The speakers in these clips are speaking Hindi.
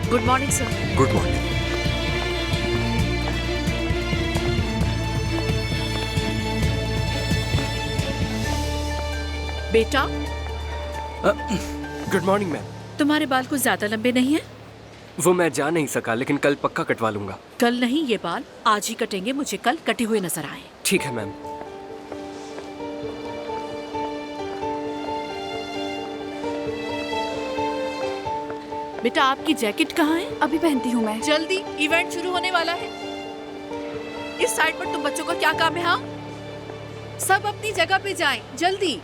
Good morning sir. Good morning. बेटा, गुड मॉर्निंग मैम। तुम्हारे बाल कुछ ज्यादा लंबे नहीं है? वो मैं जा नहीं सका, लेकिन कल पक्का कटवा लूंगा। कल नहीं, ये बाल आज ही कटेंगे। मुझे कल कटे हुए नजर आए। ठीक है मैम। बेटा, आपकी जैकेट कहाँ है? अभी पहनती हूँ मैं। जल्दी, इवेंट शुरू होने वाला है। इस साइड पर तुम बच्चों का क्या काम है? हाँ, सब अपनी जगह पे जाएं, जल्दी।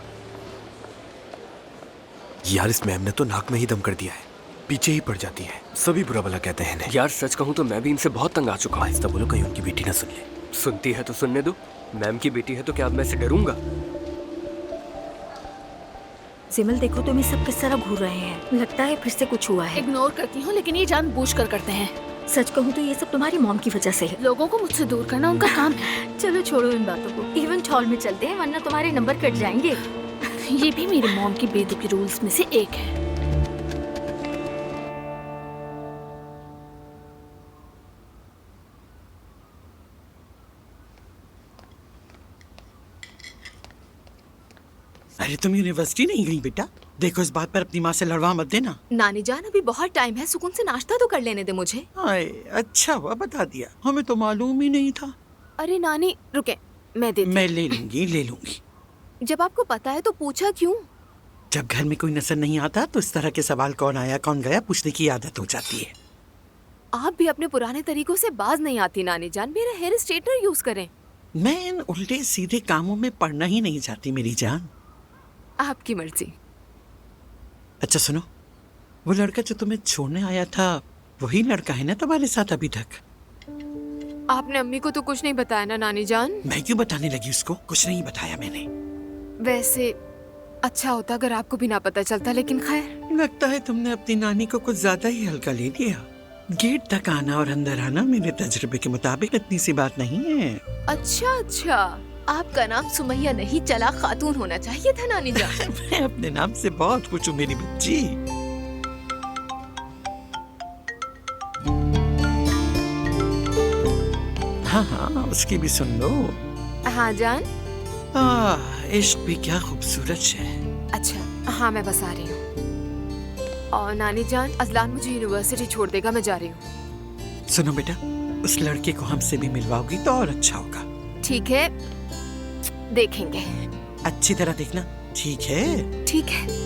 यार, इस मैम ने तो नाक में ही दम कर दिया है, पीछे ही पड़ जाती है। सभी बुरा भला कहते हैं इन्हें। यार सच कहूँ तो मैं भी इनसे बहुत तंग आ चुका हूँ। आहिस्ता बोलो, कहीं उनकी बेटी ना सुन ले। सुनती है तो सुनने दो। मैम की बेटी है तो क्या अब मैं से डरूंगा? सिमल, देखो तुम ये सब किस तरह घूर रहे हैं। लगता है फिर से कुछ हुआ है। इग्नोर करती हूँ, लेकिन ये जानबूझकर करते हैं। सच कहूँ तो ये सब तुम्हारी मॉम की वजह से है। लोगों को मुझसे दूर करना उनका काम है। चलो छोड़ो इन बातों को, इवेंट हॉल में चलते हैं, वरना तुम्हारे नंबर कट जाएंगे। ये भी मेरी मॉम की बेतुकी रूल्स में से एक है। अरे तुम यूनिवर्सिटी नहीं गई बेटा? देखो, इस बात पर अपनी माँ से लड़वा मत देना। नानी जान, अभी बहुत टाइम है, सुकून से नाश्ता तो कर लेने दे मुझे। आए, अच्छा हुआ बता दिया, हमें तो मालूम ही नहीं था। अरे नानी रुके, मैं देती। मैं ले लूंगी। जब आपको पता है तो पूछा क्यों? जब घर में कोई नजर नहीं आता तो इस तरह के सवाल कौन आया कौन गया पूछने की आदत हो जाती है। आप भी अपने पुराने तरीकों से बाज नहीं आती नानी जान। मेरा हेयर स्ट्रेटनर यूज करें। मैं इन उल्टे सीधे कामों में पड़ना ही नहीं चाहती मेरी जान। आपकी मर्जी। अच्छा सुनो, वो लड़का जो तुम्हें छोड़ने आया था वही लड़का है ना तुम्हारे साथ अभी तक? आपने अम्मी को तो कुछ नहीं बताया ना नानी जान? मैं क्यों बताने लगी उसको? कुछ नहीं बताया मैंने। वैसे अच्छा होता अगर आपको भी ना पता चलता, लेकिन खैर। लगता है तुमने अपनी नानी को कुछ ज्यादा ही हल्का ले लिया। गेट तक आना और अंदर आना मेरे तजुर्बे के मुताबिक इतनी सी बात नहीं है। अच्छा, आपका नाम सुमैया नहीं चला खातून होना चाहिए था नानी जान। मैं अपने नाम से बहुत खुश हूँ मेरी बच्ची। हाँ, उसकी भी सुन लो। हाँ जान। इश्क भी क्या खूबसूरत है। अच्छा हाँ, मैं बस आ रही हूँ। और नानी जान, अजलान मुझे यूनिवर्सिटी छोड़ देगा, मैं जा रही हूँ। सुनो बेटा, उस लड़के को हमसे भी मिलवाओगी तो और अच्छा होगा। ठीक है, देखेंगे। अच्छी तरह देखना, ठीक है? ठीक है।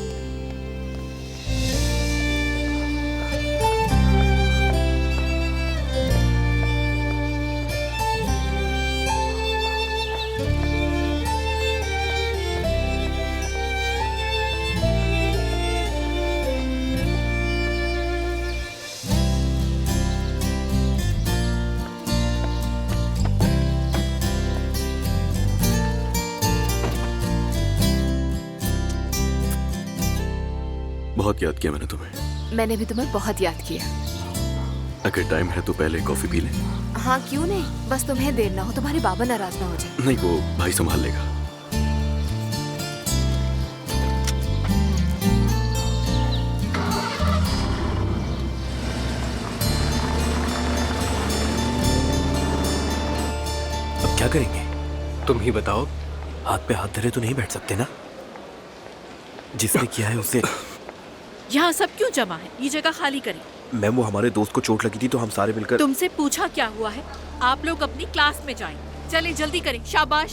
बहुत याद किया मैंने तुम्हें। मैंने भी तुम्हें बहुत याद किया। अगर टाइम है तो पहले कॉफी पी लें। हाँ क्यों नहीं, बस तुम्हें देर ना हो, तुम्हारे बाबा नाराज ना हो जाए। नहीं, वो भाई संभाल लेगा। अब क्या करेंगे? तुम ही बताओ। हाथ पे हाथ धरे तो नहीं बैठ सकते ना? जिसने किया है उसे। यहाँ सब क्यों जमा है? ये जगह खाली करें। मैम, वो हमारे दोस्त को चोट लगी थी तो हम सारे मिलकर। तुमसे पूछा क्या हुआ है? आप लोग अपनी क्लास में जाएं। चले जल्दी करें, शाबाश।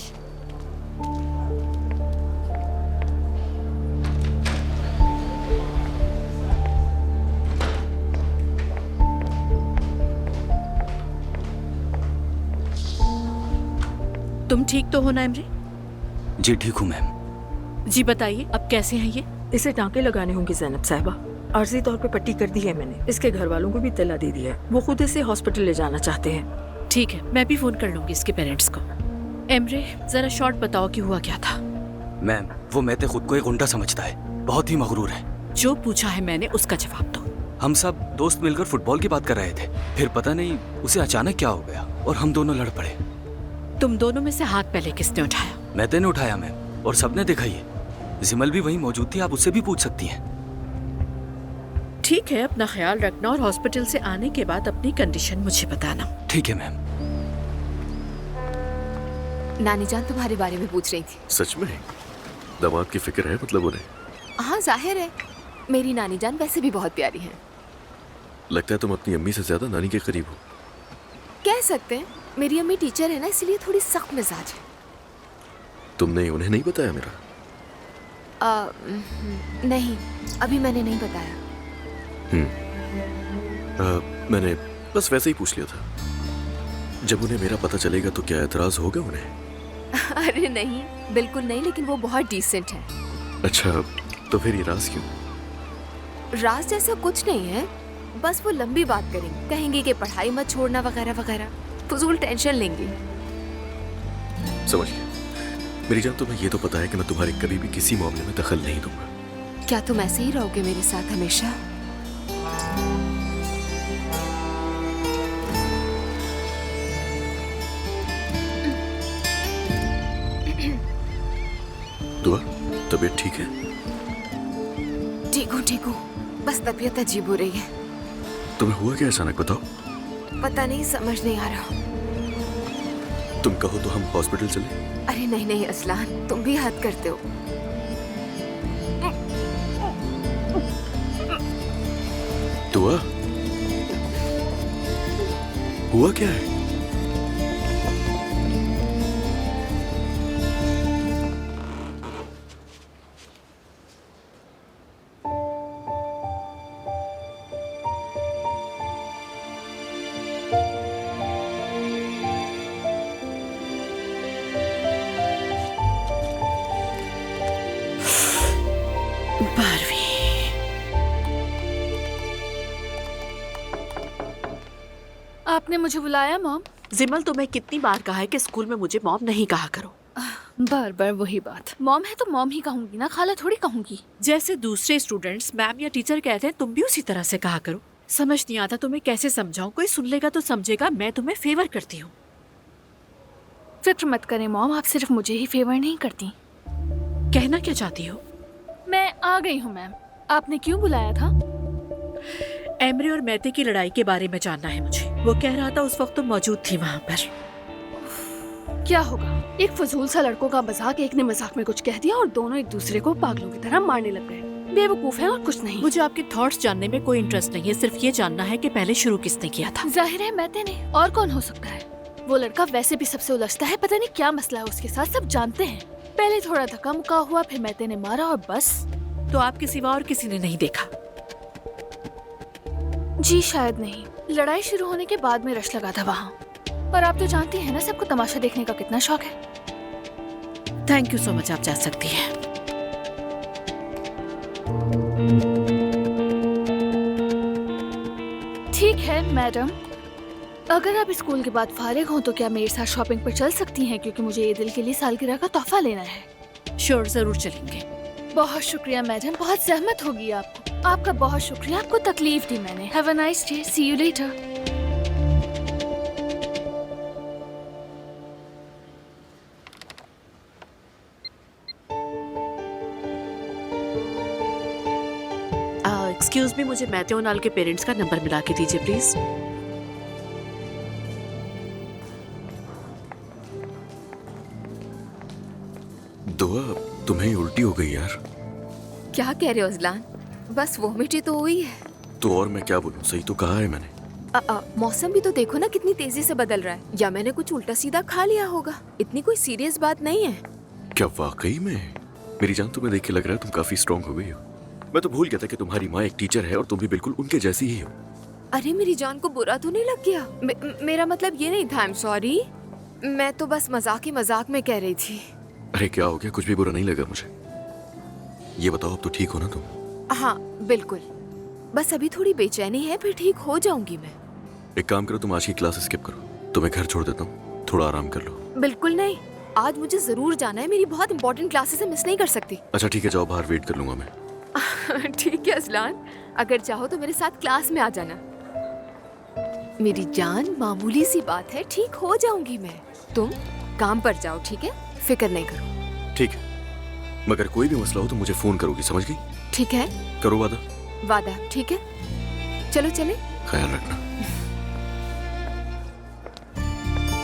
तुम ठीक तो हो ना इमरे? जी ठीक हूँ मैम। जी बताइए, अब कैसे हैं ये? इसे टांके लगाने होंगे जैनब साहिबा। आर्जी तौर पे पट्टी कर दी है मैंने। इसके घर वालों को भी इत्तला दे दिया है, वो खुद इसे हॉस्पिटल ले जाना चाहते हैं। ठीक है, मैं भी फोन कर लूंगी इसके पेरेंट्स को। एमरे, जरा शॉर्ट बताओ कि हुआ क्या था। मैम, वो मैते खुद को एक गुंडा समझता है, बहुत ही मगरूर है। जो पूछा है मैंने उसका जवाब दो। हम सब दोस्त मिलकर फुटबॉल की बात कर रहे थे, फिर पता नहीं उसे अचानक क्या हो गया और हम दोनों लड़ पड़े। तुम दोनों में से हाथ पहले किसने उठाया? मैते ने उठाया मैम, और सबने देखा ही है। जिमल भी वहीं मौजूद थी, आप उससे भी पूछ सकती हैं। ठीक है, अपना ख्याल रखना और हॉस्पिटल से आने के बाद अपनी कंडीशन मुझे बताना। ठीक है मैम। नानी जान तुम्हारे बारे में पूछ रही थी। सच में? दामाद की फिक्र है मतलब उन्हें? हाँ जाहिर है, मेरी नानी जान वैसे भी बहुत प्यारी हैं। लगता है तुम अपनी अम्मी से ज्यादा नानी के करीब हो। कह सकते हैं, मेरी अम्मी टीचर है ना, इसलिए थोड़ी सख्त मिजाज है। तुमने उन्हें नहीं बताया मेरा? नहीं, अभी मैंने नहीं बताया। मैंने बस वैसे ही पूछ लिया था। जब उन्हें मेरा पता चलेगा तो क्या एतराज होगा उन्हें? अरे नहीं, बिल्कुल नहीं, लेकिन वो बहुत डिसेंट है। अच्छा, तो फिर ये राज क्यों? राज जैसा कुछ नहीं है, बस वो लंबी बात करेंगे, कहेंगे कि पढ़ाई मत छोड़ना वगैरह वगैरह, फजूल टेंशन लेंगे। समझ गया। मेरी जान, तुम्हें ये तो पता है कि मैं तुम्हारे कभी भी किसी मामले में दखल नहीं दूंगा। क्या तुम ऐसे ही रहोगे मेरे साथ हमेशा? दुआ, तबीयत ठीक है? ठीक हूँ, बस तबीयत अजीब हो रही है। तुम्हें हुआ क्या अचानक, बताओ। पता नहीं, समझ नहीं आ रहा। तुम कहो तो हम हॉस्पिटल चले? अरे नहीं नहीं असलान, तुम भी हद करते हो। दुआ, हुआ क्या है? आपने मुझे बुलाया मॉम? जिमल, तुम्हें कितनी बार कहा है कि स्कूल में मुझे मॉम नहीं कहा करो। बार बार वही बात। मॉम है तो मॉम ही कहूंगी ना, खाला थोड़ी कहूंगी। जैसे दूसरे स्टूडेंट्स मैम या टीचर कहते हैं, तुम भी उसी तरह से कहा करो। समझ नहीं आता तुम्हें कैसे समझाऊं, कोई सुन लेगा तो समझेगा मैं तुम्हें फेवर करती हूँ। फिक्र मत करें मॉम, आप सिर्फ मुझे ही फेवर नहीं करती। कहना क्या चाहती हो? मैं आ गई हूँ मैम, आपने क्यों बुलाया था? एमरे और मैते की लड़ाई के बारे में जानना है मुझे। वो कह रहा था उस वक्त तुम मौजूद थी वहाँ पर। क्या होगा, एक फजूल सा लड़कों का मजाक, एक ने मजाक में कुछ कह दिया और दोनों एक दूसरे को पागलों की तरह मारने लग गए। बेवकूफ है और कुछ नहीं। मुझे आपके थॉट्स जानने में कोई इंटरेस्ट नहीं है, सिर्फ ये जानना है कि पहले शुरू किसने किया था। जाहिर है मैते ने, और कौन हो सकता है? वो लड़का वैसे भी सबसे उलझता है, पता नहीं क्या मसला है उसके साथ, सब जानते हैं। पहले थोड़ा धक्का मुक्का हुआ, फिर मैते ने मारा और बस। तो आपके सिवा और किसी ने नहीं देखा? जी शायद नहीं, लड़ाई शुरू होने के बाद में रश लगा था वहाँ। और आप तो जानती हैं ना सबको तमाशा देखने का कितना शौक है। थैंक यू सो मच, आप जा सकती हैं। ठीक है मैडम, अगर आप स्कूल के बाद फारिग हों तो क्या मेरे साथ शॉपिंग पर चल सकती हैं, क्योंकि मुझे ईद के लिए सालगिरह का तोहफा लेना है। श्योर, जरूर चलेंगे। बहुत शुक्रिया मैडम, बहुत जहमत होगी आपको। आपका बहुत शुक्रिया, आपको तकलीफ दी मैंने। Have a nice day, see you later. Excuse me, मुझे मैथ्यू नाल के पेरेंट्स का नंबर मिला के दीजिए प्लीज। दुआ, तुम्हें उल्टी हो गई यार। क्या कह रहे हो अजलान? बस वोमिट ही तो हुई है। तो और मैं क्या बोलूं, सही तो कहा है मैंने। मौसम भी तो देखो ना कितनी तेजी से बदल रहा है, या मैंने कुछ उल्टा सीधा खा लिया होगा। इतनी कोई सीरियस बात नहीं है। क्या वाकई में? मेरी जान, तुम्हें देख के लग रहा है तुम काफी स्ट्रांग हो गई हो। मैं तो भूल गया था कि तुम्हारी माँ एक टीचर है और तुम भी बिल्कुल उनके जैसी ही हो। अरे मेरी जान को बुरा तो नहीं लग गया? मेरा मतलब ये नहीं था, आई एम सॉरी। मैं तो बस मजाक ही मजाक में कह रही थी। अरे क्या हो गया, कुछ भी बुरा नहीं लगा मुझे। ये बताओ, अब तो ठीक हो ना तुम? हाँ बिल्कुल, बस अभी थोड़ी बेचैनी है, फिर ठीक हो जाऊंगी मैं। एक काम करो, तुम आज की क्लास स्किप करो, तुम्हें घर छोड़ देता हूँ, थोड़ा आराम कर लो। बिल्कुल नहीं, आज मुझे जरूर जाना है, मेरी बहुत इंपॉर्टेंट क्लासेस है, मिस नहीं कर सकती। अच्छा ठीक है, जाओ बाहर, वेट कर लूंगा मैं। ठीक है अजलान, अगर चाहो तो मेरे साथ क्लास में आ जाना। मेरी जान, मामूली सी बात है, ठीक हो जाऊंगी मैं। तुम काम पर जाओ, ठीक है? फिक्र नहीं करो। ठीक है, मगर कोई भी मसला हो तो मुझे फोन करोगी, समझ गई? ठीक है, करो वादा। वादा, ठीक है? चलो चले। ख्याल रखना।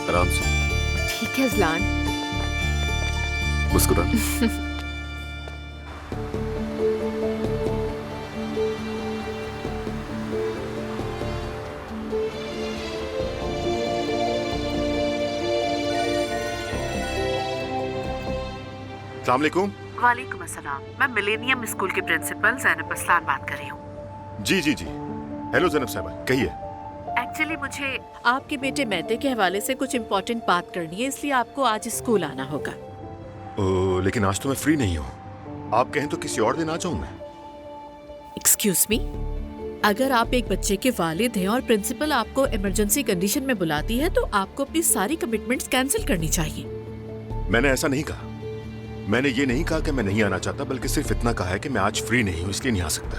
आराम से। ठीक है अजलान। मुस्कुराना। अस्सलाम वालेकुम। वालेकुम अस्सलाम। मैं मिलेनियम स्कूल की प्रिंसिपल जैनब असलान बात कर रही हूँ। जी जी जी। हेलो जैनब साहबा, कहिए। एक्चुअली मुझे आपके बेटे मेहते के हवाले से कुछ इम्पोर्टेंट बात करनी है, इसलिए आपको आज स्कूल आना होगा। लेकिन आज तो मैं फ्री नहीं हूँ। आप कहें तो किसी और दिन आ जाऊँ मैं। एक्सक्यूज मी, अगर आप एक बच्चे के वालिद हैं और प्रिंसिपल आपको इमरजेंसी कंडीशन में बुलाती है तो आपको अपनी सारी कमिटमेंट्स कैंसिल करनी चाहिए। मैंने ऐसा नहीं कहा। मैंने ये नहीं कहा कि मैं नहीं आना चाहता, बल्कि सिर्फ इतना कहा है कि मैं आज फ्री नहीं हूँ, इसलिए नहीं आ सकता।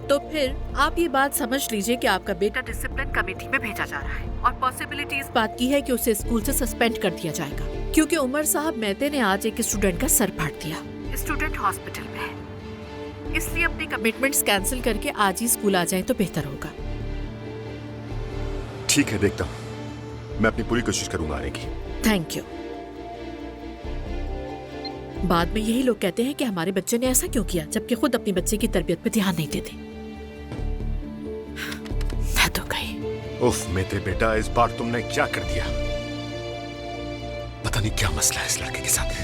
तो फिर आप ये बात समझ लीजिए कि आपका बेटा डिसिप्लिन कमेटी में भेजा जा रहा है और पॉसिबिलिटी इस बात की है कि उसे स्कूल से सस्पेंड कर दिया जाएगा, क्योंकि उमर साहब मेहते ने आज एक स्टूडेंट का सर फाड़ दिया। स्टूडेंट हॉस्पिटल में है, इसलिए अपनी कमिटमेंट्स कैंसिल करके आज ही स्कूल आ जाए तो बेहतर होगा। ठीक है, देखता हूँ। मैं अपनी पूरी कोशिश करूंगा आने की। Thank you. बाद में यही लोग कहते हैं कि हमारे बच्चे ने ऐसा क्यों किया, जबकि खुद अपने बच्चे की तरबियत पे ध्यान नहीं देते। मैं तो गई। उफ मेरे बेटा, इस बार तुमने क्या कर दिया? पता नहीं क्या मसला है इस लड़के के साथ।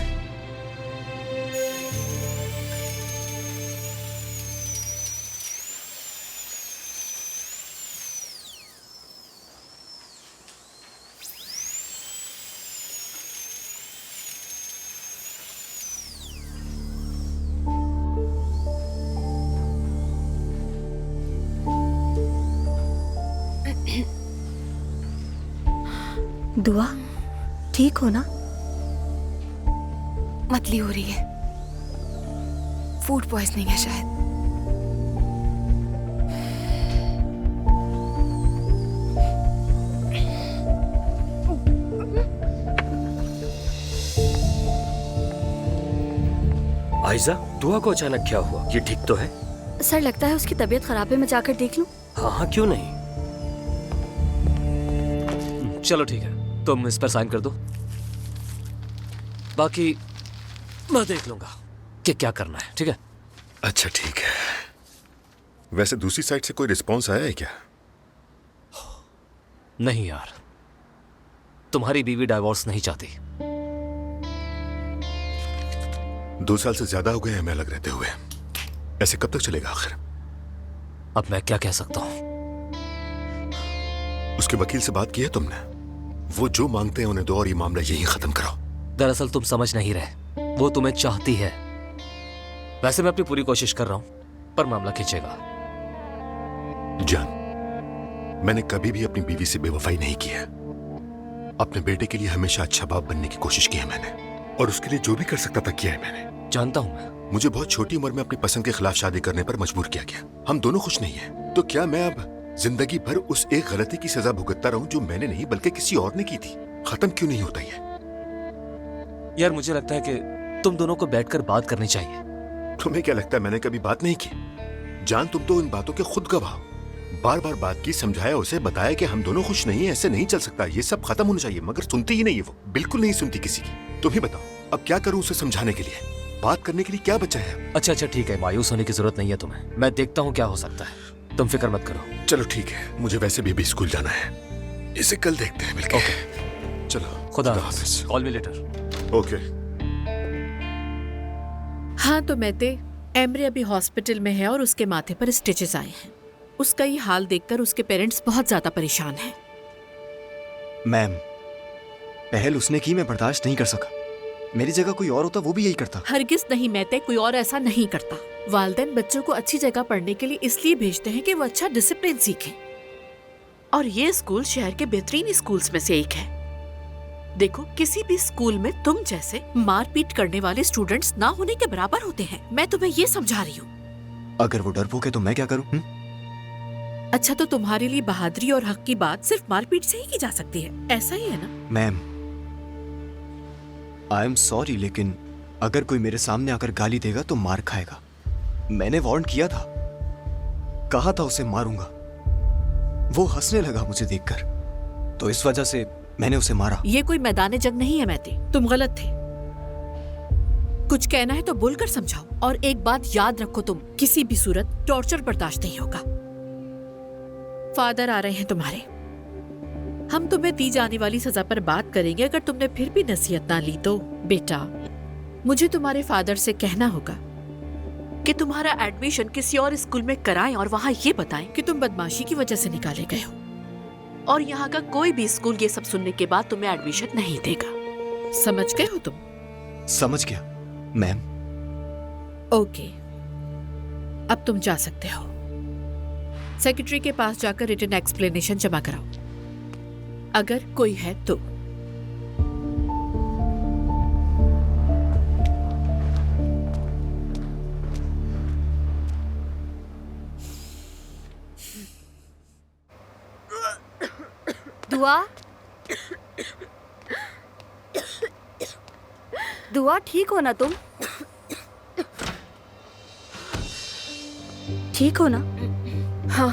दुआ, ठीक हो ना? मतली हो रही है, फूड पॉइजनिंग है शायद। आयजा, दुआ को अचानक क्या हुआ? ये ठीक तो है? सर, लगता है उसकी तबीयत खराब है, मैं जाकर देख लूं? हाँ हाँ, क्यों नहीं। चलो ठीक है, तुम इस पर साइन कर दो, बाकी मैं देख लूंगा कि क्या करना है। ठीक है? अच्छा ठीक है। वैसे दूसरी साइड से कोई रिस्पॉन्स आया है क्या? नहीं यार, तुम्हारी बीवी डाइवोर्स नहीं चाहती। 2 साल से ज्यादा हो गए हमें अलग रहते हुए। ऐसे कब तक चलेगा आखिर? अब मैं क्या कह सकता हूं? उसके वकील से बात की है तुमने? वो जो मांगते हैं उन्हें दो और ये मामला यहीं खत्म कराओ। दरअसल तुम समझ नहीं रहे, वो तुम्हें चाहती है। वैसे मैं अपनी पूरी कोशिश कर रहा हूं, पर मामला खींचेगा। जान, मैंने कभी भी अपनी बीवी से बेवफाई नहीं की है। अपने बेटे के लिए हमेशा अच्छा बाप बनने की कोशिश की है मैंने, और उसके लिए जो भी कर सकता था किया है मैंने। जानता हूं मैं। मुझे बहुत छोटी उम्र में अपनी पसंद के खिलाफ शादी करने पर मजबूर किया गया। हम दोनों खुश नहीं हैं। तो क्या मैं अब जिंदगी भर उस एक गलती की सजा भुगतता रहूं जो मैंने नहीं बल्कि किसी और ने की थी? खत्म क्यों नहीं होता ये? यार मुझे लगता है कि तुम दोनों को बैठकर बात करनी चाहिए। तुम्हें क्या लगता है मैंने कभी बात नहीं की? जान, तुम तो इन बातों के खुद गवाह हो। बार बार बात की, समझाया, उसे बताया कि हम दोनों खुश नहीं हैं, ऐसे नहीं चल सकता, ये सब खत्म होना चाहिए, मगर सुनती ही नहीं है। वो बिल्कुल नहीं सुनती किसी की। तुम ही बताओ, अब क्या करूं उसे समझाने के लिए? बात करने के लिए क्या बचा है? अच्छा ठीक है, मायूस होने की जरूरत नहीं है तुम्हें। मैं देखता हूँ क्या हो सकता है, तुम फिक्र मत करो। चलो ठीक है, मुझे वैसे भी अभी स्कूल जाना है। इसे कल देखते हैं मिलकर। ओके, चलो, खुदा हाफिज। Call me later. ओके। हाँ तो मेहते, एमरे अभी हॉस्पिटल में है और उसके माथे पर स्टिचेस आए हैं। उसका ये हाल देखकर उसके पेरेंट्स बहुत ज्यादा परेशान हैं। मैम, पहल उसने की, मैं बर्दाश्त नहीं कर सका। मेरी जगह कोई और होता वो भी यही करता। हरगिज नहीं मेहते, कोई और ऐसा नहीं करता। वालिदैन बच्चों को अच्छी जगह पढ़ने के लिए इसलिए भेजते हैं कि वो अच्छा डिसिप्लिन सीखें, और ये स्कूल शहर के बेहतरीन स्कूल्स में से एक है। देखो, किसी भी स्कूल में तुम जैसे मारपीट करने वाले स्टूडेंट्स ना होने के बराबर होते हैं। मैं तुम्हें ये समझा रही हूँ। अगर वो डरपोक है तो मैं क्या करूँ? अच्छा, तो तुम्हारे लिए बहादुरी और हक की बात सिर्फ मारपीट से ही की जा सकती है, ऐसा ही है ना? मैम, आई एम सॉरी, लेकिन अगर कोई मेरे सामने आकर गाली देगा तो मार खाएगा। मैंने वार्न किया था। कहा था उसे मारूंगा, वो हंसने लगा मुझे देखकर, तो इस वजह से मैंने उसे मारा। ये कोई मैदान जंग नहीं है मैती, तुम गलत थे। कुछ कहना है तो बोलकर समझाओ, और एक बात याद रखो, तुम किसी भी सूरत टॉर्चर बर्दाश्त नहीं होगा। फादर आ रहे हैं तुम्हारे, हम तुम्हें दी जाने वाली सजा पर बात करेंगे। अगर तुमने फिर भी नसीहत ना ली तो बेटा, मुझे तुम्हारे फादर से कहना होगा कि तुम्हारा एडमिशन किसी और स्कूल में कराएं और वहां ये बताएं कि तुम बदमाशी की वजह से निकाले गए हो, और यहाँ का कोई भी स्कूल ये सब सुनने के बाद तुम्हें एडमिशन नहीं देगा। समझ गए हो तुम? समझ गया मैम। ओके, अब तुम जा सकते हो। सेक्रेटरी के पास जाकर रिटन एक्सप्लेनेशन जमा कराओ, अगर कोई है तो। दुआ, दुआ ठीक हो ना तुम? ठीक हो ना? हाँ।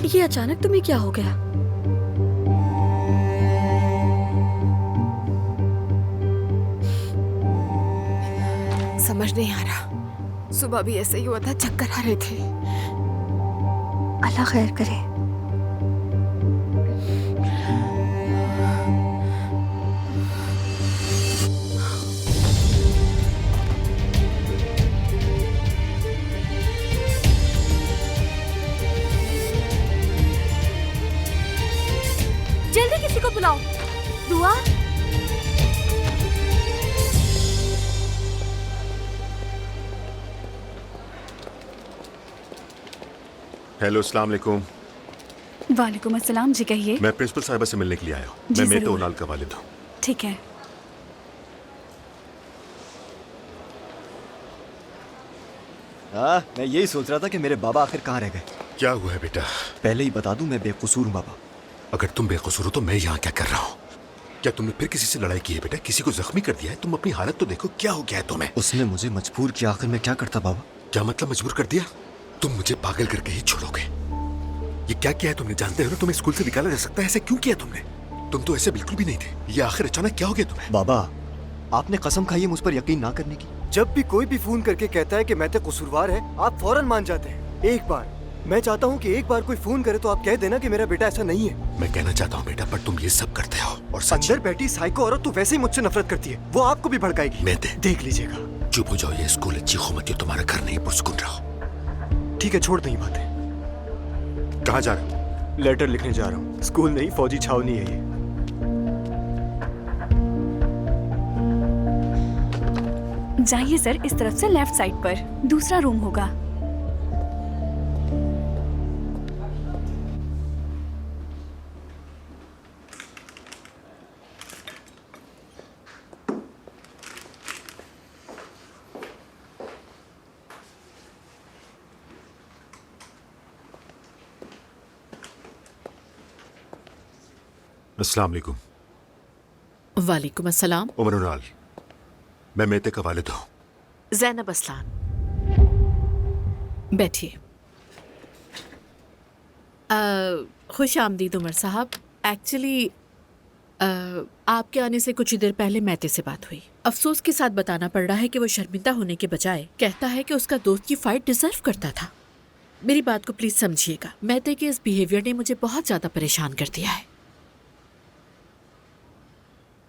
ये अचानक तुम्हें क्या हो गया? समझ नहीं आ रहा, सुबह भी ऐसे ही हुआ था, चक्कर आ रहे थे। अल्लाह खैर करे। जल्दी किसी को बुलाओ। दुआ, हेलो, अस्सलाम वालेकुम। वालेकुम अस्सलाम जी, कहिए। मैं प्रिंसिपल साहिबा से मिलने के लिए आया हूँ। जी, मैं मेतो जरूर। उनाल का वालिद हूँ। ठीक है। मैं यही सोच रहा था कि मेरे बाबा आखिर कहाँ रह गए। क्या हुआ है बेटा? पहले ही बता दूं, मैं बेकसूर हूँ बाबा। अगर तुम बेकसूर हो तो मैं यहाँ क्या कर रहा हूँ? क्या तुमने फिर किसी से लड़ाई की है बेटा? किसी को जख्मी कर दिया है? तुम अपनी हालत तो देखो, क्या हो गया है तुम्हें? उसने मुझे मजबूर किया, आखिर मैं क्या करता बाबा? क्या मतलब मजबूर कर दिया? तुम मुझे पागल करके ही छोड़ोगे। ये क्या किया है तुमने? जानते हो ना तुम्हें स्कूल से निकाला जा सकता है। ऐसे क्यों किया तुमने? तुम तो ऐसे बिल्कुल भी नहीं थे। ये आखिर अचानक क्या हो गया तुम्हें? बाबा, आपने कसम खाई है मुझ पर यकीन ना करने की। जब भी कोई भी फोन करके कहता है कि मैं तो कसूरवार है, आप फौरन मान जाते हैं। एक बार मैं चाहता हूँ कि एक बार कोई फोन करे तो आप कह देना कि मेरा बेटा ऐसा नहीं है। मैं कहना चाहता हूँ बेटा, पर तुम ये सब करते हो। और अंदर बैठी साइको औरत तो वैसे ही मुझसे नफरत करती है, वो आपको भी भड़काएगी। मैं देख लीजिएगा। चुप हो जाओ, ये स्कूल अच्छी खुमत, तुम्हारा घर नहीं, पुरसुकून रहो। ठीक है, छोड़ दो ये बातें। कहाँ जा रहे हो? लेटर लिखने जा रहा हूँ। स्कूल नहीं, फौजी छावनी है ये। जाइए सर, इस तरफ से लेफ्ट साइड पर दूसरा रूम होगा। अस्सलाम वालेकुम। वालेकुम अस्सलाम। उमर उनाल, मैं मेते का वालिद हूँ। ज़ैनब असलान, बैठिए। खुश आमदीद उमर साहब। एक्चुअली आपके आने से कुछ ही देर पहले मैते से बात हुई। अफसोस के साथ बताना पड़ रहा है कि वो शर्मिंदा होने के बजाय कहता है कि उसका दोस्त की फाइट डिजर्व करता था। मेरी बात को प्लीज समझिएगा। मैते के इस बिहेवियर ने मुझे बहुत ज्यादा परेशान कर दिया है।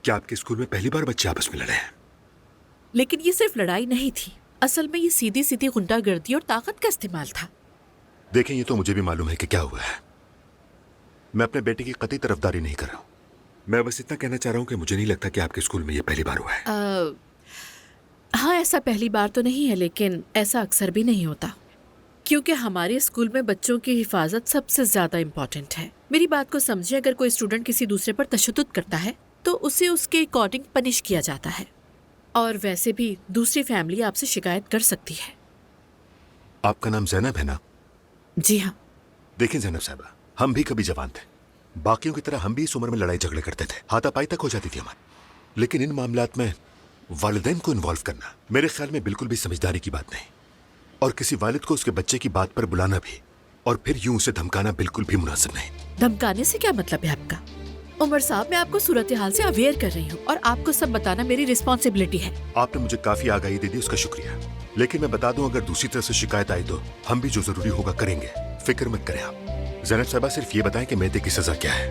क्या आपके स्कूल में पहली बार बच्चे आपस में लड़े हैं? लेकिन ये सिर्फ लड़ाई नहीं थी, असल में ये सीधी सीधी गुंडागर्दी और ताकत का इस्तेमाल था। देखें, ये तो मुझे भी मालूम है कि क्या हुआ है। मैं अपने बेटे की कतई तरफदारी नहीं कर रहा हूँ। मैं बस इतना कहना चाह रहा हूँ कि मुझे नहीं लगता कि आपके स्कूल में ये पहली बार हुआ है। हाँ, ऐसा पहली बार तो नहीं है, लेकिन ऐसा अक्सर भी नहीं होता, क्योंकि हमारे स्कूल में बच्चों की हिफाजत सबसे ज्यादा इम्पोर्टेंट है। मेरी बात को समझिए, अगर कोई स्टूडेंट किसी दूसरे पर तशद्दुद करता है तो उसे उसके अकॉर्डिंग पनिश किया जाता है, और वैसे भी दूसरी फैमिली आपसे शिकायत कर सकती है। आपका नाम ज़ैनब है ना? जी हाँ। देखें जैनब साहबा, हम भी कभी जवान थे, बाकियों की तरह हम भी इस उम्र में लड़ाई झगड़े करते थे, हाथापाई तक हो जाती थी हमारी। लेकिन इन मामलात में वालिदैन को इन्वॉल्व करना मेरे ख्याल में बिल्कुल भी समझदारी की बात नहीं, और किसी वालिद को उसके बच्चे की बात पर बुलाना भी और फिर यूं उसे धमकाना बिल्कुल भी मुनासिब नहीं। धमकाने से क्या मतलब है आपका? उमर साहब, मैं आपको सूरत हाल से अवेयर कर रही हूँ और आपको सब बताना मेरी रिस्पॉन्सिबिलिटी है। आपने मुझे काफी आगाही दे दी, उसका शुक्रिया। लेकिन मैं बता दूं, अगर दूसरी तरफ से शिकायत आई तो हम भी जो जरूरी होगा करेंगे, फिक्र मत करें आप। जैनब साहबा, सिर्फ ये बताएं कि मेते की सजा क्या है।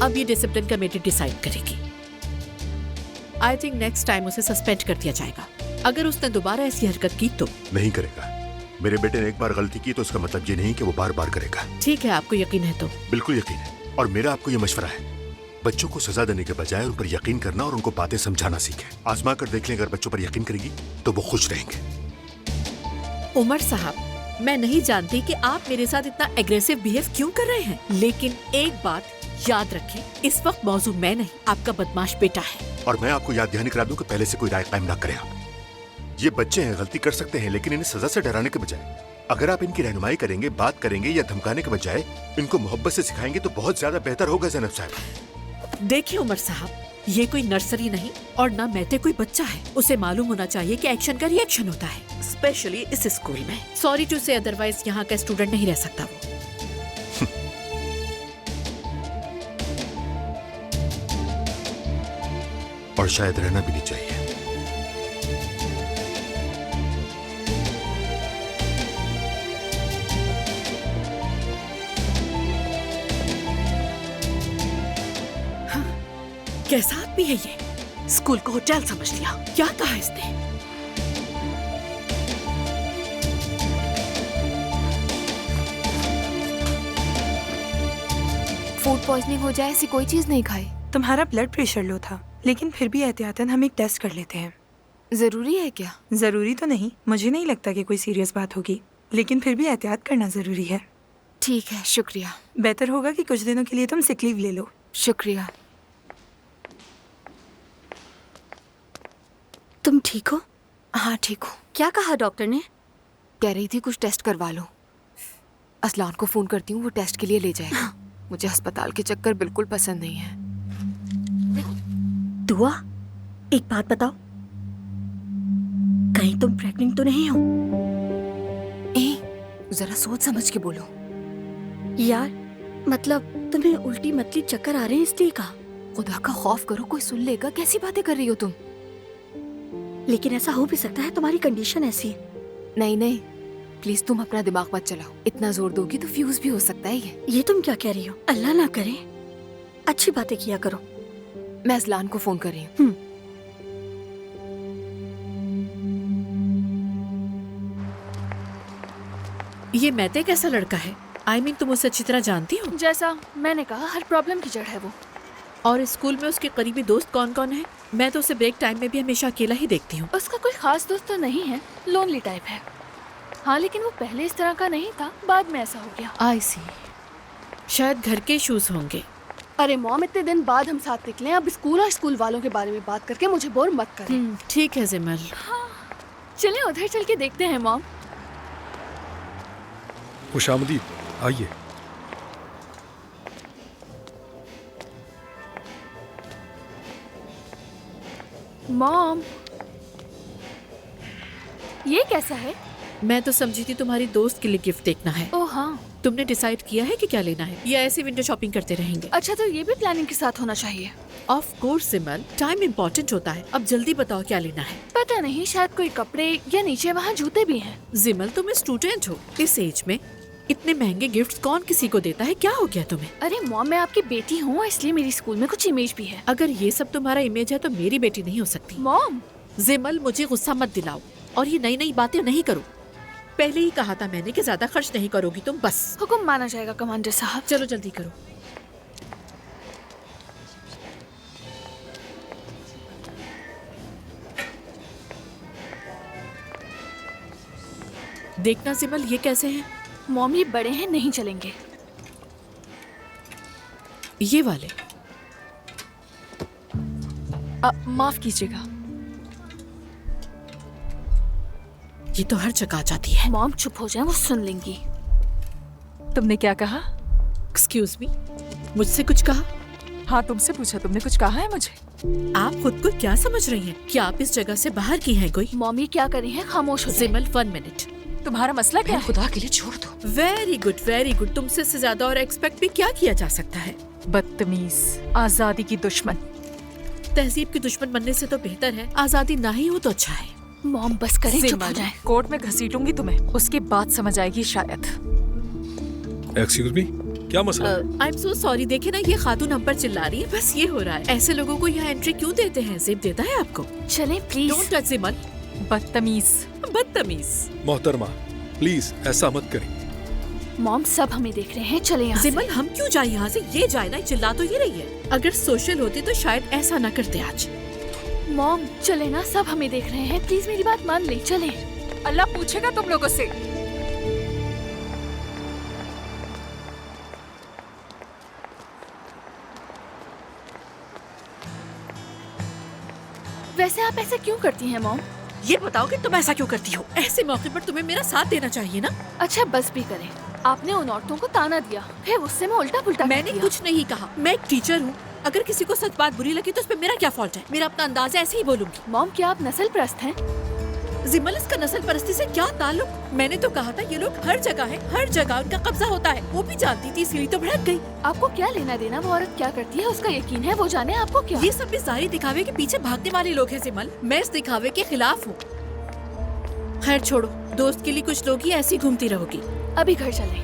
अब ये डिसिप्लिन कमेटी डिसाइड करेगी। आई थिंक नेक्स्ट टाइम उसे सस्पेंड कर दिया जाएगा। अगर उसने दोबारा ऐसी हरकत की तो नहीं करेगा। मेरे बेटे ने एक बार गलती की तो इसका मतलब ये नहीं कि वो बार बार करेगा। ठीक है, आपको यकीन है तो? बिल्कुल यकीन है, और मेरा आपको ये मशवरा है, बच्चों को सजा देने के बजाय उन पर यकीन करना और उनको बातें समझाना सीखें। आजमा कर देख लें, अगर बच्चों पर यकीन करेगी तो वो खुश रहेंगे। उमर साहब, मैं नहीं जानती कि आप मेरे साथ इतना एग्रेसिव बिहेव क्यों कर रहे हैं, लेकिन एक बात याद रखें, इस वक्त मौजू मैं नहीं, आपका बदमाश बेटा है। और मैं आपको याद दहानी करा दूं कि पहले से कोई राय कायम ना करें आप। ये बच्चे हैं, गलती कर सकते हैं, लेकिन इन्हें सजा से डराने के बजाय अगर आप इनकी रहनुमाई करेंगे, बात करेंगे या धमकाने के बजाय इनको मोहब्बत से सिखाएंगे तो बहुत ज्यादा बेहतर होगा। जैनब साहब, देखिए उमर साहब, ये कोई नर्सरी नहीं और ना मैते कोई बच्चा है। उसे मालूम होना चाहिए कि एक्शन का रिएक्शन होता है, स्पेशली इस स्कूल में। सॉरी टू से, अदरवाइज यहाँ का स्टूडेंट नहीं रह सकता वो। और शायद रहना भी नहीं चाहिए। कैसा आदमी है ये? स्कूल को होटल समझ लिया। क्या कहा इसने? फूड पॉइजनिंग हो जाए ऐसी कोई चीज नहीं खाई। तुम्हारा ब्लड प्रेशर लो था, लेकिन फिर भी एहतियातन हम एक टेस्ट कर लेते हैं। जरूरी है क्या? जरूरी तो नहीं, मुझे नहीं लगता कि कोई सीरियस बात होगी, लेकिन फिर भी एहतियात करना जरूरी है। ठीक है, शुक्रिया। बेहतर होगा कि कुछ दिनों के लिए तुम सिक लीव ले लो। शुक्रिया। तुम ठीक हो? हाँ ठीक हूँ। क्या कहा डॉक्टर ने? कह रही थी कुछ टेस्ट करवा लो। असलान को फोन करती हूँ, वो टेस्ट के लिए ले जाएगा। मुझे अस्पताल के चक्कर बिल्कुल पसंद नहीं है। दुआ, एक बात बताओ, कहीं तुम प्रेग्नेंट तो नहीं हो? जरा सोच समझ के बोलो। यार, मतलब तुम्हें उल्टी मतली चक्कर आ रहे हैं इसलिए कहा। खुदा का खौफ करो, कोई सुन लेगा। कैसी बातें कर रही हो तुम? लेकिन ऐसा हो भी सकता है, तुम्हारी कंडीशन ऐसी है। नहीं नहीं, प्लीज तुम अपना दिमाग मत चलाओ। इतना जोर दोगी तो फ्यूज भी हो सकता है ये तुम क्या कह रही हो? अल्लाह ना करे। अच्छी बातें किया करो। मैं असलान को फोन कर रही हूँ। ये मैते कैसा लड़का है? I mean, तुम उसे अच्छी तरह जानती हो? जैसा मैंने कहा, हर प्रॉब्लम की जड़ है वो। और स्कूल में उसके करीबी दोस्त कौन कौन है? मैं तो उसे ब्रेक टाइम में भी हमेशा अकेला ही देखती हूँ। उसका कोई खास दोस्त तो नहीं है, लोनली टाइप है। हाँ, लेकिन वो पहले इस तरह का नहीं था, बाद में ऐसा हो गया। आई सी, शायद घर के इश्यूज होंगे। अरे मॉम, इतने दिन बाद हम साथ निकले, अब स्कूल और स्कूल वालों के बारे में बात करके मुझे बोर मत करें। ठीक है जिमल। हाँ, चलिए उधर चल के देखते हैं मॉम। खुशामदीद, आइए। मॉम, ये कैसा है? मैं तो समझी थी तुम्हारी दोस्त के लिए गिफ्ट देखना है। ओह हाँ। तुमने डिसाइड किया है कि क्या लेना है, या ऐसे विंडो शॉपिंग करते रहेंगे? अच्छा, तो ये भी प्लानिंग के साथ होना चाहिए। ऑफ कोर्स सिमल, टाइम इम्पोर्टेंट होता है। अब जल्दी बताओ क्या लेना है। पता नहीं, शायद कोई कपड़े या नीचे वहाँ जूते भी हैं। जिमल, तुम स्टूडेंट हो, इस एज में इतने महंगे गिफ्ट्स कौन किसी को देता है? क्या हो गया तुम्हें? अरे मॉम, मैं आपकी बेटी हूँ, इसलिए मेरी स्कूल में कुछ इमेज भी है। अगर ये सब तुम्हारा इमेज है तो मेरी बेटी नहीं हो सकती। मॉम, जिमल, मुझे गुस्सा मत दिलाओ और ये नई नई बातें नहीं करो। पहले ही कहा था मैंने कि ज्यादा खर्च नहीं करोगी तुम, बस। हुक्म माना जाएगा कमांडर साहब। चलो जल्दी करो। देखना जिमल, ये कैसे हैं? मॉम, ये बड़े हैं, नहीं चलेंगे। ये वाले? माफ कीजिएगा। ये तो हर जगह आ जाती है। मॉम चुप हो जाए, वो सुन लेंगी। तुमने क्या कहा? एक्सक्यूज मी, मुझसे कुछ कहा? हाँ, तुमसे पूछा। तुमने कुछ कहा है मुझे? आप खुद को क्या समझ रही हैं? क्या आप इस जगह से बाहर की हैं कोई? मॉम ये क्या कर रही हैं? खामोश हो जाइए। सिमल 1 मिनट। तुम्हारा मसला क्या है? खुदा के लिए छोड़ दो। Very good, very good. तुमसे से ज्यादा और एक्सपेक्ट भी क्या किया जा सकता है? बदतमीज, आजादी की दुश्मन। तहजीब की दुश्मन बनने से तो बेहतर है आजादी ना ही हो तो अच्छा है। मॉम बस करें, चुप हो जाए। कोर्ट में घसीटूंगी तुम्हें, उसके बाद समझ आएगी शायद। एक्सक्यूज मी, क्या मसला है? I am so sorry. देखे ना, ये खातून हम पर चिल्ला रही है। बस ये हो रहा है। ऐसे लोगों को यहाँ एंट्री क्यों देते हैं? जिप देता है आपको? चलें प्लीज। डोंट टच सिमल। बदतमीज, बदतमीज। मोहतरमा प्लीज ऐसा मत करें। मॉम सब हमें देख रहे हैं, चले यहाँ से। सिमल हम क्यों जाए यहाँ से? ये जाए ना, चिल्ला तो ये रही है। अगर सोशल होती तो शायद ऐसा ना करते आज। मॉम चले ना, सब हमें देख रहे हैं, प्लीज मेरी बात मान ले। चले। अल्लाह पूछेगा तुम लोगों से। वैसे आप ऐसे क्यों करती हैं मॉम? ये बताओ कि तुम ऐसा क्यों करती हो? ऐसे मौके पर तुम्हें मेरा साथ देना चाहिए ना। अच्छा बस भी करें। आपने उन औरतों को ताना दिया, फिर उससे मैं उल्टा पुल्टा मैंने कुछ नहीं कहा। मैं एक टीचर हूँ। अगर किसी को सच बात बुरी लगी तो उसपे मेरा क्या फॉल्ट है? मेरा अपना अंदाज है, ऐसे ही बोलूंगी। मॉम क्या आप नस्ल परस्त हैं? जिमल, इसका नस्ल परस्ती से क्या ताल्लुक? मैंने तो कहा था ये लोग हर जगह है, हर जगह उनका कब्जा होता है। वो भी जानती थी, इसीलिए तो भड़क गई। आपको क्या लेना देना वो औरत क्या करती है? उसका यकीन है, वो जाने आपको क्या। ये सब भी जाहिर दिखावे के पीछे भागने वाले लोग हैं जिमल। मैं इस दिखावे के खिलाफ हूँ। खैर छोड़ो, दोस्त के लिए कुछ लोग ही ऐसी घूमती रहोगी। अभी घर चले,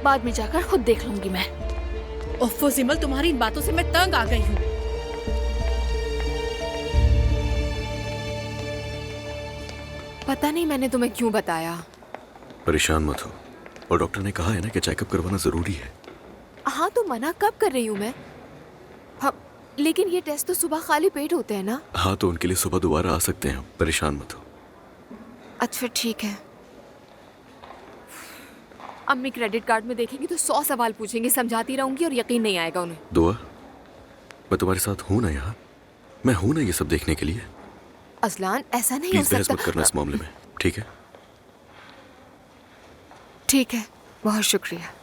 बाद में जाकर खुद देख लूंगी मैं। ओफो जिमल, तुम्हारी इन बातों से मैं तंग आ गई हूँ। पता नहीं मैंने तुम्हें क्यों बताया। परेशान मत हो, और डॉक्टर ने कहा है ना कि चेकअप करवाना जरूरी है। हाँ तो मना कब कर रही हूँ मैं? हाँ, लेकिन ये टेस्ट तो सुबह खाली पेट होते हैं ना। हाँ तो उनके लिए सुबह दोबारा आ सकते हैं, परेशान मत हो। अच्छा ठीक है। अम्मी क्रेडिट कार्ड में देखेंगी तो 100 सवाल पूछेंगी, समझाती रहूंगी और यकीन नहीं आएगा उन्हें। दुआ, मैं तुम्हारे साथ हूँ ना यहाँ, मैं हूँ ना ये सब देखने के लिए। अजलान ऐसा नहीं हो प्लीज बहस मत करना सकता। इस मामले में, ठीक है? ठीक है, बहुत शुक्रिया।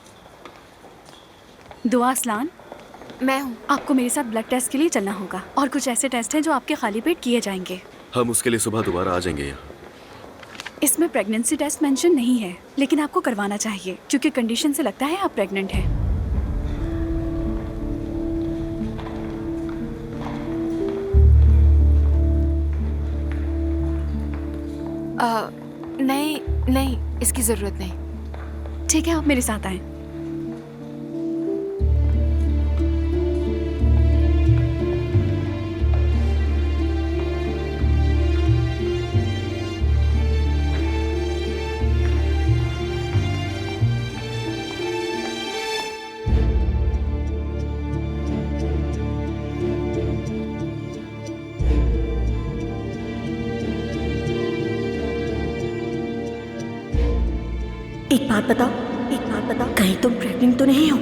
दुआ असलान, मैं हूँ। आपको मेरे साथ ब्लड टेस्ट के लिए चलना होगा और कुछ ऐसे टेस्ट हैं जो आपके खाली पेट किए जाएंगे। हम उसके लिए सुबह दोबारा आ जाएंगे यहाँ। इसमें प्रेगनेंसी टेस्ट मेंशन नहीं है, लेकिन आपको करवाना चाहिए क्योंकि कंडीशन से लगता है आप प्रेग्नेंट हैं। नहीं नहीं, इसकी जरूरत नहीं। ठीक है, आप मेरे साथ आएं। एक बात बताओ, कहीं तुम प्रेग्नेंट तो नहीं हो?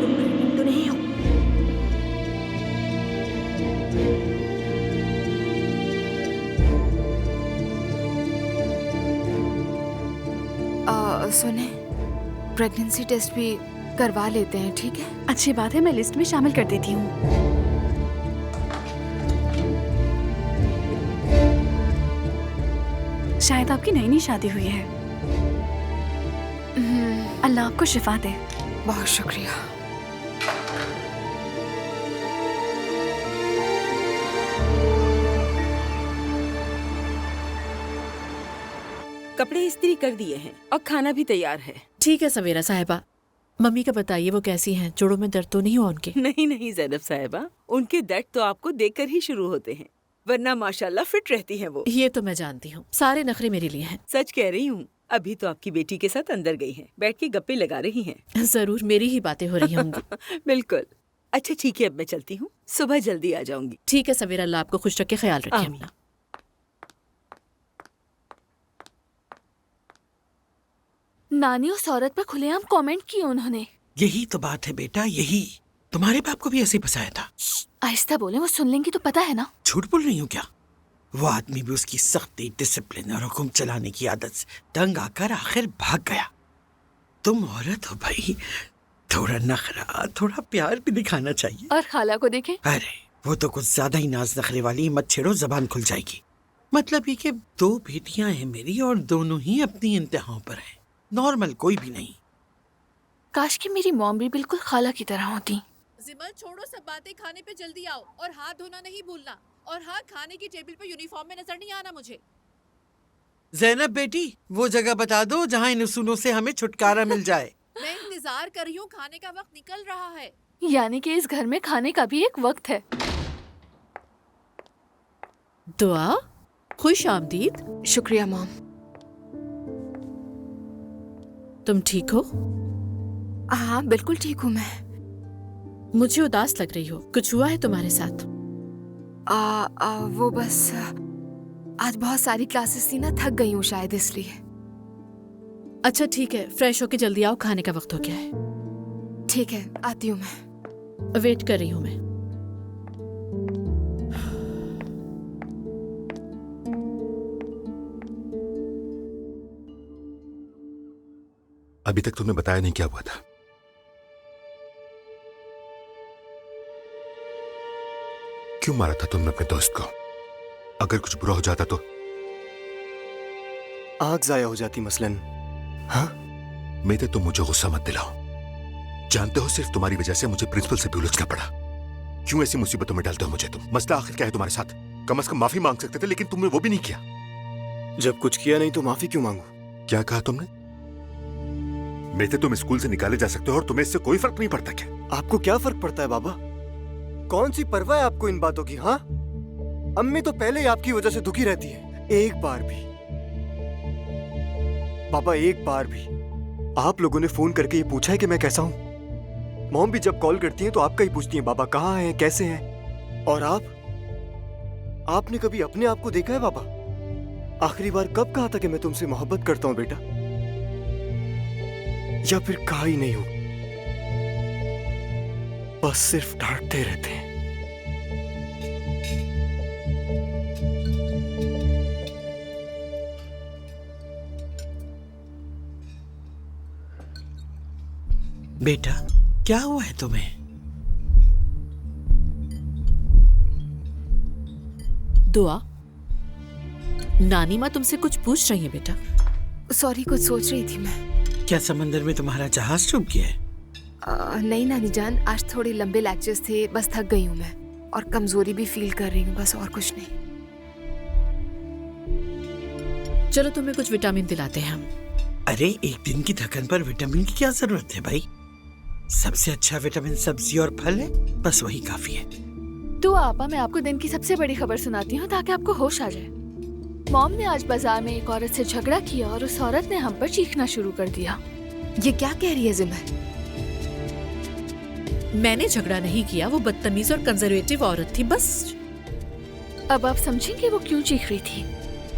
सुने, प्रेगनेंसी टेस्ट भी करवा लेते हैं, ठीक है? अच्छी बात है, मैं लिस्ट में शामिल कर देती हूँ। शायद आपकी नई शादी हुई है। अल्लाह आपको शिफा दे। बहुत शुक्रिया। कपड़े इस्त्री कर दिए हैं और खाना भी तैयार है। ठीक है सवेरा साहिबा। मम्मी का बताइए, वो कैसी हैं? जोड़ों में दर्द तो नहीं हुआ उनके? नहीं नहीं ज़ैनब साहिबा, उनके दर्द तो आपको देखकर ही शुरू होते हैं, वरना माशाल्लाह फिट रहती हैं वो। ये तो मैं जानती हूँ, सारे नखरे मेरे लिए हैं। सच कह रही हूँ, अभी तो आपकी बेटी के साथ अंदर गई हैं, बैठ के गप्पे लगा रही हैं। जरूर मेरी ही बातें हो रही होंगी। बिल्कुल। अच्छा ठीक है, अब मैं चलती हूँ, सुबह जल्दी आ जाऊंगी। ठीक है सवेरा, अल्लाह आपको खुश रखे, ख्याल रखिए अपना। नानी उस औरत पर खुलेआम कमेंट किए उन्होंने। यही तो बात है बेटा, यही। तुम्हारे बाप को भी ऐसे फंसाया था। आहिस्ता बोले, वो सुन लेंगी तो पता है ना। झूठ बोल रही हूँ क्या? वो आदमी भी उसकी सख्ती, डिसिप्लिन और हुक्म चलाने की आदत से तंग आकर आखिर भाग गया। तुम औरत हो भाई, थोड़ा नखरा, थोड़ा प्यार भी दिखाना चाहिए। और खाला को देखें। अरे वो तो कुछ ज्यादा ही नाज नखरे वाली, मत छेड़ो, जबान खुल जाएगी। मतलब ये कि 2 बेटियां हैं मेरी और दोनों ही अपनी इंतहाओं पर हैं, नॉर्मल कोई भी नहीं। काश कि मेरी मॉम भी बिल्कुल खाला की तरह होती। जिमल छोड़ो सब बातें, खाने पे जल्दी आओ और हाथ धोना नहीं भूलना। और हाँ, खाने की टेबल पे यूनिफॉर्म में नजर नहीं आना मुझे। ज़ैनब बेटी, वो जगह बता दो जहाँ इन उसूलों से हमें छुटकारा मिल जाए। मैं इंतजार कर रही हूँ, खाने का वक्त निकल रहा है। यानी कि इस घर में खाने का भी एक वक्त है। दुआ, खुश आमदीद। शुक्रिया मॉम। तुम ठीक हो? हाँ बिल्कुल ठीक हूँ मैं। मुझे उदास लग रही हो, कुछ हुआ है तुम्हारे साथ? वो बस आज बहुत सारी क्लासेस थी ना, थक गई हूँ शायद इसलिए। अच्छा ठीक है, फ्रेश होके जल्दी आओ, खाने का वक्त हो गया है। ठीक है, आती हूँ मैं। वेट कर रही हूँ मैं। अभी तक तुमने बताया नहीं क्या हुआ था। क्यों मारा था तुमने अपने दोस्त को? अगर कुछ बुरा हो जाता तो? आग जाया हो जाती मसलन। हाँ? मेरे तुम मुझे गुस्सा मत दिलाओ। जानते हो सिर्फ तुम्हारी वजह से मुझे प्रिंसिपल से भी उलझना पड़ा। क्यों ऐसी मुसीबतों में डालते हो मुझे तुम? मसला आखिर क्या है तुम्हारे साथ? कम से कम माफी मांग सकते थे, लेकिन तुमने वो भी नहीं किया। जब कुछ किया नहीं तो माफी क्यों मांगू? क्या कहा तुमने? मेरे तुम स्कूल से निकाले जा सकते हो और तुम्हें इससे कोई फर्क नहीं पड़ता क्या? आपको क्या फर्क पड़ता है बाबा? कौन सी परवाह है आपको इन बातों की? हाँ, अम्मी तो पहले ही आपकी वजह से दुखी रहती है। एक बार भी बाबा, एक बार भी आप लोगों ने फोन करके ये पूछा है कि मैं कैसा हूं? मॉम भी जब कॉल करती हैं तो आपका ही पूछती हैं, बाबा कहाँ हैं, कैसे हैं? और आपने कभी अपने आप को देखा है बाबा? आखिरी बार कब कहा था कि मैं तुमसे मोहब्बत करता हूं बेटा? या फिर कहा ही नहीं हूं? बस सिर्फ डांटते रहते हैं। बेटा क्या हुआ है तुम्हें? दुआ, नानी माँ तुमसे कुछ पूछ रही है बेटा। सॉरी, कुछ सोच रही थी मैं। क्या समंदर में तुम्हारा जहाज डूब गया है? नहीं नानी जान, आज थोड़े लंबे लेक्चर्स थे, बस थक गई हूँ मैं और कमजोरी भी फील कर रही हूँ, बस और कुछ नहीं। चलो तुम्हें कुछ विटामिन दिलाते हैं हम। अरे एक दिन की थकन पर विटामिन की क्या जरूरत है भाई? सबसे अच्छा विटामिन सब्जी और फल है, बस वही काफी है। तो आपा, मैं आपको दिन की सबसे बड़ी खबर सुनाती हूँ ताकि आपको होश आ जाए। मॉम ने आज बाजार में एक औरत से झगड़ा किया और उस औरत ने हम पर चीखना शुरू कर दिया। ये क्या कह रही है जिमल? मैंने झगड़ा नहीं किया, वो बदतमीज और कंजर्वेटिव औरत थी बस। अब आप समझेंगे वो क्यों चीख रही थी।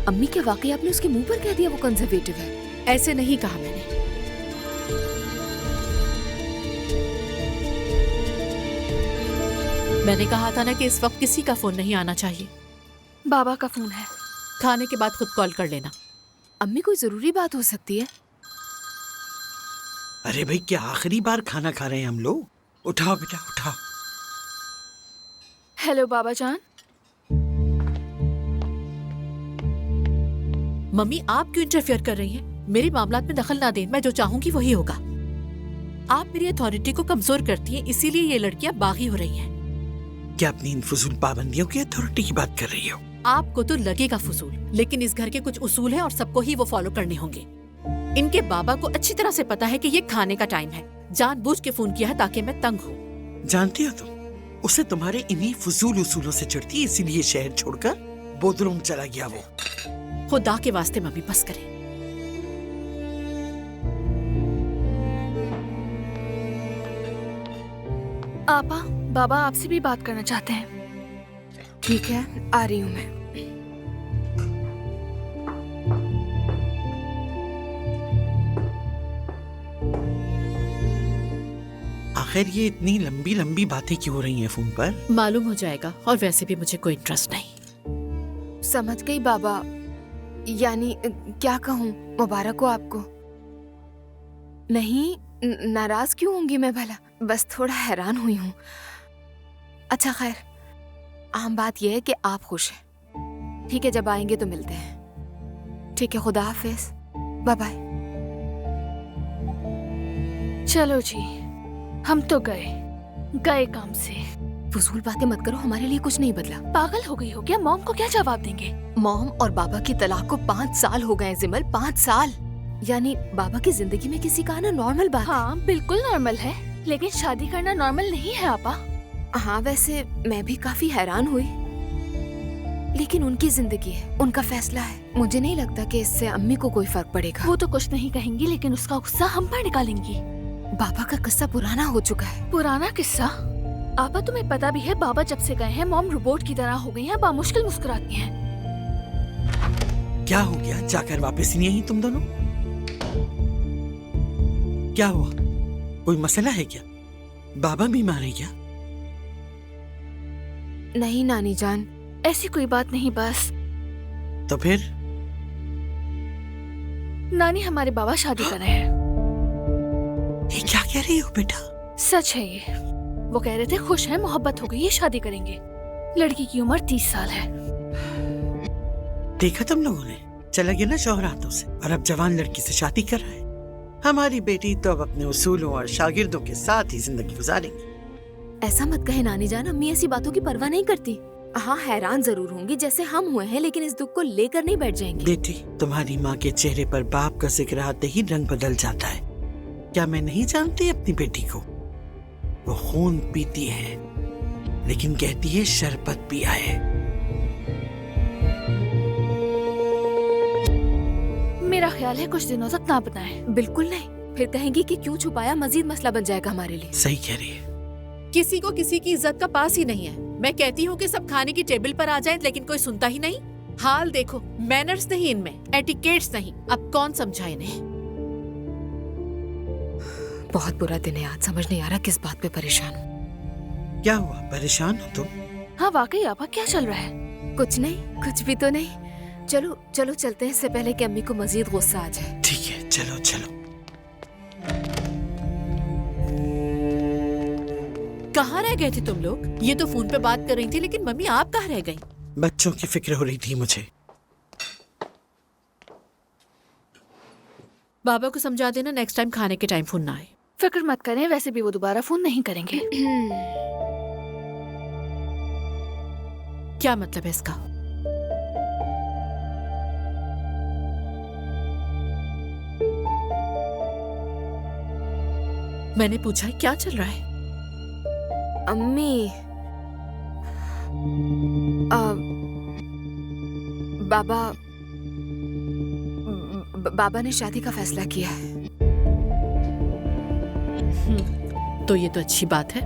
अम्मी क्या वाकई आपने उसके मुंह पर कह दिया वो कंजर्वेटिव है? ऐसे नहीं कहा मैंने। मैंने कहा था ना कि इस वक्त किसी का फोन नहीं आना चाहिए। बाबा का फोन है। खाने के बाद खुद कॉल कर लेना। अम्मी कोई जरूरी बात हो सकती है। अरे भाई क्या आखिरी बार खाना खा रहे हैं हम लोग? उठाओ बेटा उठाओ। हेलो बाबा जान। मम्मी आप क्यों इंटरफेयर कर रही हैं? मेरे मामलात में दखल ना दें, मैं जो चाहूंगी वही होगा। आप मेरी अथॉरिटी को कमजोर करती हैं, इसीलिए ये लड़कियां बागी हो रही हैं। क्या अपनी इन फजूल पाबंदियों की अथॉरिटी की बात कर रही हो? आपको तो लगेगा फजूल, लेकिन इस घर के कुछ उसूल हैं और सबको ही वो फॉलो करने होंगे। इनके बाबा को अच्छी तरह से पता है कि ये खाने का टाइम है। जानबूझ के फोन किया है ताकि मैं तंग हूँ। जानती हो तुम, उसे तुम्हारे इन्हीं फजूल उसूलों से चिढ़ती है, इसीलिए शहर छोड़कर बोधरूम चला गया वो। खुदा के वास्ते मम्मी बस करें। आपा, बाबा आपसे भी बात करना चाहते हैं। ठीक है, आ रही हूँ मैं। आखिर ये इतनी लंबी लंबी बातें क्यों हो रही हैं फोन पर? मालूम हो जाएगा, और वैसे भी मुझे कोई इंटरेस्ट नहीं। समझ गई बाबा, यानी क्या कहूँ, मुबारक हो आपको। नहीं, नाराज क्यों होंगी मैं भला, बस थोड़ा हैरान हुई हूँ। अच्छा खैर, आम बात यह है कि आप खुश हैं। ठीक है, जब आएंगे तो मिलते हैं। ठीक है, खुदा हाफिज, बाय बाय। चलो जी, हम तो गए काम से। फजूल बातें मत करो, हमारे लिए कुछ नहीं बदला। पागल हो गई हो क्या? मॉम को क्या जवाब देंगे? मॉम और बाबा की तलाक को 5 साल हो गए जिमल, 5 साल। यानी बाबा की जिंदगी में किसी का आना नॉर्मल बात है। हाँ बिल्कुल नॉर्मल है, लेकिन शादी करना नॉर्मल नहीं है आपा। हाँ वैसे मैं भी काफी हैरान हुई, लेकिन उनकी जिंदगी है, उनका फैसला है। मुझे नहीं लगता कि इससे अम्मी को कोई फर्क पड़ेगा। वो तो कुछ नहीं कहेंगी, लेकिन उसका गुस्सा हम पर निकालेंगी। बाबा का किस्सा पुराना हो चुका है। पुराना किस्सा? आपा तुम्हें पता भी है, बाबा जब से गए हैं मॉम रोबोट की तरह हो गई हैं, बामुश्किल मुस्कुराती हैं। क्या हो गया, जाकर वापस नहीं आई तुम दोनों? क्या हुआ, कोई मसला है क्या? बाबा बीमार है क्या? नहीं नानी जान, ऐसी कोई बात नहीं, बस। तो फिर? नानी हमारे बाबा शादी कर रहे हैं। ये क्या कह रही हो बेटा? सच है ये। वो कह रहे थे खुश हैं, मोहब्बत हो गई है, शादी करेंगे। लड़की की उम्र 30 साल है। देखा तुम लोगों ने, चला गया ना शौहर हाथों से, और अब जवान लड़की से शादी कर रहा है। हमारी बेटी तो अब अपने उसूलों और शागिर्दों के साथ ही जिंदगी गुजारेंगी। ऐसा मत कहे नानी जान, अम्मी ऐसी बातों की परवाह नहीं करती। हाँ हैरान जरूर होंगी जैसे हम हुए हैं, लेकिन इस दुख को लेकर नहीं बैठ जाएंगी। बेटी, तुम्हारी माँ के चेहरे पर बाप का जिक्र आते ही रंग बदल जाता है। क्या मैं नहीं जानती अपनी बेटी को? वो खून पीती है, लेकिन कहती है शरबत पिया है। मेरा ख्याल है कुछ दिनों तक ना बताएं। बिल्कुल नहीं, फिर कहेंगी कि क्यों छुपाया, मजीद मसला बन जाएगा हमारे लिए। सही कह रही है। किसी को किसी की इज्जत का पास ही नहीं है। मैं कहती हूँ कि सब खाने की टेबल पर आ जाएं, लेकिन कोई सुनता ही नहीं। हाल देखो, मैनर्स नहीं इनमें, एटिकेट्स नहीं। अब कौन समझाए इन्हें? बहुत बुरा दिन है आज, समझ नहीं आ रहा किस बात पे परेशान हूँ। क्या हुआ, परेशान हो तुम? हाँ वाकई आपा, क्या चल रहा है? कुछ नहीं, कुछ भी तो नहीं। चलो चलो चलते हैं, इससे पहले कि अम्मी को मजीद गुस्सा आ जाए। ठीक है, चलो चलो। कहाँ रह गए थे तुम लोग? ये तो फोन पे बात कर रही थी, लेकिन मम्मी आप कहाँ रह गई? बच्चों की फिक्र हो रही थी मुझे। बाबा को समझा देना नेक्स्ट टाइम खाने के टाइम फोन ना आए। फिक्र मत करें, वैसे भी वो दोबारा फोन नहीं करेंगे। क्या मतलब है इसका? मैंने पूछा है क्या चल रहा है? अम्मी, बाबा ने शादी का फैसला किया है। तो ये तो अच्छी बात है।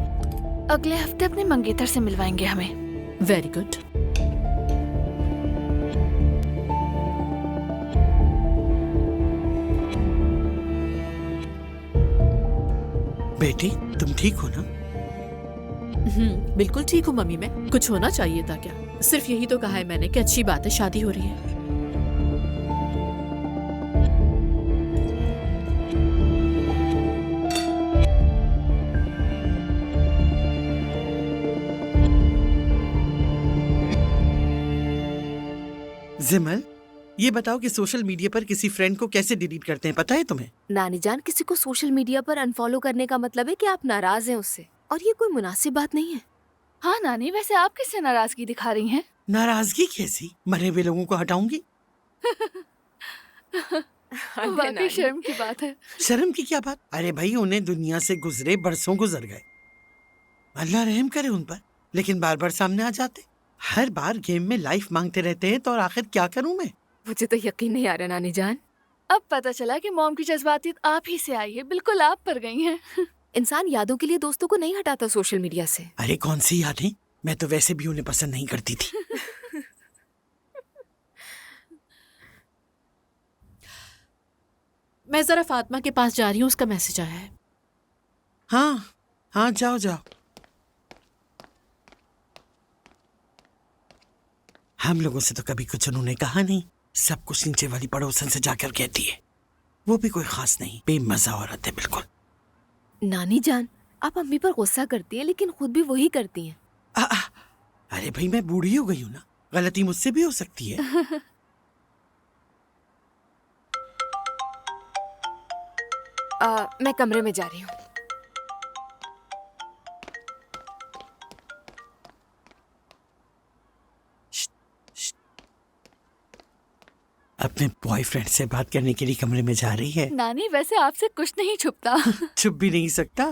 अगले हफ्ते अपने मंगेतर से मिलवाएंगे हमें। Very good. बेटी, तुम ठीक हो ना? बिल्कुल ठीक हूँ मम्मी। मैं कुछ होना चाहिए था क्या? सिर्फ यही तो कहा है मैंने कि अच्छी बात है, शादी हो रही है। जिमल, ये बताओ कि सोशल मीडिया पर किसी फ्रेंड को कैसे डिलीट करते हैं, पता है तुम्हें? नानी जान, किसी को सोशल मीडिया पर अनफॉलो करने का मतलब है कि आप नाराज हैं उससे, और ये कोई मुनासिब बात नहीं है। हाँ नानी, वैसे आप किससे नाराजगी दिखा रही हैं? नाराजगी कैसी? मरे हुए लोगों को हटाऊंगी? वाकई शर्म की बात है। शर्म की क्या बात? अरे भाई, उन्हें दुनिया से गुजरे बरसों गुजर गए, अल्लाह रहम करे उन पर, लेकिन बार बार सामने आ जाते। हर बार गेम में लाइफ मांगते रहते हैं, तो और आखिर क्या करूं मैं? मुझे तो यकीन नहीं आ रहा नानी जान। अब पता चला कि मॉम की जज्बातियत आप ही से आई है, बिल्कुल आप पर गई हैं। इंसान यादों के लिए दोस्तों को नहीं हटाता सोशल मीडिया से। अरे कौन सी यादें, मैं तो वैसे भी उन्हें पसंद नहीं करती थी। मैं जरा फातिमा के पास जा रही हूँ, उसका मैसेज आया है। हाँ हाँ, जाओ जाओ। हम लोगों से तो कभी कुछ उन्होंने कहा नहीं, सब कुछ नीचे वाली पड़ोसन से जाकर कहती है। वो भी कोई खास नहीं, बेमजा औरत है बिल्कुल। नानी जान, आप अम्मी पर गुस्सा करती हैं लेकिन खुद भी वही करती हैं। अरे भाई मैं बूढ़ी हो गई हूँ ना, गलती मुझसे भी हो सकती है। मैं कमरे में जा रही हूँ। अपने बॉयफ्रेंड से बात करने के लिए कमरे में जा रही है। नानी वैसे आपसे कुछ नहीं छुपता। छुप भी नहीं सकता।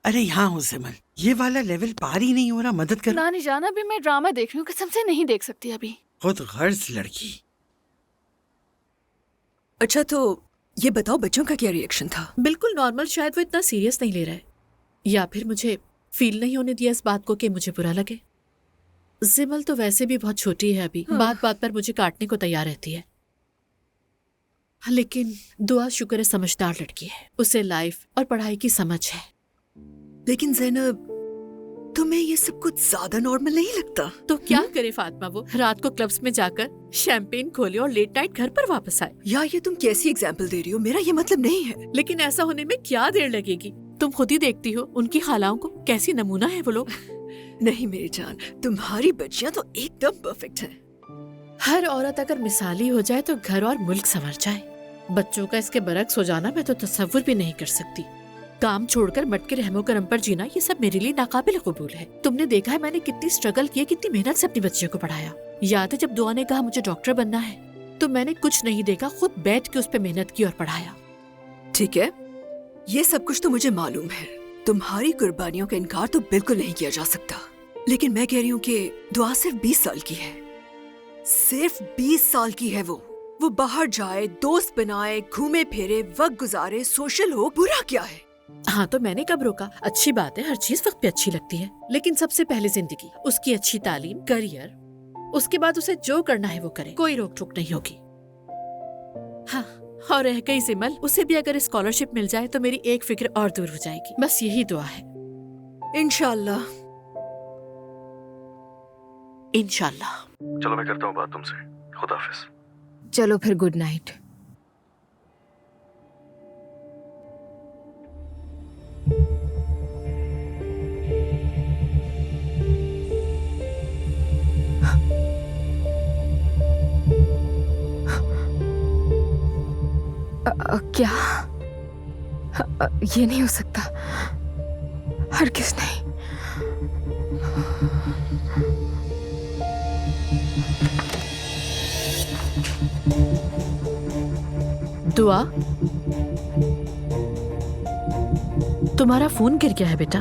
अरे यहाँ हो सिमल, ये वाला लेवल पार ही नहीं हो रहा, मदद कर। नानी जान, अभी मैं ड्रामा देख रही हूँ, कसम से नहीं देख सकती अभी। खुद गर्ज लड़की। अच्छा तो ये बताओ बच्चों का क्या रिएक्शन था? बिल्कुल नॉर्मल, शायद वो इतना सीरियस नहीं ले रहा है, या फिर मुझे फील नहीं होने दिया इस बात को कि मुझे बुरा लगे। जिमल तो वैसे भी बहुत छोटी है अभी, बात बात पर मुझे काटने को तैयार रहती है। लेकिन दुआ शुक्र है समझदार लड़की है, उसे लाइफ और पढ़ाई की समझ है। लेकिन जैनब, तुम्हें ये सब कुछ ज्यादा नॉर्मल नहीं लगता? तो क्या करे फातिमा, वो रात को क्लब्स में जाकर शैंपेन खोले और लेट नाइट घर पर वापस आए। यार ये तुम कैसी एग्जाम्पल दे रही हो, मेरा ये मतलब नहीं है। लेकिन ऐसा होने में क्या देर लगेगी? तुम खुद ही देखती हो उनकी खालाओं को, कैसी नमूना है वो लोग। नहीं मेरी जान, तुम्हारी बच्चियां तो एकदम परफेक्ट हैं। हर औरत अगर मिसाली हो जाए तो घर और मुल्क संवर जाए। बच्चों का इसके बरक्स हो जाना मैं तो तसव्वुर भी नहीं कर सकती। काम छोड़कर मटके रहमो करम पर जीना, ये सब मेरे लिए नाकाबिल कबूल है। तुमने देखा है मैंने कितनी स्ट्रगल की, कितनी मेहनत से अपनी बच्चियों को पढ़ाया। याद है जब दुआ ने कहा मुझे डॉक्टर बनना है, तो मैंने कुछ नहीं देखा, खुद बैठ के उस पर मेहनत की और पढ़ाया। ठीक है, ये सब कुछ तो मुझे मालूम है, तुम्हारी कुर्बानियों का इनकार तो बिल्कुल नहीं किया जा सकता। लेकिन मैं कह रही हूँ कि दुआ सिर्फ 20 साल की है, सिर्फ 20 साल की है। वो बाहर जाए, दोस्त बनाए, घूमे फिरे, वक्त गुजारे, सोशल हो, बुरा क्या है? हाँ तो मैंने कब रोका? अच्छी बात है, हर चीज वक्त पे अच्छी लगती है, लेकिन सबसे पहले जिंदगी, उसकी अच्छी तालीम, करियर, उसके बाद उसे जो करना है वो करे, कोई रोक टोक नहीं होगी। हाँ, और रह गई जिमल, उसे भी अगर स्कॉलरशिप मिल जाए तो मेरी एक फिक्र और दूर हो जाएगी। बस यही दुआ है। इंशाल्लाह। इंशाल्लाह। चलो मैं करता हूँ बात तुमसे। खुदा हाफिज। चलो फिर, गुड नाइट। क्या? ये नहीं हो सकता, हरगिज़ नहीं। दुआ, तुम्हारा फोन गिर गया है बेटा।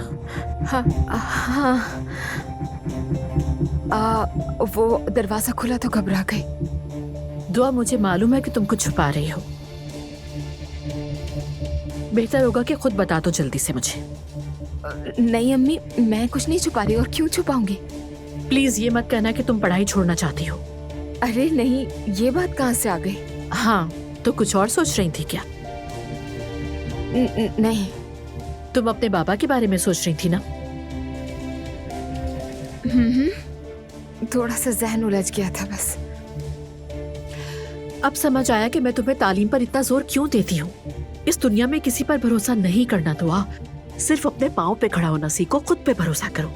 हाँ हाँ, वो दरवाजा खुला तो घबरा गई। दुआ, मुझे मालूम है कि तुम कुछ छुपा रही हो, बेहतर होगा कि खुद बता दो जल्दी से मुझे। नहीं अम्मी, मैं कुछ नहीं छुपा रही, और क्यों छुपाऊंगी? प्लीज ये मत कहना कि तुम पढ़ाई छोड़ना चाहती हो। अरे नहीं, ये बात कहाँ से आ गई? हाँ तो कुछ और सोच रही थी क्या? नहीं। तुम अपने बाबा के बारे में सोच रही थी ना? थोड़ा सा जहन उलझ गया था बस। अब समझ आया कि मैं तुम्हें तालीम पर इतना जोर क्यों देती हूँ। इस दुनिया में किसी पर भरोसा नहीं करना दुआ, सिर्फ अपने पाँव पे खड़ा होना सीखो, खुद पे भरोसा करो।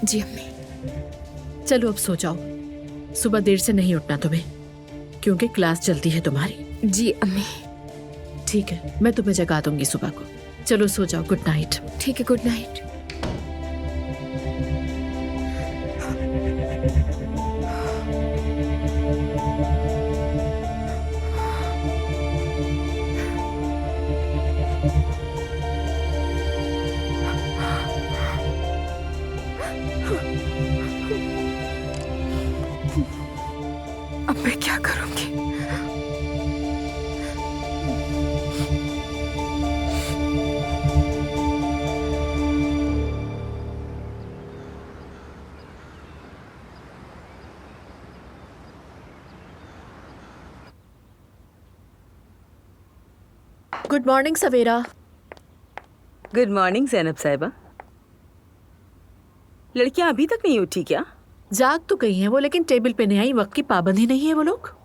जी अम्मी। चलो अब सो जाओ, सुबह देर से नहीं उठना तुम्हें, क्योंकि क्लास जल्दी है तुम्हारी। जी अम्मी। ठीक है, मैं तुम्हें जगा दूंगी सुबह को। चलो सो जाओ, गुड नाइट। ठीक है, गुड नाइट। अब मैं क्या करूंगी? गुड मॉर्निंग सवेरा। गुड मॉर्निंग जैनब साहिबा। लड़कियां अभी तक नहीं उठी क्या? जाग तो गई हैं वो, लेकिन टेबल पे नहीं आई। वक्त की पाबंदी नहीं है वो लोग।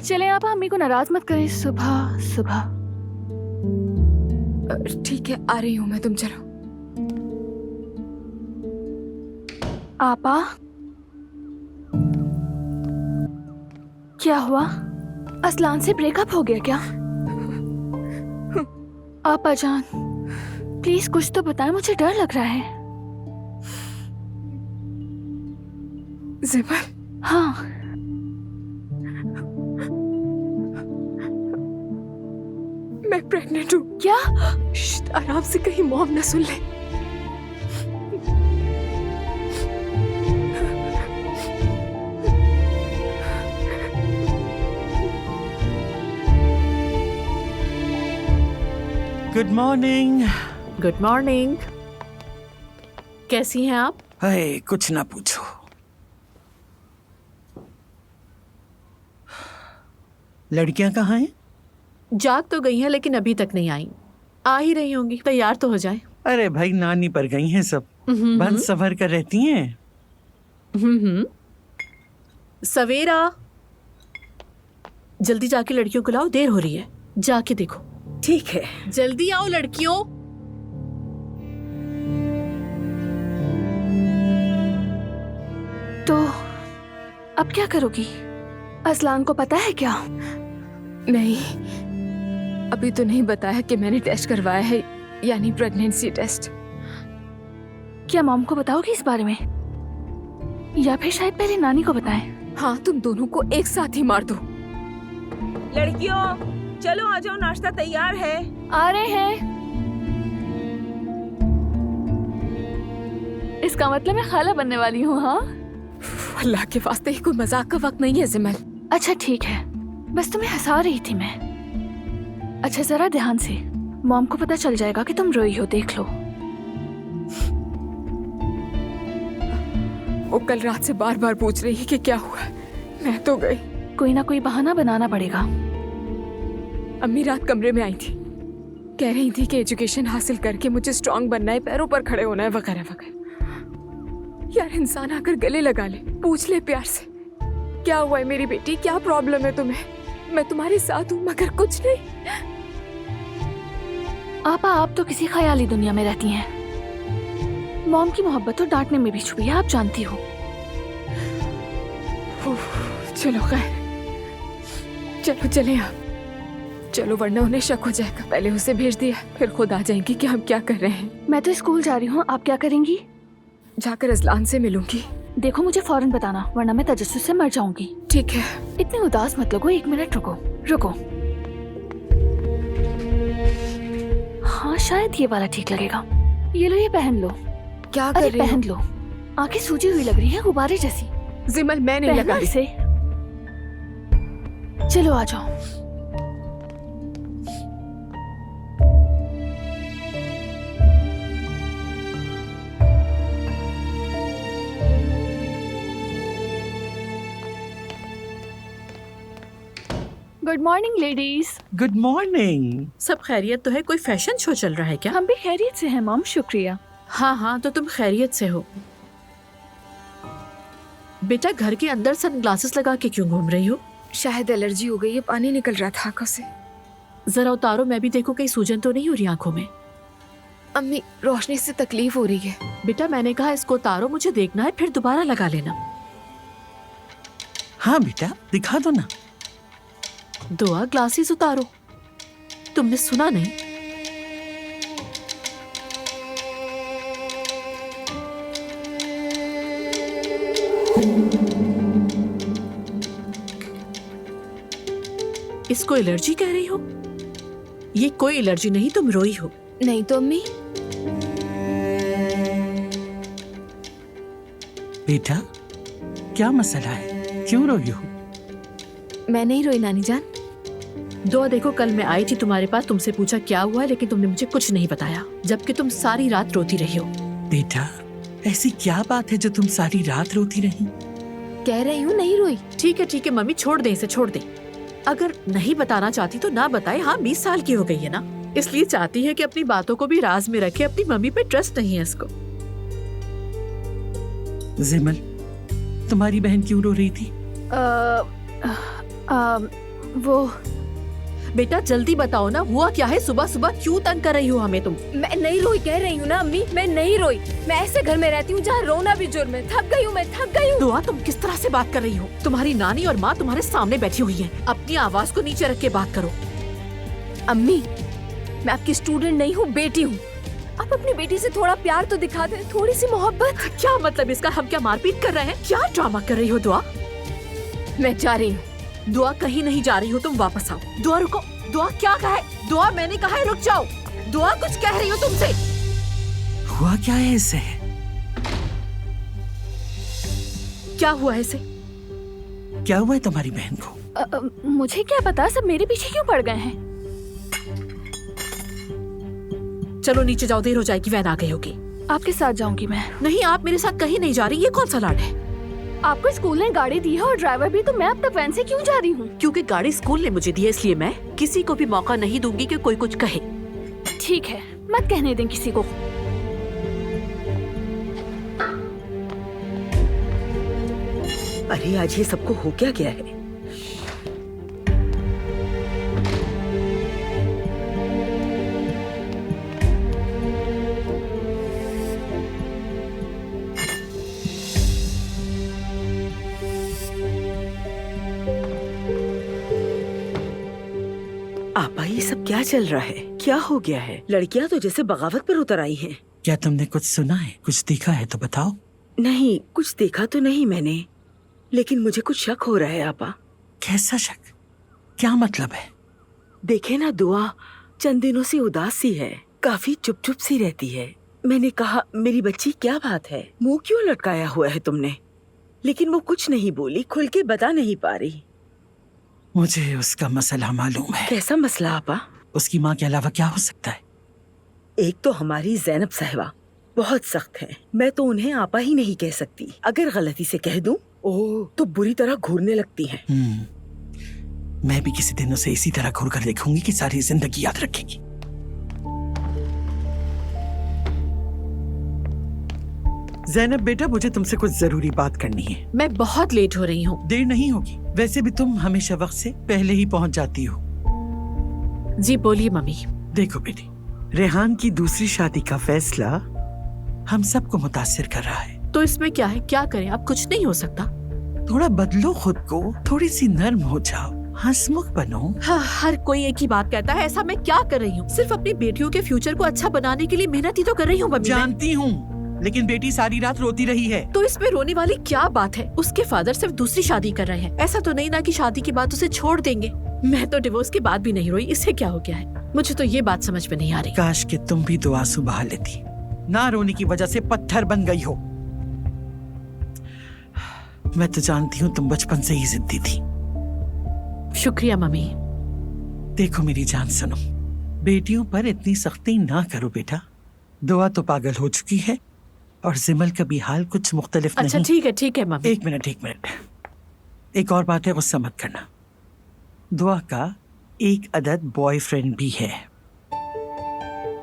चले आप अम्मी को नाराज मत करें सुबह सुबह। ठीक है, आ रही हूँ मैं, तुम चलो। आपा क्या हुआ? असलान से ब्रेकअप हो गया क्या? आपा जान प्लीज कुछ तो बताएं, मुझे डर लग रहा है। ज़िमल। हाँ मैं प्रेग्नेंट हूँ। क्या? आराम से, कहीं मॉम न सुन ले। Good morning. Good morning. कैसी हैं आप? हाय, कुछ ना पूछो। लड़कियां कहाँ हैं? जाग तो गई हैं लेकिन अभी तक नहीं आई। आ ही रही होंगी, तैयार तो हो जाए। अरे भाई, नानी पर गई हैं सब। बन सवर कर रहती हैं। सवेरा, जल्दी जाके लड़कियों को लाओ, देर हो रही है। जाके देखो। ठीक है, जल्दी आओ लड़कियों। तो अब क्या करोगी? असलान को पता है क्या? नहीं, अभी तो नहीं बताया कि मैंने टेस्ट करवाया है, यानी प्रेगनेंसी टेस्ट। क्या मॉम को बताओगी इस बारे में, या फिर शायद पहले नानी को बताएं? हाँ, तुम दोनों को एक साथ ही मार दो। लड़कियों चलो आ जाओ, नाश्ता तैयार है। आ रहे हैं। इसका मतलब मैं खाला बनने वाली हूँ। हाँ, अल्लाह के वास्ते, कोई मजाक का वक्त नहीं है ज़िमल। अच्छा ठीक है, बस तुम्हें हंसा रही थी मैं। अच्छा जरा ध्यान से, मॉम को पता चल जाएगा कि तुम रोई हो, देख लो। वो कल रात से बार बार पूछ रही है कि क्या हुआ। मैं तो गई। कोई ना कोई बहाना बनाना पड़ेगा। अम्मी रात कमरे में आई थी, कह रही थी कि एजुकेशन हासिल करके मुझे स्ट्रांग बनना है, पैरों पर खड़े होना है, वगैरह वगैरह। यार, इंसान आकर गले लगा ले, पूछ ले प्यार से, क्या हुआ है मेरी बेटी, क्या प्रॉब्लम है तुम्हें? मैं तुम्हारे साथ हूँ, मगर कुछ नहीं। आपा, आप तो किसी ख्याली दुनिया में रहती हैं। मॉम की मोहब्बत तो डांटने में भी छुपी है, आप जानती हो। चलो खैर, चलो चले आप। चलो, वरना उन्हें शक हो जाएगा। पहले उसे भेज दिया, फिर खुद आ जाएंगी कि हम क्या कर रहे हैं। मैं तो स्कूल जा रही हूँ, आप क्या करेंगी? जाकर अजलान से मिलूंगी। देखो मुझे फौरन बताना, वरना मैं तजस्सुस से मर जाऊंगी। ठीक है। इतने उदास मत लगो, 1 मिनट रुको रुको। हाँ, शायद ये वाला ठीक लगेगा। ये लो, ये पहन लो। क्या कर रही हो? पहन लो। आंखें सूजी हुई लग रही है, गुब्बारे जैसी। ज़िमल, मैं नहीं लगा से। चलो आ जाओ। Good morning ladies. Good morning. सब खैरियत तो है? कोई फैशन शो चल रहा है क्या? हम भी खैरियत से हैं मॉम, शुक्रिया। हाँ हाँ, तो तुम खैरियत से हो। बेटा, घर के अंदर सनग्लासेस लगा के क्यों घूम रही हो? शायद एलर्जी हो गई है, पानी निकल रहा था आंखों से। जरा उतारो, मैं भी देखो कहीं सूजन तो नहीं हो रही आंखों में। अम्मी, रोशनी से तकलीफ हो रही है। बेटा, मैंने कहा इसको उतारो, मुझे देखना है, फिर दोबारा लगा लेना। हाँ बेटा, दिखा दो ना। दुआ, ग्लासेस उतारो। तुमने सुना नहीं? इसको एलर्जी कह रही हो? ये कोई एलर्जी नहीं, तुम रोई हो। नहीं तो अम्मी। बेटा क्या मसला है, क्यों रोई हो? मैं नहीं रोई नानी जान। दुआ देखो, कल मैं आई थी तुम्हारे पास, तुमसे पूछा क्या हुआ है, लेकिन तुमने मुझे कुछ नहीं बताया, जबकि तुम सारी रात रोती रही हो। बेटा ऐसी क्या बात है जो तुम सारी रात रोती रही? कह रही हूँ नहीं रोई। ठीक है मम्मी, छोड़ दे इसे, छोड़ दे। अगर नहीं बताना चाहती तो ना बताए। हाँ 20 साल की हो गई है ना, इसलिए चाहती है कि अपनी बातों को भी राज में रखे। अपनी मम्मी पे ट्रस्ट नहीं है इसको। जिमल, तुम्हारी बहन क्यों रो रही थी? वो बेटा जल्दी बताओ ना, हुआ क्या है? सुबह सुबह क्यों तंग कर रही हो हमें तुम? मैं नहीं रोई कह रही हूँ ना अम्मी, मैं नहीं रोई। मैं ऐसे घर में रहती हूँ जहाँ रोना भी जुर्म है। थक गई हूँ, मैं थक गई हूँ। दुआ तुम किस तरह से बात कर रही हो? तुम्हारी नानी और माँ तुम्हारे सामने बैठी हुई हैं। अपनी आवाज को नीचे रख के बात करो। अम्मी मैं आपकी स्टूडेंट नहीं हूँ, बेटी हूँ। आप अपनी बेटी से थोड़ा प्यार तो दिखा दें, थोड़ी सी मोहब्बत। क्या मतलब इसका? हम क्या मारपीट कर रहे हैं? क्या ड्रामा कर रही हो दुआ? मैं जा रही हूँ। दुआ कहीं नहीं जा रही हो, तुम वापस आओ। दुआ रुको। दुआ क्या कहा है? दुआ मैंने कहा है रुक जाओ। दुआ कुछ कह रही हो तुमसे। हुआ क्या है इसे? क्या हुआ है इसे? क्या हुआ है तुम्हारी बहन को? मुझे क्या पता, सब मेरे पीछे क्यों पड़ गए हैं? चलो नीचे जाओ, देर हो जाएगी, वैन आ गई होगी। आपके साथ जाऊंगी मैं। नहीं, आप मेरे साथ कहीं नहीं जा रही। ये कौन सा लाड है? आपको स्कूल ने गाड़ी दी है और ड्राइवर भी, तो मैं अब तक वैन से क्यों जा रही हूँ? क्योंकि गाड़ी स्कूल ने मुझे दी है, इसलिए मैं किसी को भी मौका नहीं दूंगी कि कोई कुछ कहे। ठीक है, मत कहने दें किसी को। अरे आज ये सबको हो क्या गया है? आपा ये सब क्या चल रहा है? क्या हो गया है? लड़कियां तो जैसे बगावत पर उतर आई हैं। क्या तुमने कुछ सुना है, कुछ देखा है तो बताओ। नहीं, कुछ देखा तो नहीं मैंने, लेकिन मुझे कुछ शक हो रहा है आपा। कैसा शक? क्या मतलब है? देखे ना, दुआ चंद दिनों से उदास सी है, काफी चुप चुप सी रहती है। मैंने कहा मेरी बच्ची क्या बात है, मुंह क्यों लटकाया हुआ है तुमने? लेकिन वो कुछ नहीं बोली, खुल के बता नहीं पा रही। मुझे उसका मसला मालूम है। कैसा मसला आपा? उसकी माँ के अलावा क्या हो सकता है? एक तो हमारी जैनब साहिबा बहुत सख्त है, मैं तो उन्हें आपा ही नहीं कह सकती। अगर गलती से कह दूं, ओह तो बुरी तरह घूरने लगती हैं। मैं भी किसी दिन उसे इसी तरह घूर कर देखूंगी कि सारी जिंदगी याद रखेगी। जैनब बेटा, मुझे तुमसे कुछ जरूरी बात करनी है। मैं बहुत लेट हो रही हूँ। देर नहीं होगी, वैसे भी तुम हमेशा वक्त से पहले ही पहुँच जाती हो। जी बोलिए मम्मी। देखो बेटी, रेहान की दूसरी शादी का फैसला हम सबको मुतासिर कर रहा है। तो इसमें क्या है? क्या करें? अब कुछ नहीं हो सकता। थोड़ा बदलो खुद को, थोड़ी सी नर्म हो जाओ, हंसमुख बनो। हाँ, हर कोई एक ही बात कहता है, ऐसा मैं क्या कर रही हूँ? सिर्फ अपनी बेटियों के फ्यूचर को अच्छा बनाने के लिए मेहनत ही तो कर रही हूँ मम्मी। जानती हूँ, लेकिन बेटी सारी रात रोती रही है। तो इसमें रोने वाली क्या बात है? उसके फादर सिर्फ दूसरी शादी कर रहे हैं। ऐसा तो नहीं ना कि शादी के बाद उसे छोड़ देंगे। मैं तो डिवोर्स के बाद भी नहीं रोई, इससे क्या हो गया है? मुझे तो ये बात समझ में नहीं आ रही। काश कि तुम भी दो आंसू बहा लेती, ना रोने की वजह से पत्थर बन गई हो। मैं तो जानती हूँ तुम बचपन से ही जिद्दी थी। शुक्रिया मम्मी। देखो मेरी जान, सुनो, बेटियों पर इतनी सख्ती ना करो बेटा। दुआ तो पागल हो चुकी है और जिमल का भी हाल कुछ मुख्तलिफ नहीं। अच्छा ठीक है मम्मी। एक मिनट। एक और बात है, गुस्सा मत करना। दुआ का एक अदद बॉयफ्रेंड भी है।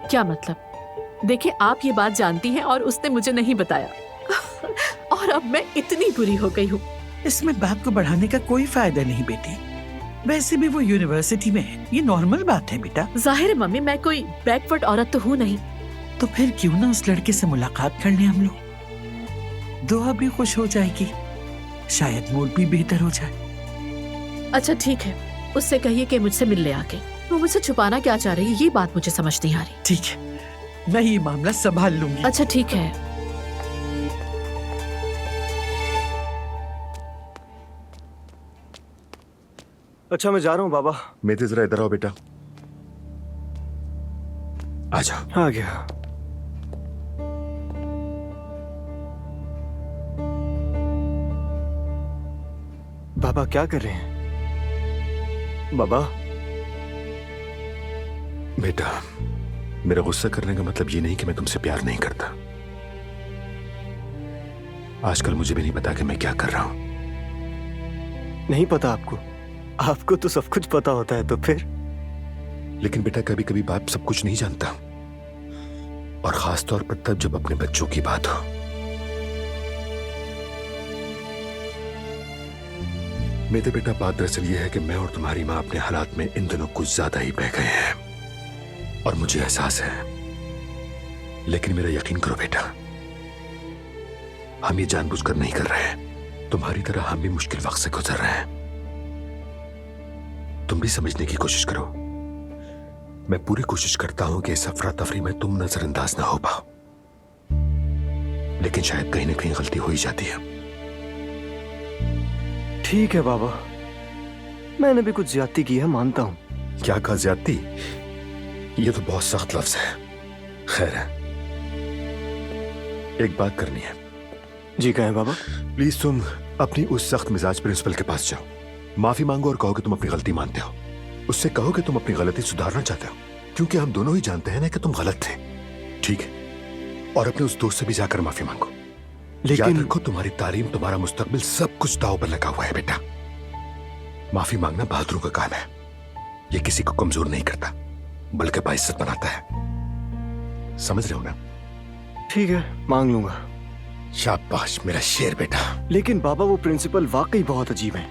क्या मतलब? देखिए, आप ये बात जानती हैं और उसने मुझे नहीं बताया और अब मैं इतनी बुरी हो गई हूँ। इसमें बात को बढ़ाने का कोई फायदा नहीं बेटी। वैसे भी वो यूनिवर्सिटी में है, ये नॉर्मल बात है बेटा। जाहिर है मम्मी, मैं कोई बैकवर्ड औरत तो हूँ नहीं। तो फिर क्यों ना उस लड़के से मुलाकात कर लें हम लोग। दुआ भी खुश हो जाएगी, शायद मूड भी बेहतर हो जाए। अच्छा ठीक है, उससे कहिए कि मुझसे मिल ले आके। वो मुझसे छुपाना क्या चाह रही है, ये बात मुझे समझ नहीं आ रही। ठीक है, मैं ये मामला संभाल लूंगी। अच्छा ठीक है। अच्छा मैं जा रहा हूँ बाबा। मैं तो जरा इधर आओ बेटा। आ जाओ। आ गया। बाबा क्या कर रहे हैं? बाबा। बेटा, मेरा गुस्सा करने का मतलब ये नहीं कि मैं तुमसे प्यार नहीं करता। आजकल मुझे भी नहीं पता कि मैं क्या कर रहा हूं। नहीं पता आपको? आपको तो सब कुछ पता होता है, तो फिर? लेकिन बेटा, कभी कभी बाप सब कुछ नहीं जानता, और खास तौर पर तब जब अपने बच्चों की बात हो। मेरे बेटा, बात दरअसल ये है कि मैं और तुम्हारी माँ अपने हालात में इन दिनों कुछ ज्यादा ही बह गए हैं, और मुझे एहसास है। लेकिन मेरा यकीन करो बेटा, हम ये जानबूझकर नहीं कर रहे हैं। तुम्हारी तरह हम भी मुश्किल वक्त से गुजर रहे हैं। तुम भी समझने की कोशिश करो। मैं पूरी कोशिश करता हूं कि इस अफरा तफरी में तुम नजरअंदाज ना हो पाओ, लेकिन शायद कहीं ना कहीं गलती हो ही जाती है। ठीक है बाबा, मैंने भी कुछ ज्यादती की है, मानता हूं। क्या कहा ज्यादती? ये तो बहुत सख्त लफ्ज है। खैर है, एक बात करनी है। जी कहें बाबा। प्लीज तुम अपनी उस सख्त मिजाज प्रिंसिपल के पास जाओ, माफी मांगो और कहो कि तुम अपनी गलती मानते हो। उससे कहो कि तुम अपनी गलती सुधारना चाहते हो, क्योंकि हम दोनों ही जानते हैं ना कि तुम गलत थे। ठीक है? और अपने उस दोस्त से भी जाकर माफी मांगो। लेकिन याद रखो, तुम्हारी तालीम, तुम्हारा मुस्तकबिल, सब कुछ दांव पर लगा हुआ है बेटा। माफी मांगना बहादुरों का काम है। ये किसी को कमजोर नहीं करता, बल्कि बाइज्जत बनाता है। समझ रहे हो ना? ठीक है, मांग लूंगा। शाबाश मेरा शेर बेटा। लेकिन बाबा, वो प्रिंसिपल वाकई बहुत अजीब है।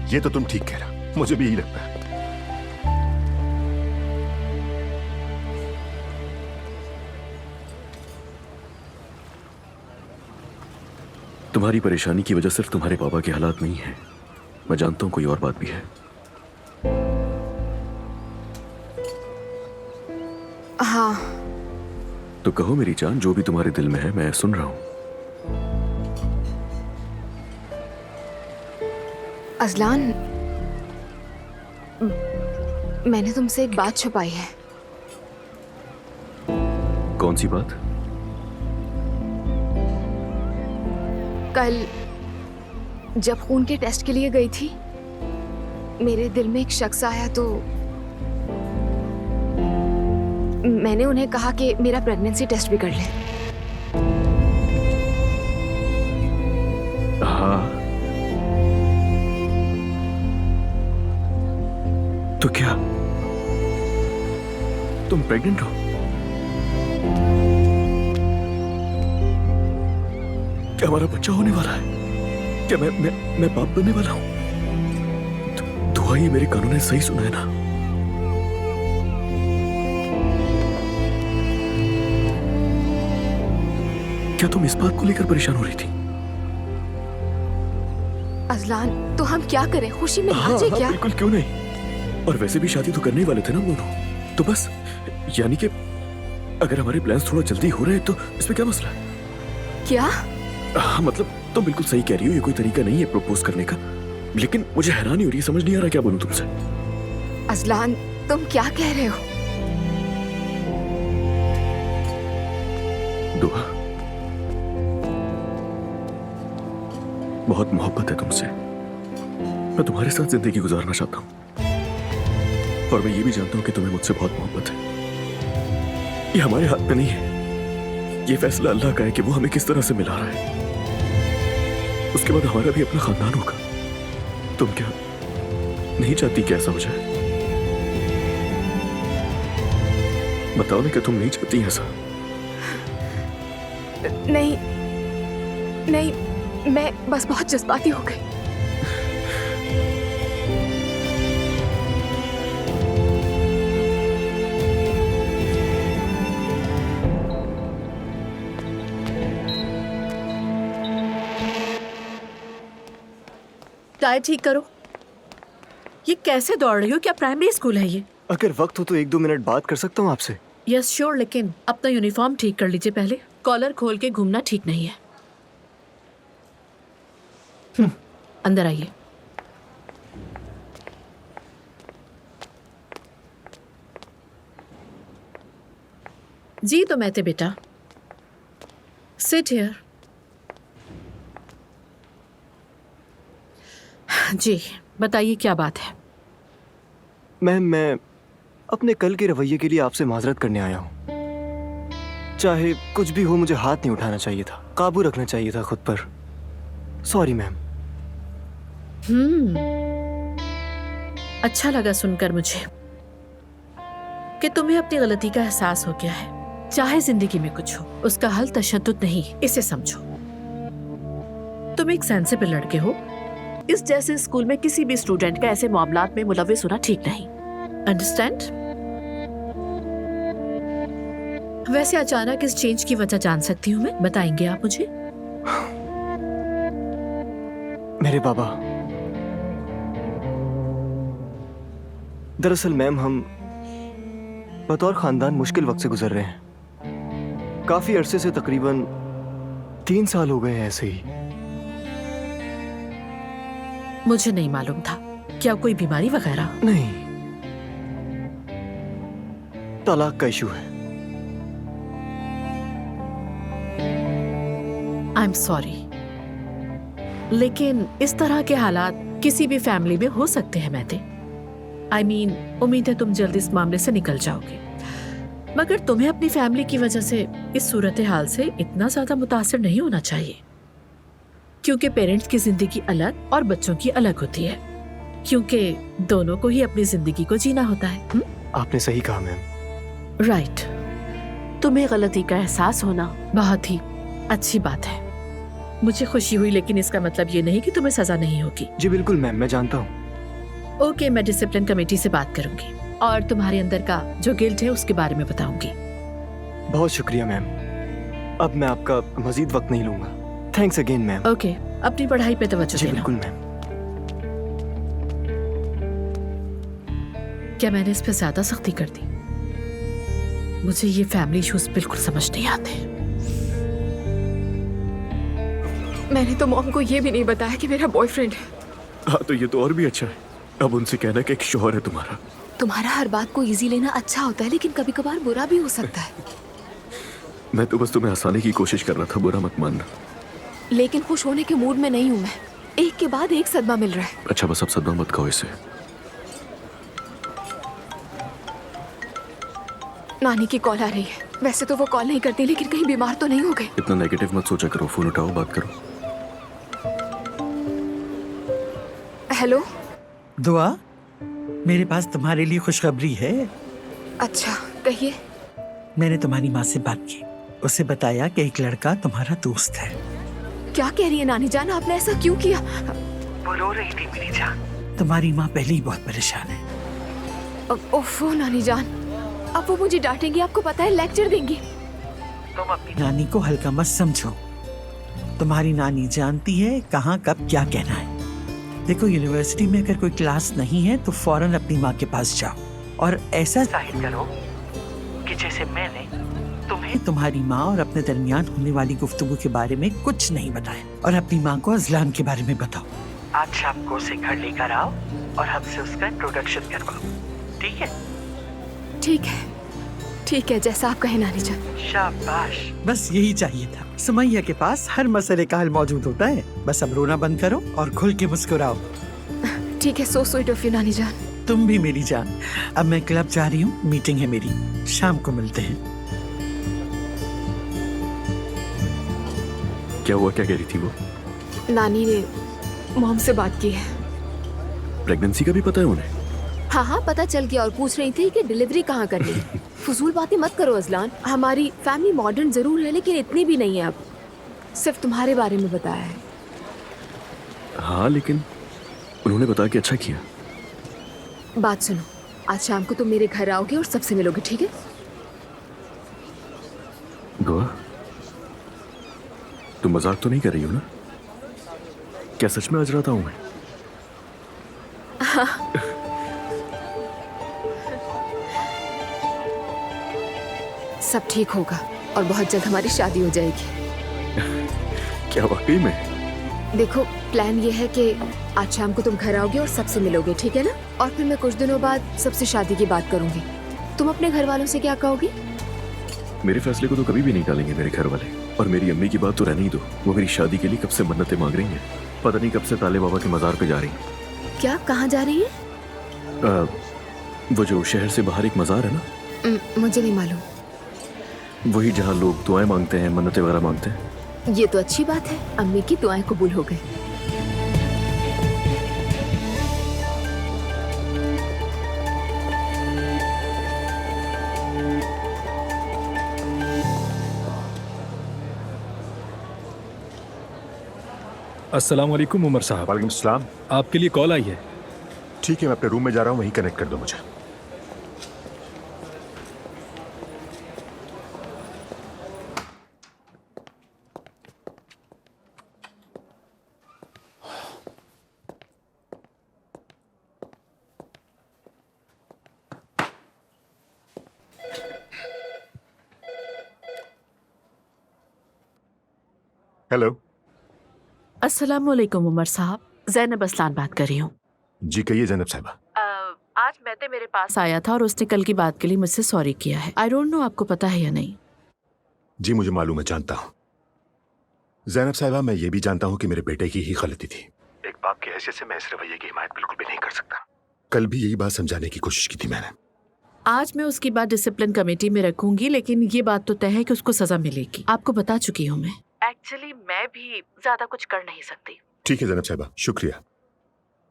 ये तो तुम ठीक कह रहा, मुझे भी यही लगता है। तुम्हारी परेशानी की वजह सिर्फ तुम्हारे पापा के हालात नहीं है। मैं जानता हूं कोई और बात भी है। हाँ। तो कहो मेरी जान, जो भी तुम्हारे दिल में है, मैं सुन रहा हूं। अजलान, मैंने तुमसे एक बात छुपाई है। कौन सी बात? कल जब खून के टेस्ट के लिए गई थी, मेरे दिल में एक शख्स आया, तो मैंने उन्हें कहा कि मेरा प्रेगनेंसी टेस्ट भी कर ले। हाँ, तो क्या तुम प्रेग्नेंट हो? क्या हमारा बच्चा होने वाला है? क्या मैं बाप बनने वाला हूं? दुआ, ये मेरे कानों ने सही सुना है ना? क्या तुम इस बात को लेकर परेशान हो रही थी? अजलान, तो हम क्या करें? खुशी में हाँ, आज ही क्या? बिल्कुल, क्यों नहीं। और वैसे भी शादी तो करने ही वाले थे ना हम दोनों, तो बस, यानी कि अगर हमारे प्लान्स थोड़ा जल्दी हो रहे हैं तो इसमें क्या मसला है? क्या? हाँ, मतलब तुम बिल्कुल सही कह रही हो, ये कोई तरीका नहीं है प्रपोज करने का। लेकिन मुझे हैरानी हो रही है, समझ नहीं आ रहा क्या बोलूं तुमसे। अजलान, तुम क्या कह रहे हो? दुआ, बहुत मोहब्बत है तुमसे। मैं तुम्हारे साथ जिंदगी गुजारना चाहता हूं, और मैं ये भी जानता हूं कि तुम्हें मुझसे बहुत मोहब्बत है। ये हमारे हाथ में नहीं है, ये फैसला अल्लाह का है कि वो हमें किस तरह से मिला रहा है। उसके बाद हमारा भी अपना खानदान होगा। तुम क्या नहीं चाहती कि ऐसा हो जाए? बताओ ना कि तुम नहीं चाहती ऐसा? नहीं नहीं, मैं बस बहुत जज्बाती हो गई। टायर ठीक करो। ये कैसे दौड़ रही हो? क्या प्राइमरी स्कूल है ये? अगर वक्त हो तो 1-2 मिनट बात कर सकता हूँ आपसे? यस श्योर, लेकिन अपना यूनिफॉर्म ठीक कर लीजिए पहले। कॉलर खोल के घूमना ठीक नहीं है। अंदर आइए। जी तो मैं थे बेटा, सिट हियर। जी बताइए क्या बात है। मैम, मैं अपने कल के रवैये के लिए आपसे माजरत करने आया हूँ। चाहे कुछ भी हो, मुझे हाथ नहीं उठाना चाहिए था, काबू रखना चाहिए था खुद पर। Sorry ma'am. अच्छा लगा सुनकर मुझे कि तुम्हें अपनी गलती का एहसास हो गया है। चाहे जिंदगी में कुछ हो, उसका हल तशद्दुद नहीं, इसे समझो। तुम एक सेंसिबल लड़के हो। इस जैसे स्कूल में किसी भी स्टूडेंट का ऐसे मामलात में मुलव्विस होना ठीक नहीं। अंडरस्टैंड? वैसे अचानक इस चेंज की वजह जान सकती हूँ मैं? बताएंगे आप मुझे? मेरे बाबा, दरअसल मैम हम बतौर खानदान मुश्किल वक्त से गुजर रहे हैं। काफी अरसे से, तकरीबन 3 साल हो गए हैं ऐसे ही। मुझे नहीं मालूम था। क्या कोई बीमारी वगैरह? नहीं, तलाक का इशू है। आई एम सॉरी, लेकिन इस तरह के हालात किसी भी फैमिली में हो सकते हैं महते। I mean, उम्मीद है तुम जल्दी इस मामले से निकल जाओगे, मगर तुम्हें अपनी फैमिली की वजह से इस सूरत हाल से इतना ज्यादा मुतासिर नहीं होना चाहिए, क्योंकि पेरेंट्स की जिंदगी अलग और बच्चों की अलग होती है, क्योंकि दोनों को ही अपनी जिंदगी को जीना होता है। आपने सही कहा मैम। राइट। तुम्हें गलती का एहसास होना बहुत ही अच्छी बात है। मुझे खुशी हुई, लेकिन इसका मतलब ये नहीं कि तुम्हें सजा नहीं होगी। जी बिल्कुल मैम, मैं जानता हूँ। ओके, मैं डिसिप्लिन कमेटी से बात करूंगी और तुम्हारे अंदर का जो गिल्ट है उसके बारे mit बताऊंगी। बहुत शुक्रिया मैम। अब मैं आपका मजीद वक्त नहीं लूंगा। Thanks again ma'am. ओके, अपनी पढ़ाई पे तवज्जो जी देना। बिल्कुल मैम। क्या मैंने इस पे ज्यादा सख्ती कर दी? मुझे ये फैमिली इश्यूज बिल्कुल समझ नहीं आते। मैंने तो मॉम को ये भी नहीं बताया कि मेरा बॉयफ्रेंड है। हाँ तो ये तो और भी अच्छा है। अब उनसे कहना कि एक शौहर है तुम्हारा। तुम्हारा हर बात को इजी लेना अच्छा होता है, लेकिन कभी कभार बुरा भी हो सकता है। मैं तो बस तुम्हें हंसाने की कोशिश कर रहा था, बुरा मत मानना। लेकिन खुश होने के मूड में नहीं हूँ मैं। एक के बाद एक सदमा मिल रहा है। अच्छा बस अब सदमा मत खाओ इसे। नानी की कॉल आ रही है। वैसे तो वो कॉल नहीं करती, लेकिन कहीं बीमार तो नहीं हो गए। इतना नेगेटिव मत सोचा करो, फोन उठाओ, बात करो। हेलो दुआ, मेरे पास तुम्हारे लिए खुशखबरी है। अच्छा कहिए। मैंने तुम्हारी माँ से बात की, उसे बताया कि एक लड़का तुम्हारा दोस्त है। क्या कह रही है नानी जान? आपने ऐसा क्यों किया? वो रो रही थी मेरी जान। तुम्हारी माँ पहले ही बहुत परेशान है। ओफो नानी जान, अब वो मुझे डांटेंगी, आपको पता है, लेक्चर देंगी। तुम अपनी नानी को हल्का मत समझो। तुम्हारी नानी जानती है कहाँ कब क्या कहना है। देखो, यूनिवर्सिटी में अगर कोई क्लास नहीं है तो फौरन अपनी माँ के पास जाओ और ऐसा जाहिर करो कि जैसे मैंने तुम्हें तुम्हारी माँ और अपने दरमियान होने वाली गुफ्तगू के बारे में कुछ नहीं बताया, और अपनी माँ को अजलान के बारे में बताओ। आज शाम को उसे घर लेकर आओ और हमसे उसका इंट्रोडक्शन करवाओ, ठीक है? ठीक है, जैसा आप कहें नानी जान। शाबाश, बस यही चाहिए था। सुमैया के पास हर मसले का हल मौजूद होता है। बस अब रोना बंद करो और खुल के मुस्कुराओ। ठीक है, सो स्वीट ऑफ यू नानी जान। तुम भी मेरी जान। अब मैं क्लब जा रही हूँ, मीटिंग है मेरी, शाम को मिलते हैं। क्या हुआ, क्या कह रही थी वो? नानी ने मॉम से बात की है। प्रेगनेंसी का भी पता है उन्हें? हाँ, पता चल गया, और पूछ रही थी कि डिलीवरी कहाँ करनी है। फजूल बातें मत करो अजलान। हमारी फैमिली मॉडर्न जरूर है, लेकिन इतनी भी नहीं है। अब सिर्फ तुम्हारे बारे में बताया है। हाँ, लेकिन उन्होंने बताया कि अच्छा किया। बात सुनो, आज शाम को तुम मेरे घर आओगे और सबसे मिलोगे, ठीक है? दुआ, तुम मजाक तो नहीं कर रही हो ना? क्या सच में आज रात आऊं मैं? हाँ। सब ठीक होगा और बहुत जल्द हमारी शादी हो जाएगी। क्या वाकई में? देखो, प्लान ये है कि आज शाम को तुम घर आओगे और सबसे मिलोगे, ठीक है ना? और फिर मैं कुछ दिनों बाद सबसे शादी की बात करूंगी। तुम अपने घर वालों से क्या कहोगी? मेरे फैसले को तो कभी भी नहीं टालेंगे मेरे घर वाले। और मेरी अम्मी की बात तो रहने ही दो, वो मेरी शादी के लिए कब से मन्नतें मांग रही हैं। पता नहीं कब से ताले बाबा के मजार पे जा रही हैं। क्या, कहाँ जा रही है? वो जो शहर से बाहर एक मजार है ना, मुझे नहीं मालूम। वही जहाँ लोग दुआएं मांगते हैं, मन्नतें वगैरह मांगते हैं। ये तो अच्छी बात है, अम्मी की दुआएं कबूल हो गई। अस्सलाम वालेकुम उमर साहब। वालेकुम सलाम। आपके लिए कॉल आई है। ठीक है, मैं अपने रूम में जा रहा हूँ, वहीं कनेक्ट कर दो मुझे। हेलो। अस्सलाम वालेकुम उमर साहब, जैनब असलान बात कर रही हूँ। जी कहिए जैनब साहिबा। आज मैते मेरे पास आया था और उसने कल की बात के लिए मुझसे सॉरी किया है। आई डोंट नो आपको पता है या नहीं। जी मुझे मालूम है, जानता हूँ जैनब साहिबा। मैं ये भी जानता हूँ कि मेरे बेटे की ही गलती थी। एक बाप की हैसियत से मैं इस रवैये की हिमायत बिल्कुल भी नहीं कर सकता। कल भी यही बात समझाने की कोशिश की थी मैंने। आज मैं उसकी बात डिसिप्लिन कमेटी में रखूंगी, लेकिन ये बात तो तय है कि उसको सजा मिलेगी। आपको बता चुकी हूँ मैं। एक्चुअली मैं भी ज्यादा कुछ कर नहीं सकती। ठीक है जैनब साहिबा, शुक्रिया।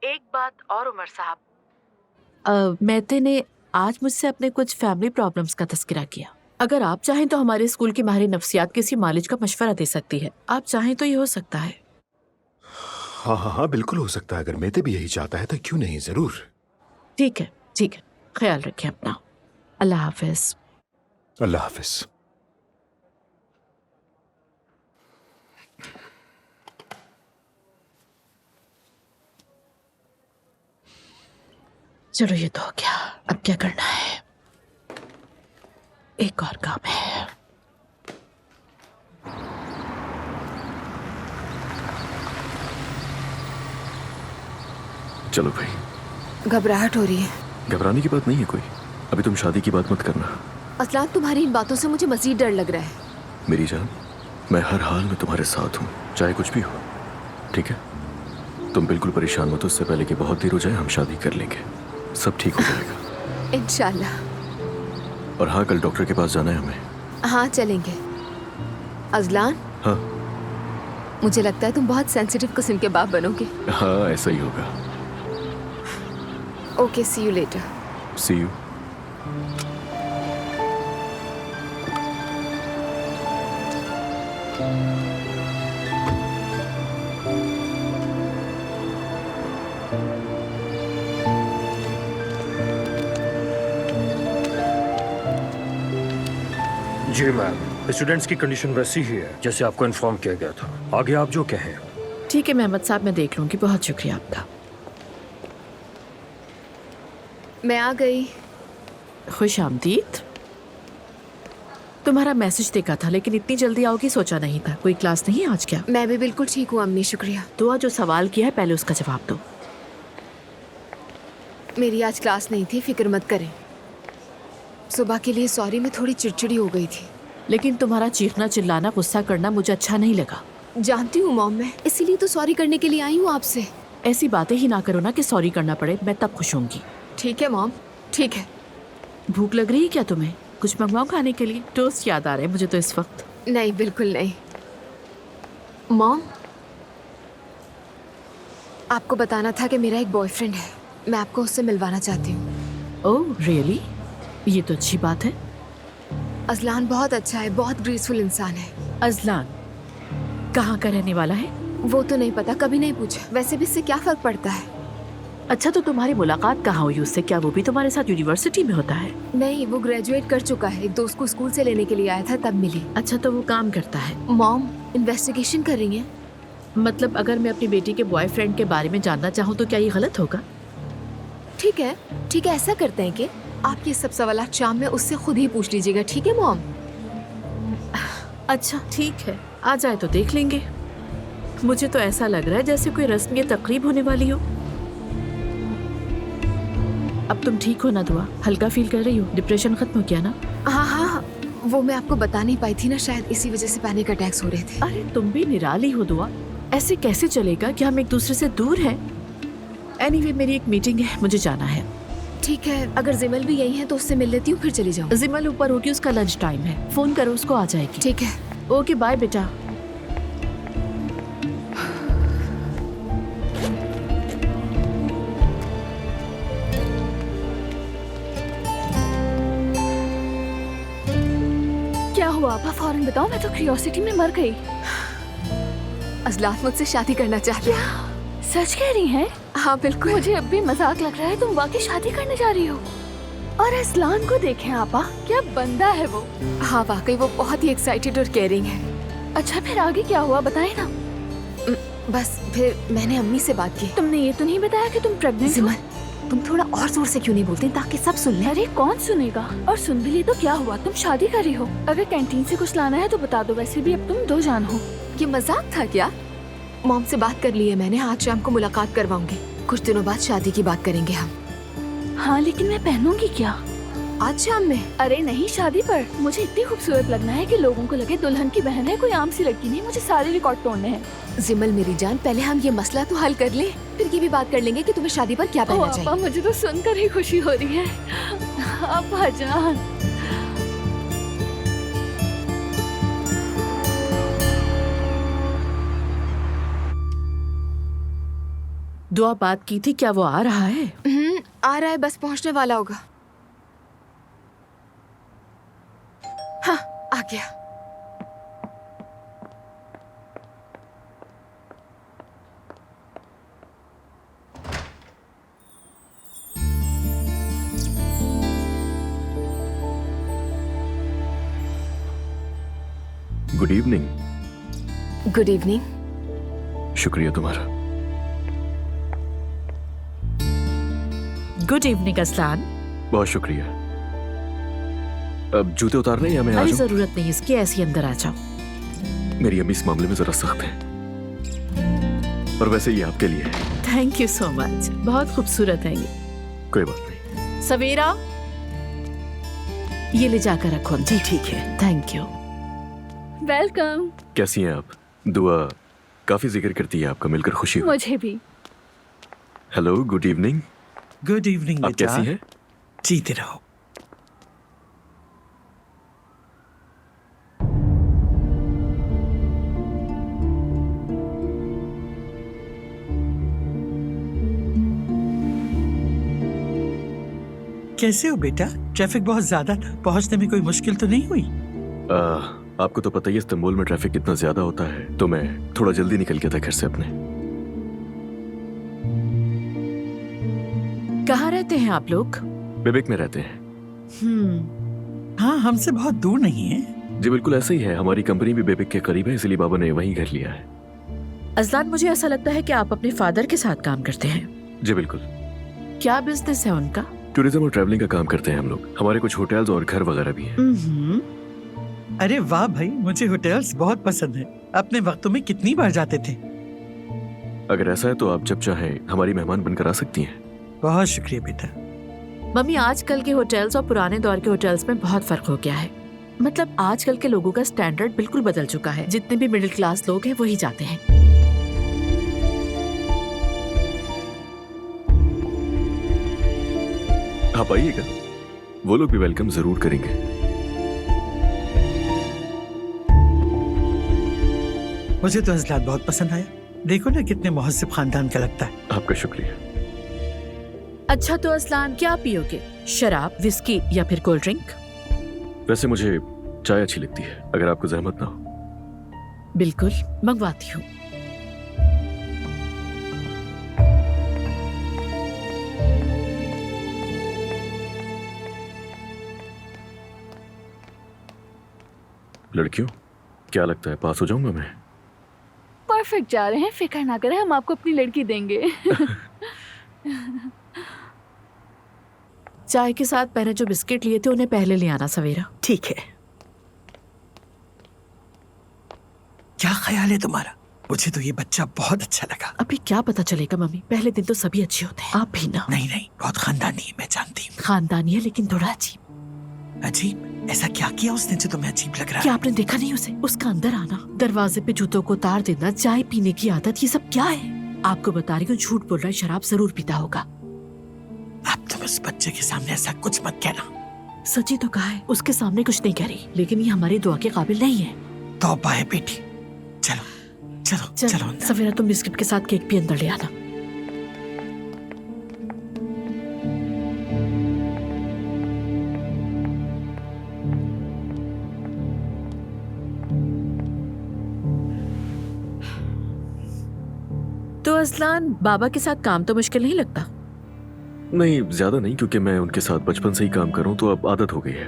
एक बात और उमर साहब, मैते ने आज मुझसे अपने कुछ फैमिली प्रॉब्लम्स का तस्करा किया। अगर आप चाहें तो हमारे स्कूल की माहिर नफ्सियात किसी मालिज का मशवरा दे सकती है। आप चाहें तो ये हो सकता है। हाँ हाँ हाँ, बिल्कुल हो सकता है। अगर मेते भी यही चाहता है तो क्यों नहीं, जरूर। ठीक है, ठीक है, ख्याल रखें अपना। अल्लाह हाफिज। अल्लाह हाफिज। चलो ये तो हो गया, अब क्या करना है? एक और काम है। चलो भाई। घबराहट हो रही है। घबराने की बात नहीं है कोई। अभी तुम शादी की बात मत करना। असलान, तुम्हारी इन बातों से मुझे मजीद डर लग रहा है। मेरी जान, मैं हर हाल में तुम्हारे साथ हूँ, चाहे कुछ भी हो। ठीक है, तुम बिल्कुल परेशान मत। उससे पहले कि बहुत देर हो जाए हम शादी कर लेंगे, सब ठीक हो जाएगा इंशाल्लाह। और हाँ, कल डॉक्टर के पास जाना है हमें। हाँ चलेंगे। अजलान, हाँ मुझे लगता है तुम बहुत सेंसिटिव किस्म के बाप बनोगे। हाँ, ऐसा ही होगा। Okay, see you later. See you. Ji ma'am, students की कंडीशन वैसी ही है जैसे आपको इन्फॉर्म किया गया था। आगे आप जो कहें। ठीक है मेहमद साहब, मैं देख लूंगी। बहुत शुक्रिया आपका। मैं आ गई। खुश आमदीद। तुम्हारा मैसेज देखा था, लेकिन इतनी जल्दी आओगी सोचा नहीं था। कोई क्लास नहीं है आज क्या? मैं भी बिल्कुल ठीक हूँ अम्मी, शुक्रिया। दुआ जो सवाल किया है पहले उसका जवाब दो। मेरी आज क्लास नहीं थी, फिक्र मत करें। सुबह के लिए सॉरी, मैं थोड़ी चिड़चिड़ी हो गई थी। लेकिन तुम्हारा चीखना चिल्लाना गुस्सा करना मुझे अच्छा नहीं लगा। जानती हूँ मॉम, मैं इसीलिए तो सॉरी करने के लिए आई हूँ आपसे। ऐसी बातें ही ना करो ना कि सॉरी करना पड़े, मैं तब खुश होंगी। ठीक है मॉम, ठीक है। भूख लग रही है क्या तुम्हें? कुछ मंगवाऊं खाने के लिए? टोस्ट याद आ रहे हैं मुझे तो इस वक्त। नहीं, बिल्कुल नहीं। मॉम, आपको बताना था कि मेरा एक बॉयफ्रेंड है, मैं आपको उससे मिलवाना चाहती हूँ। Oh really? ये तो अच्छी बात है। अजलान बहुत अच्छा है, बहुत ग्रेसफुल इंसान है। अजलान कहाँ का रहने वाला है? वो तो नहीं पता, कभी नहीं पूछा। वैसे भी इससे क्या फर्क पड़ता है। अच्छा, तो तुम्हारी मुलाकात कहाँ हुई उससे? क्या वो भी तुम्हारे साथ यूनिवर्सिटी में होता है? नहीं, वो ग्रेजुएट कर चुका है। एक दोस्त को स्कूल से लेने के लिए आया था, तब मिली। अच्छा, तो वो काम करता है? मॉम, इन्वेस्टिगेशन कर रही है। मतलब अगर मैं अपनी बेटी के बॉयफ्रेंड के बारे में जानना चाहूँ तो क्या ये गलत होगा? ठीक है, ठीक है, ऐसा करते हैं कि आप ये सब सवाल शाम में उससे खुद ही पूछ लीजिएगा, ठीक है मॉम? अच्छा ठीक है, आ जाए तो देख लेंगे। मुझे तो ऐसा लग रहा है जैसे कोई रस्म या तकरीब होने वाली हो। अब तुम ठीक हो ना दुआ? हल्का फील कर रही हो? डिप्रेशन खत्म हो गया ना? हाँ हाँ, वो मैं आपको बता नहीं पाई थी ना, शायद इसी वजह से पैनिक अटैक्स हो रहे थे। अरे तुम भी निराली हो दुआ, ऐसे कैसे चलेगा कि हम एक दूसरे से दूर हैं। एनीवे मेरी एक मीटिंग है, मुझे जाना है। ठीक है, अगर जिमल भी यही है तो उससे मिल लेती हूँ, फिर चली जाऊँ। जिमल ऊपर होगी, उसका लंच टाइम है, फोन करो उसको, आ जाएगी। ठीक है, ओके बाय बेटा। क्या हुआ आपा, फौरन बताओ, मैं तो क्यूरियोसिटी में मर गई। अजलान मुझसे शादी करना चाहती है। सच कह रही हैं? हाँ बिल्कुल। मुझे अब भी मजाक लग रहा है, तुम वाकई शादी करने जा रही हो। और असलान को देखें आपा, क्या बंदा है वो। हाँ वाकई वो बहुत ही एक्साइटेड और केयरिंग है। अच्छा फिर आगे क्या हुआ, बताए ना। बस फिर मैंने अम्मी से बात की। तुमने ये तो नहीं बताया कि तुम प्रेग्नेंट हो? तुम थोड़ा और जोर से क्यों नहीं बोलते ताकि सब सुन लें? अरे कौन सुनेगा, और सुन भी ली तो क्या हुआ, तुम शादी कर रही हो। अगर कैंटीन से कुछ लाना है तो बता दो, वैसे भी अब तुम 2 जान हो। ये मजाक था क्या? मॉम से बात कर ली है मैंने, आज शाम को मुलाकात करवाऊंगी। कुछ दिनों बाद शादी की बात करेंगे हम। हाँ लेकिन मैं पहनूंगी क्या? आज शाम में? अरे नहीं, शादी पर। मुझे इतनी खूबसूरत लगना है कि लोगों को लगे दुल्हन की बहन है, कोई आम सी लड़की नहीं। मुझे सारे रिकॉर्ड तोड़ने हैं। जिमल मेरी जान, पहले हम ये मसला तो हल कर ले, फिर ये भी बात कर लेंगे कि तुम्हें शादी पर क्या पहनना चाहिए। मुझे तो सुनकर ही खुशी हो रही है। अब्बा जान। दुआ बात की थी, क्या वो आ रहा है? आ रहा है, बस पहुंचने वाला होगा। हाँ आ गया। Good evening. Good evening. शुक्रिया तुम्हारा। Good evening Aslan. बहुत शुक्रिया। अब जूते उतारने या मैं आ अरे जाऊं? जरूरत नहीं इसकी, ऐसी अंदर आ जाओ। मेरी अम्मी इस मामले में जरा सख्त है, और वैसे ये आपके लिए है। थैंक यू सो मच, बहुत खूबसूरत है ये। कोई बात नहीं। सवेरा ये ले जाकर रखो। जी ठीक है, थैंक यू। वेलकम। कैसी हैं आप? दुआ काफी जिक्र करती है आपका, मिलकर खुशी हुई। मुझे भी। Hello, good evening. Good evening आप कैसी हैं? जीते रहो। कैसे हो बेटा? ट्रैफिक बहुत ज्यादा था, पहुंचने में कोई मुश्किल तो नहीं हुई? आपको तो पता ही है इस्तांबुल में ट्रैफिक कितना ज्यादा होता है, तो मैं थोड़ा जल्दी निकल गया था घर से अपने। कहाँ रहते हैं आप लोग? बेबिक में रहते हैं। हाँ, हमसे बहुत दूर नहीं है। जी बिल्कुल ऐसा ही है, हमारी कंपनी भी बेबिक के करीब है, इसलिए बाबा ने वहीं घर लिया है। अजलान, मुझे ऐसा लगता है कि आप अपने फादर के साथ काम करते हैं। जी बिल्कुल। क्या बिजनेस है उनका? टूरिज्म और ट्रैवलिंग का काम करते हैं हम लोग। हमारे कुछ होटल्स और घर वगैरह भी हैं। अरे वाह भाई, मुझे होटल्स बहुत पसंद है। अपने वक्तों में कितनी बार जाते थे? अगर ऐसा है तो आप जब चाहें हमारी मेहमान बनकर आ सकती हैं। बहुत शुक्रिया बेटा। मम्मी, आजकल के होटल्स और पुराने दौर के होटल्स में बहुत फर्क हो गया है। मतलब आजकल के लोगों का स्टैंडर्ड बिल्कुल बदल चुका है। जितने भी मिडिल क्लास लोग हैं वही जाते हैं। आप आइएगा, वो लोग भी वेलकम जरूर करेंगे। मुझे तो अजलान बहुत पसंद आया। देखो ना कितने मुहज्जिब खानदान का लगता है। आपका शुक्रिया। अच्छा तो असलान, क्या पियोगे? शराब, विस्की या फिर कोल्ड ड्रिंक? वैसे मुझे चाय अच्छी लगती है, अगर आपको जहमत ना हो। बिल्कुल, मंगवाती हूँ। लड़कियों, क्या लगता है पास हो जाऊंगा मैं? परफेक्ट जा रहे हैं, फिक्र ना करें, हम आपको अपनी लड़की देंगे। चाय के साथ मैंने जो बिस्किट लिए थे उन्हें पहले ले आना सवेरा। ठीक है। क्या ख्याल है तुम्हारा? मुझे तो ये बच्चा बहुत अच्छा लगा। अभी क्या पता चलेगा मम्मी, पहले दिन तो सभी अच्छे होते हैं। आप भी ना। नहीं नहीं, बहुत खानदानी है, मैं जानती हूँ। खानदानी है लेकिन थोड़ा अजीब। अजीब? ऐसा क्या किया उसने जो तुम्हें अजीब लग रहा क्या है? आपने देखा नहीं उसे? उसका अंदर आना, दरवाजे पे जूतों को उतार देना, चाय पीने की आदत, ये सब क्या है? आपको बता रही हूँ, झूठ बोल रहा है, शराब जरूर पीता होगा। अब तुम उस बच्चे के सामने ऐसा कुछ मत कहना। सच्ची तो कहा है, उसके सामने कुछ नहीं कह रही, लेकिन ये हमारी दुआ के काबिल नहीं है। तौबा है बेटी। चलो चलो चलो अंदर। सवेरा तुम बिस्किट के साथ केक भी अंदर ले आना। तो असलान, बाबा के साथ काम तो मुश्किल नहीं लगता? नहीं, ज्यादा नहीं, क्योंकि मैं उनके साथ बचपन से ही काम कर रहा हूँ, तो अब आदत हो गई है।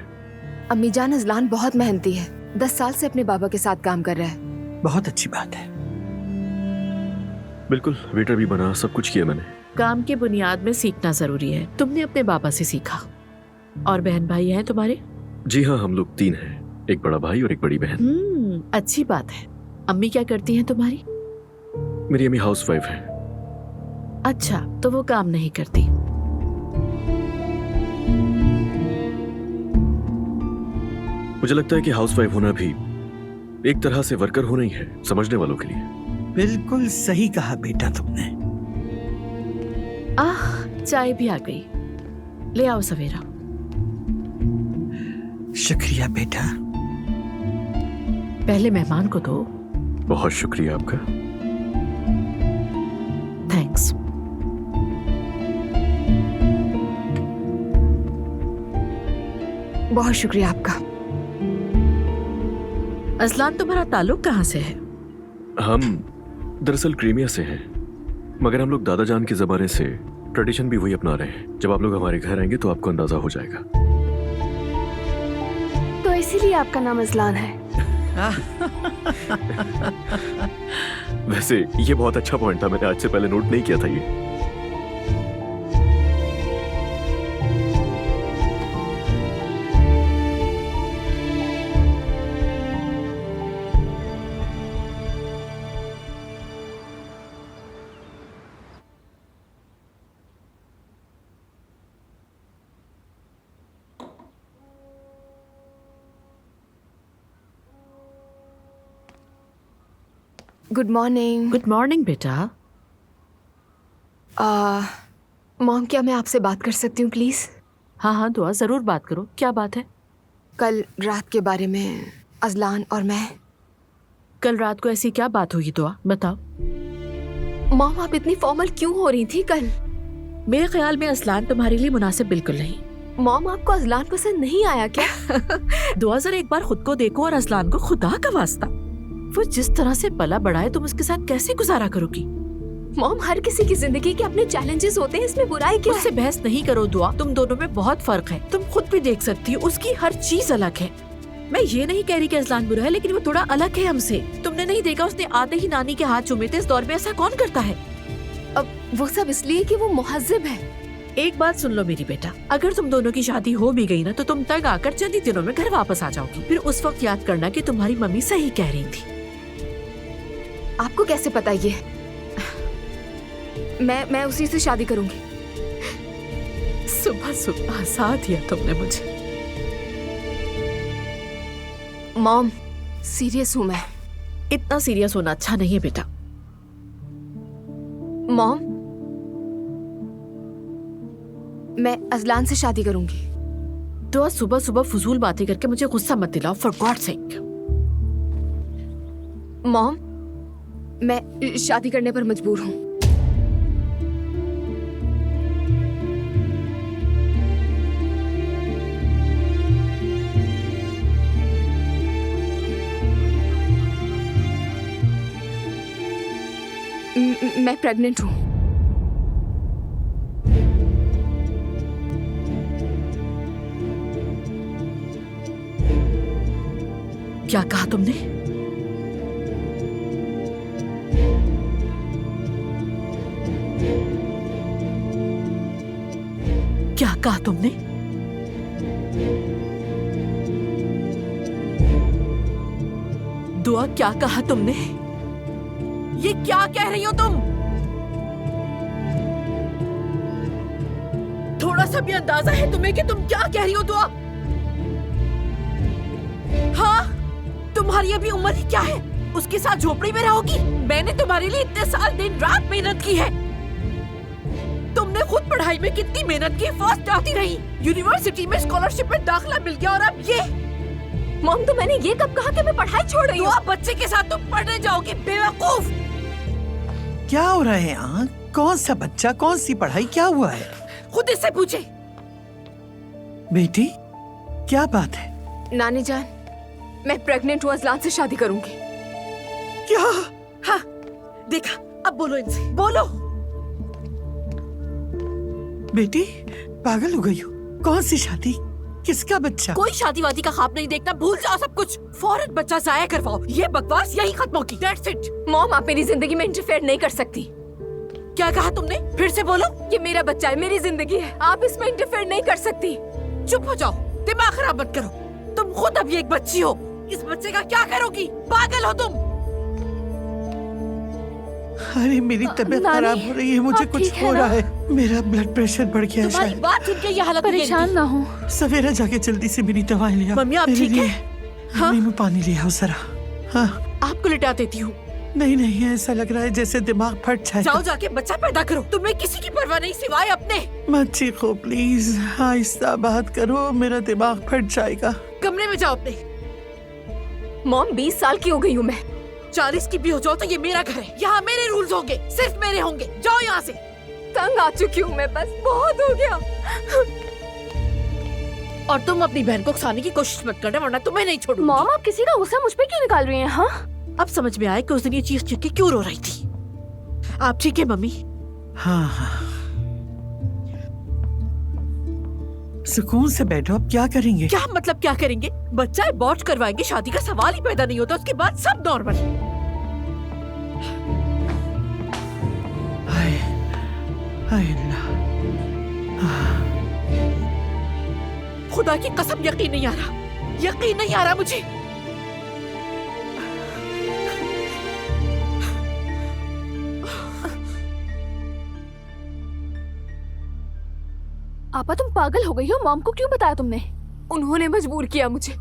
अम्मी जान, अजलान बहुत मेहनती है, 10 साल से अपने बाबा के साथ काम कर रहा है। बहुत अच्छी बात है। बिल्कुल, वेटर भी बना, सब कुछ किया मैंने। काम की बुनियाद में सीखना जरूरी है। तुमने अपने बाबा से सीखा। और बहन भाई हैं तुम्हारे? जी हाँ, हम लोग 3 हैं, एक बड़ा भाई और एक बड़ी बहन। अच्छी बात है। अम्मी क्या करती हैं तुम्हारी? मेरी अम्मी हाउसवाइफ है। अच्छा, तो वो काम नहीं करती। मुझे लगता है कि हाउसवाइफ होना भी एक तरह से वर्कर होना ही है, समझने वालों के लिए। बिल्कुल सही कहा बेटा तुमने। चाय भी आ गई, ले आओ सवेरा। शुक्रिया बेटा। पहले मेहमान को दो। बहुत शुक्रिया आपका। थैंक्स। बहुत शुक्रिया आपका। असलान, तुम्हारा ताल्लुक कहाँ से है? हम दरअसल क्रीमिया से हैं, मगर हम लोग दादा जान के जमाने से ट्रेडिशन भी वही अपना रहे हैं। जब आप लोग हमारे घर आएंगे तो आपको अंदाजा हो जाएगा। तो इसीलिए आपका नाम असलान है। वैसे ये बहुत अच्छा पॉइंट था, मैंने आज से पहले नोट नहीं किया था ये। Good morning. गुड मॉर्निंग बेटा। मॉम, क्या मैं आपसे बात कर सकती हूँ प्लीज? हाँ हाँ दुआ, जरूर बात करो। क्या बात है? कल रात के बारे में अजलान और मैं। कल रात को ऐसी क्या बात हुई दुआ, बताओ। मॉम, आप इतनी फॉर्मल क्यों हो रही थी कल? मेरे ख्याल में असलान तुम्हारे लिए मुनासिब बिल्कुल नहीं। मॉम, आपको अजलान पसंद नहीं आया क्या? दुआ, जरा एक बार खुद को देखो और असलान को, खुदा का वास्ता। वो जिस तरह से पला बड़ा है, तुम उसके साथ कैसे गुजारा करोगी? मॉम, हर किसी की जिंदगी के अपने चैलेंजेस होते हैं, इसमें बुराई क्या है? उससे बहस नहीं करो दुआ, तुम दोनों में बहुत फर्क है। तुम खुद भी देख सकती हो, उसकी हर चीज अलग है। मैं ये नहीं कह रही कि असलान बुरा है, लेकिन वो थोड़ा अलग है हमसे। तुमने नहीं देखा उसने आते ही नानी के हाथ चूमे थे? इस दौर में ऐसा कौन करता है? अब वो सब इसलिए कि वो मुहज्जिब है। एक बात सुन लो मेरी बेटा, अगर तुम दोनों की शादी हो भी गई ना, तो तुम तक आकर चंद ही दिनों में घर वापस आ जाओगी। फिर उस वक्त याद करना कि तुम्हारी मम्मी सही कह रही थी। आपको कैसे पता ये? मैं उसी से शादी करूंगी। सुबह सुबह हंसा दिया तुमने मुझे। मॉम, सीरियस हूं मैं। इतना सीरियस होना अच्छा नहीं है बेटा। मॉम, मैं अजलान से शादी करूंगी। तो आज सुबह सुबह फजूल बातें करके मुझे गुस्सा मत दिलाओ, फॉर गॉड्स सेक। मॉम, मैं शादी करने पर मजबूर हूं। मैं प्रेग्नेंट हूं। क्या कहा तुमने? क्या कहा तुमने? दुआ, क्या कहा तुमने? ये क्या कह रही हो तुम? थोड़ा सा भी अंदाजा है तुम्हें कि तुम क्या कह रही हो दुआ? हाँ, तुम्हारी अभी उम्र ही क्या है? उसके साथ झोपड़ी में रहोगी? मैंने तुम्हारे लिए इतने साल दिन रात मेहनत की है। तुमने खुद पढ़ाई में कितनी मेहनत की, फर्स्ट आती रही, यूनिवर्सिटी में स्कॉलरशिप में दाखिला मिल गया, और अब ये। मॉम, तो मैंने ये कब कहा कि मैं पढ़ाई छोड़ रही हूँ? तो बच्चे के साथ तुम पढ़ने जाओगी, बेवकूफ। क्या हो रहा है यहाँ? कौन सा बच्चा, कौन सी पढ़ाई, क्या हुआ है? खुद इससे पूछे। बेटी, क्या बात है? नानी जान, मैं प्रेग्नेंट हूँ, अजलान से शादी करूंगी। क्या? हाँ, देखा, अब बोलो इनसे, बोलो। बेटी, पागल हो गई हो? कौन सी शादी, किसका बच्चा? कोई शादी वादी का ख्वाब नहीं देखना, भूल जाओ सब कुछ। फौरन बच्चा जाया करवाओ, ये बकवास यही खत्म होगी। That's it। मॉम, आप मेरी जिंदगी में इंटरफेयर नहीं कर सकती। क्या कहा तुमने? फिर से बोलो। ये मेरा बच्चा है, मेरी जिंदगी है, आप इसमें इंटरफेयर नहीं कर सकती। चुप हो जाओ, दिमाग खराब मत करो। तुम खुद अभी एक बच्ची हो, इस बच्चे का क्या करोगी? पागल हो तुम। अरे मेरी तबीयत खराब हो रही है, मुझे कुछ हो रहा है, मेरा ब्लड प्रेशर बढ़ गया है तुम्हारी शायद। बात सुन के ये हालत परेशान ना हो। सवेरे जाके जल्दी से मेरी दवाई ले आओ। मम्मी, आप ठीक है? हाँ? नींबू पानी ले आओ जरा। हाँ, आपको लिटा देती हूँ। नहीं नहीं, ऐसा लग रहा है जैसे दिमाग फट जाएगा। जाओ जाके बच्चा पैदा करो, तुम्हें किसी की परवाह नहीं सिवाय अपने। मत चीखो प्लीज, आहिस्ता बात करो, मेरा दिमाग फट जाएगा। कमरे में जाओ अपने। मॉम, 20 साल की हो गई हूँ मैं। 40 की भी हो जाओ तो ये मेरा घर है, यहाँ मेरे रूल्स होंगे, सिर्फ मेरे होंगे। जाओ यहाँ से। तंग आ चुकी हूँ मैं, बस बहुत हो गया। और तुम अपनी बहन को उकसाने की कोशिश मत करना, वरना तुम्हें नहीं छोड़ूंगी। मॉम, आप किसी का गुस्सा मुझ पे क्यों निकाल रही हैं? हाँ, अब समझ में आया कि उस दिन ये चीज के क्यों रो रही थी। आप ठीक है मम्मी? हाँ हाँ, सुकून से बैठो। अब क्या करेंगे? क्या मतलब क्या करेंगे? बच्चा अबॉर्ट करवाएंगे, शादी का सवाल ही पैदा नहीं होता, उसके बाद सब नॉर्मल। हाय हाय अल्लाह, खुदा की कसम यकीन नहीं आ रहा, यकीन नहीं आ रहा मुझे। आपा तुम पागल हो गई हो? मॉम को क्यों बताया तुमने? उन्होंने मजबूर किया मुझे।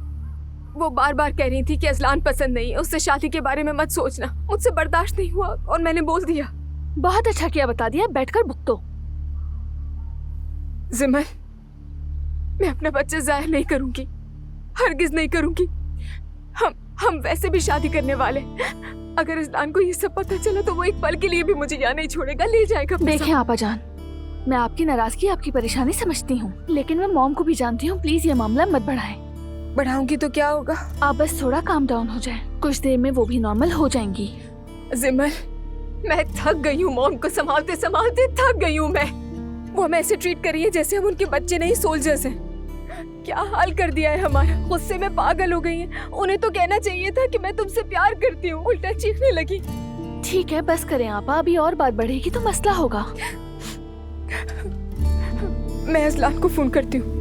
वो बार बार कह रही थी कि अजलान पसंद नहीं है, उससे शादी के बारे में मत सोचना। मुझसे बर्दाश्त नहीं हुआ और मैंने बोल दिया। बहुत अच्छा किया, बता दिया, बैठकर भुगतो। जिमल, मैं अपना बच्चा जाया नहीं करूंगी, हरगिज नहीं करूंगी। हम वैसे भी शादी करने वाले। अगर अजलान को ये सब पता चला तो वो एक पल के लिए भी मुझे यहाँ नहीं छोड़ेगा, ले जाएगा। देखें आपा जान, मैं आपकी नाराजगी, आपकी परेशानी समझती हूँ, लेकिन मैं मॉम को भी जानती हूँ। प्लीज ये मामला मत बढ़ाएं। बढ़ाऊंगी तो क्या होगा? आप बस थोड़ा काम डाउन हो जाए, कुछ देर में वो भी नॉर्मल हो जाएंगी। जिमल, मैं थक गई हूँ, मॉम को संभालते संभालते थक गई हूँ मैं। वो हमें ऐसे ट्रीट कर रही है जैसे हम उनके बच्चे नहीं, सोल्जर्स हैं। क्या हाल कर दिया है हमारा। गुस्से में पागल हो गई है। उन्हें तो कहना चाहिए था कि मैं तुमसे प्यार करती हूँ, उल्टा चीखने लगी। ठीक है, बस करें आपा, अभी और बात बढ़ेगी तो मसला होगा। मैं अजलान को फोन करती हूँ।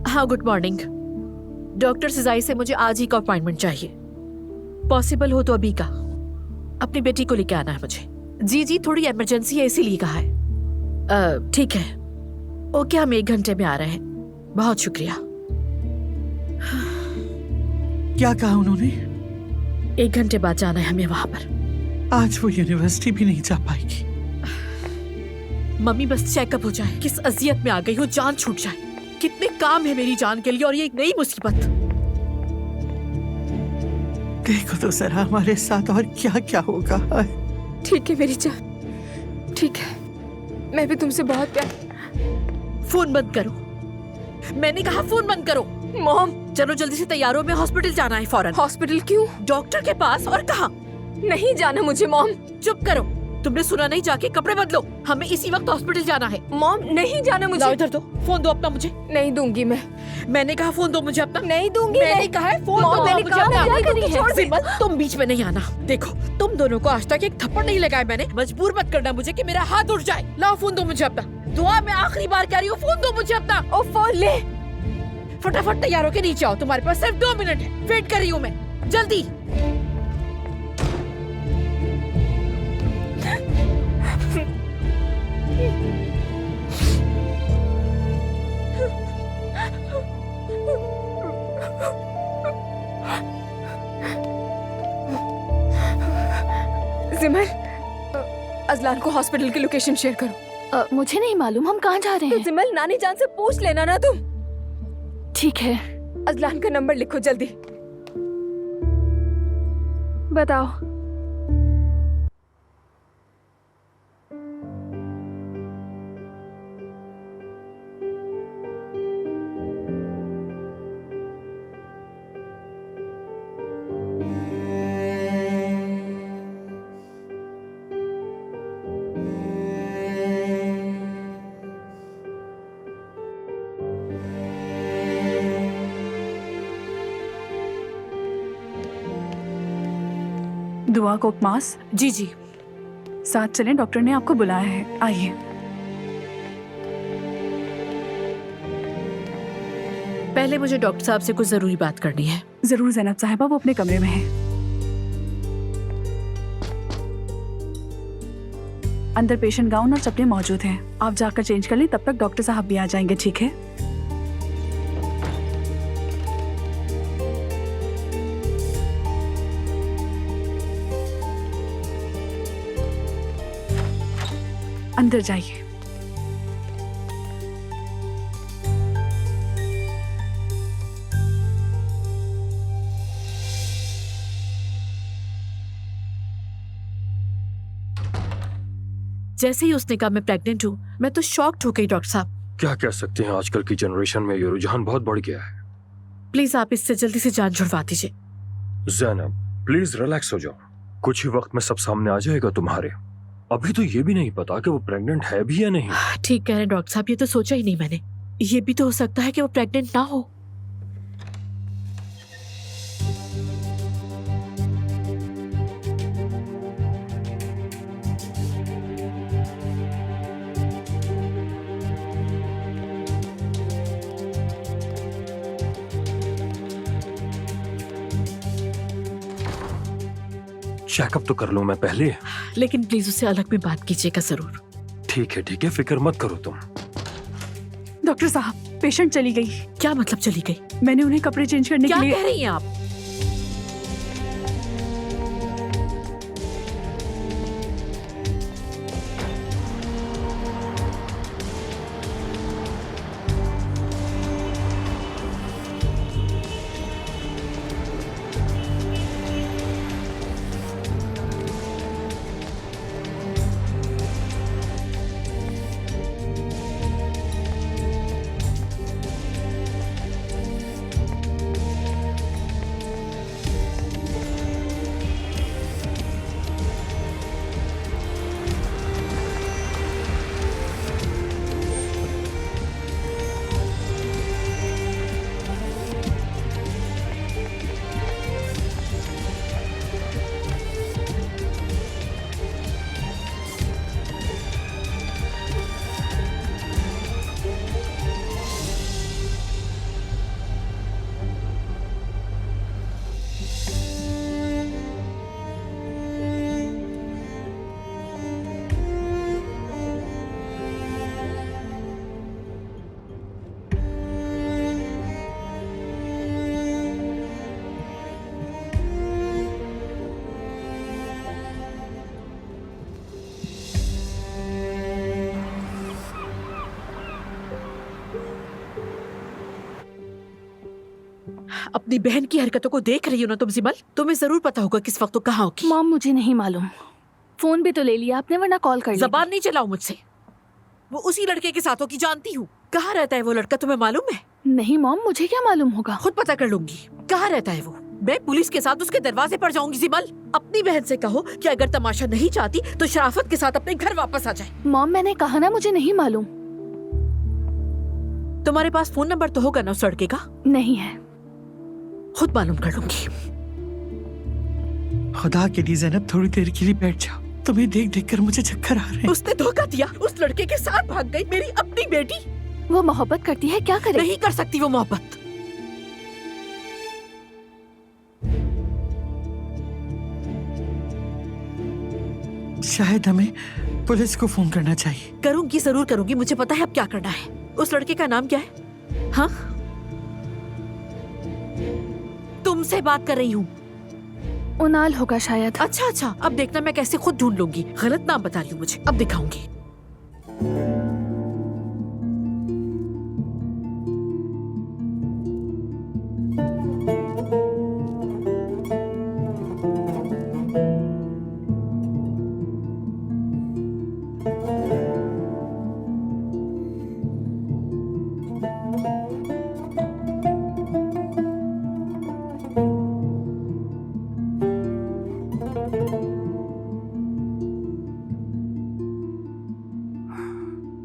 हाँ, गुड मॉर्निंग। डॉक्टर सिजाई से मुझे आज ही का अपॉइंटमेंट चाहिए, पॉसिबल हो तो अभी का। अपनी बेटी को लेके आना है मुझे। जी, थोड़ी इमरजेंसी है इसीलिए कहा है। ठीक है, ओके, हम 1 घंटे में आ रहे हैं। बहुत शुक्रिया। क्या कहा उन्होंने? 1 घंटे बाद जाना है हमें वहां पर। आज वो यूनिवर्सिटी भी नहीं जा पाएगी। मम्मी, बस चेकअप हो जाए। किस अजियत में आ गई हो, जान छूट जाए। कितने काम है मेरी जान के लिए, और ये एक नई मुसीबत। देखो तो जरा हमारे साथ और क्या क्या होगा। ठीक है मेरी जान, ठीक है, मैं भी तुमसे बहुत प्यार। फोन बंद करो, मैंने कहा फोन बंद करो। मॉम, चलो जल्दी से तैयार हो, मैं हॉस्पिटल जाना है फौरन। हॉस्पिटल क्यों? डॉक्टर के पास। और कहाँ? नहीं जाना मुझे। मॉम, चुप करो, तुमने सुना नहीं? जाके कपड़े बदलो, हमें इसी वक्त हॉस्पिटल जाना है। मॉम, नहीं जाना मुझे। लाओ इधर दो, फोन दो अपना मुझे। नहीं दूंगी मैं। मैंने कहा फोन दो मुझे अपना। नहीं दूंगी। मैंने कहा है फोन दो मैंने मुझे कहा अपना। मैं नहीं दूंगी, छोड़ दे। सिमल, तुम बीच में नहीं आना। देखो, तुम दोनों को आज तक एक थप्पड़ नहीं लगाया मैंने। मजबूर मत करना मुझे कि मेरा हाथ उठ जाए। लाओ फोन दो मुझे अपना। दुआ, मैं आखिरी बार कह रही हूँ, फोन दो मुझे अपना। ओ फोन ले। फटाफट तैयार होके नीचे आओ, तुम्हारे पास सिर्फ 2 मिनट है। वेट कर रही हूँ मैं, जल्दी। सिमर, अजलान को हॉस्पिटल की लोकेशन शेयर करो। मुझे नहीं मालूम हम कहाँ जा रहे हैं। सिमर, नानी जान से पूछ लेना ना तुम। ठीक है। अजलान का नंबर लिखो जल्दी। बताओ। दुआ को उपमास। जी जी। साथ चलें, डॉक्टर ने आपको बुलाया है, आइए। पहले मुझे डॉक्टर साहब से कुछ जरूरी बात करनी है। जरूर जैनब साहिबा, वो अपने कमरे में है। अंदर पेशेंट गाउन और चप्पलें मौजूद हैं। आप जाकर चेंज कर लें, तब तक डॉक्टर साहब भी आ जाएंगे, ठीक है? अंदर जाइए। जैसे ही उसने कहा मैं प्रेग्नेंट हूँ, मैं तो शॉक्ड हो गई डॉक्टर साहब। क्या कह सकते हैं, आजकल की जनरेशन में ये रुझान बहुत बढ़ गया है। प्लीज आप इससे जल्दी से जान छुड़वा दीजिए। ज़ैनब, प्लीज रिलैक्स हो जाओ। कुछ ही वक्त में सब सामने आ जाएगा तुम्हारे। अभी तो ये भी नहीं पता कि वो प्रेग्नेंट है भी या नहीं। ठीक कह रहे हैं डॉक्टर साहब, ये तो सोचा ही नहीं मैंने। ये भी तो हो सकता है कि वो प्रेग्नेंट ना हो। चेकअप तो कर लूं मैं पहले। लेकिन प्लीज उससे अलग में बात कीजिएगा जरूर। ठीक है, फिक्र मत करो तुम। डॉक्टर साहब, पेशेंट चली गई। क्या मतलब चली गई? मैंने उन्हें कपड़े चेंज करने के लिए। क्या कह रही हैं आप? अपनी बहन की हरकतों को देख रही हो ना तुम सिमल? तुम्हें जरूर पता होगा किस वक्त तो कहाँ होगी। मॉम, मुझे नहीं मालूम। फोन भी तो ले लिया आपने, वरना कॉल कर जबान नहीं चलाओ मुझसे। वो उसी लड़के के साथ होगी, जानती हूँ। कहाँ रहता है वो लड़का, तुम्हें मालूम है? नहीं मॉम, मुझे क्या मालूम होगा। खुद पता कर लूंगी कहाँ रहता है वो। मैं पुलिस के साथ उसके दरवाजे पर जाऊंगी। सिमल, अपनी बहन से कहो कि अगर तमाशा नहीं चाहती तो शराफत के साथ अपने घर वापस आ जाए। मॉम, मैंने कहा ना मुझे नहीं मालूम। तुम्हारे पास फोन नंबर तो होगा ना उस लड़के का? नहीं है। खुद मालूम कर लूंगी। खुदा के लिए ज़ैनब, थोड़ी देर के लिए बैठ जाओ। तुम्हें देख देख कर मुझे चक्कर आ रहे हैं। उसने धोखा दिया, उस लड़के के साथ भाग गई मेरी अपनी बेटी। वो मोहब्बत करती है, क्या करे? नहीं कर सकती वो मोहब्बत। शायद हमें पुलिस को फोन करना चाहिए। करूंगी, जरूर करूंगी। मुझे पता है अब क्या करना है। उस लड़के का नाम क्या है? हाँ, तुमसे बात कर रही हूँ। उनाल होगा शायद। अच्छा, अब देखना मैं कैसे खुद ढूंढ लूंगी। गलत नाम बता रही हूँ मुझे, अब दिखाऊंगी।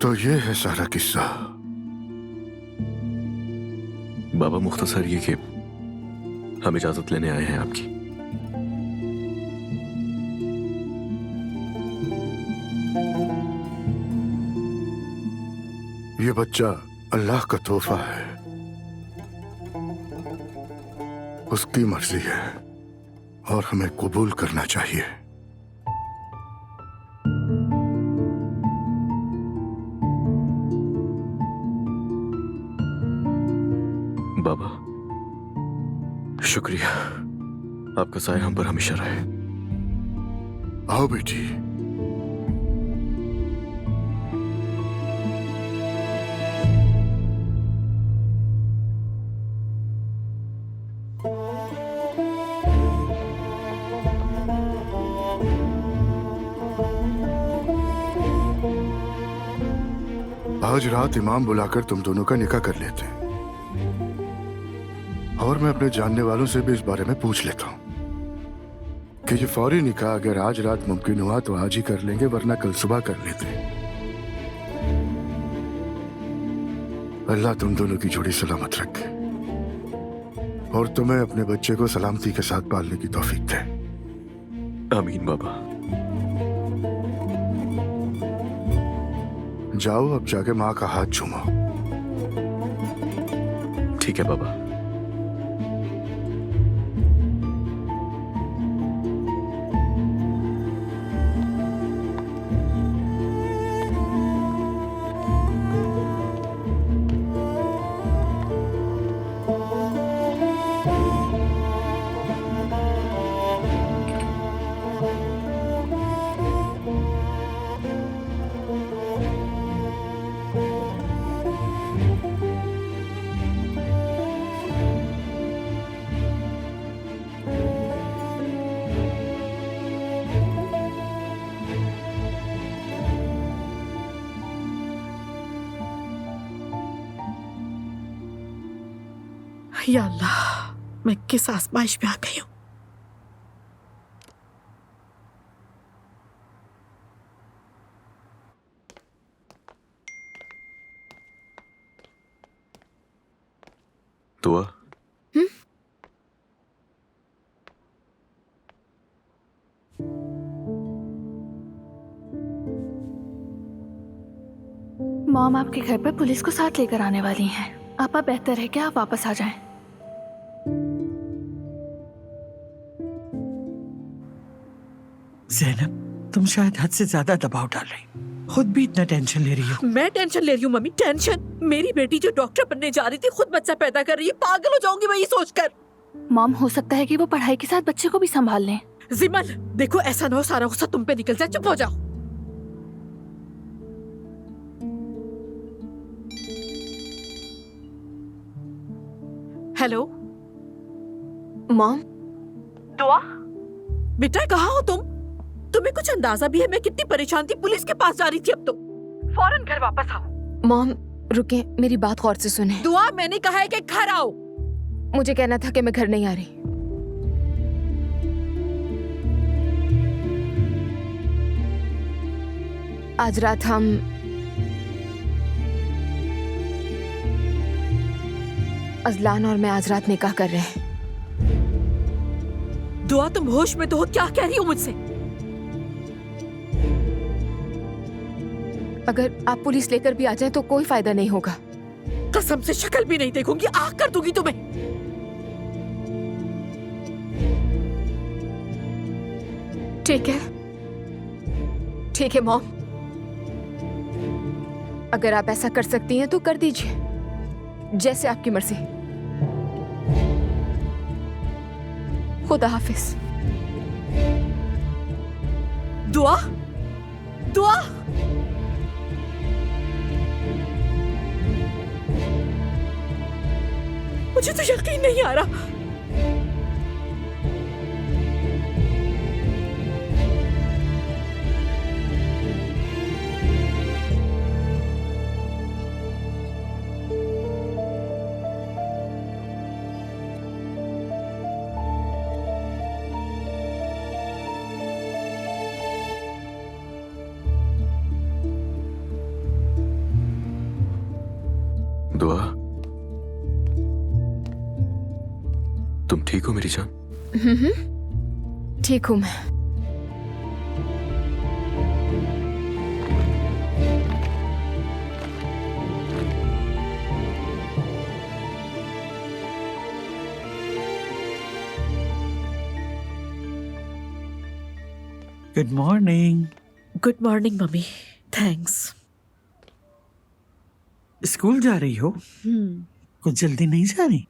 तो ये है सारा किस्सा। बाबा मुख्तसर ये कि हम इजाजत लेने आए हैं आपकी। ये बच्चा अल्लाह का तोहफा है, उसकी मर्जी है और हमें कबूल करना चाहिए। बाबा शुक्रिया, आपका साया हम पर हमेशा रहे। आओ बेटी। आज रात इमाम बुलाकर तुम दोनों का निकाह कर लेते हैं, और मैं अपने जानने वालों से भी इस बारे में पूछ लेता हूं कि ये फौरी निकाह अगर आज रात मुमकिन हुआ तो आज ही कर लेंगे, वरना कल सुबह कर लेते हैं। अल्लाह तुम दोनों की जोड़ी सलामत रखे और तुम्हें अपने बच्चे को सलामती के साथ पालने की तौफीक दे। आमीन बाबा। जाओ अब जाके माँ का हाथ चूमो। ठीक है बाबा। या अल्लाह, मैं किस आजमाइश में आ गई हूँ। दुआ मॉम आपके घर पर पुलिस को साथ लेकर आने वाली हैं। आपा बेहतर है कि आप वापस आ जाएं। ज़ैनब, तुम शायद हद से ज्यादा दबाव डाल रही, खुद भी इतना टेंशन ले रही हो। मैं टेंशन ले रही हूँ मम्मी? टेंशन? मेरी बेटी जो डॉक्टर बनने जा रही थी खुद बच्चा पैदा कर रही है। पागल हो जाऊंगी मैं ये सोचकर। मॉम, हो सकता है कि वो पढ़ाई के साथ बच्चे को भी संभाल लें। जिमल, देखो ऐसा ना हो सारा गुस्सा तुम पे निकल जाए। चुप हो जाओ। Hello mom. दुआ बेटा, कहाँ हो तुम? तुम्हें कुछ अंदाजा भी है मैं कितनी परेशान थी? पुलिस के पास जा रही थी। अब तो फौरन घर वापस आओ। मॉम रुके, मेरी बात गौर से सुने। दुआ, मैंने कहा है कि घर आओ। मुझे कहना था कि मैं घर नहीं आ रही। आज रात हम अजलान और मैं आज रात निकाह कर रहे हैं। दुआ, तुम होश में तो हो? क्या कह रही हो मुझसे? अगर आप पुलिस लेकर भी आ जाए तो कोई फायदा नहीं होगा। कसम से शक्ल भी नहीं देखूंगी, आग कर दूंगी तुम्हें। ठीक है, ठीक है मॉम, अगर आप ऐसा कर सकती हैं तो कर दीजिए, जैसे आपकी मर्जी। खुदा हाफिज। दुआ, दुआ। मुझे तो यकीन नहीं आ रहा। दुआ, तुम ठीक हो मेरी जान? ठीक हूं मैं। Good morning. Good morning mummy. Thanks. School जा रही हो? कुछ जल्दी नहीं जा रही?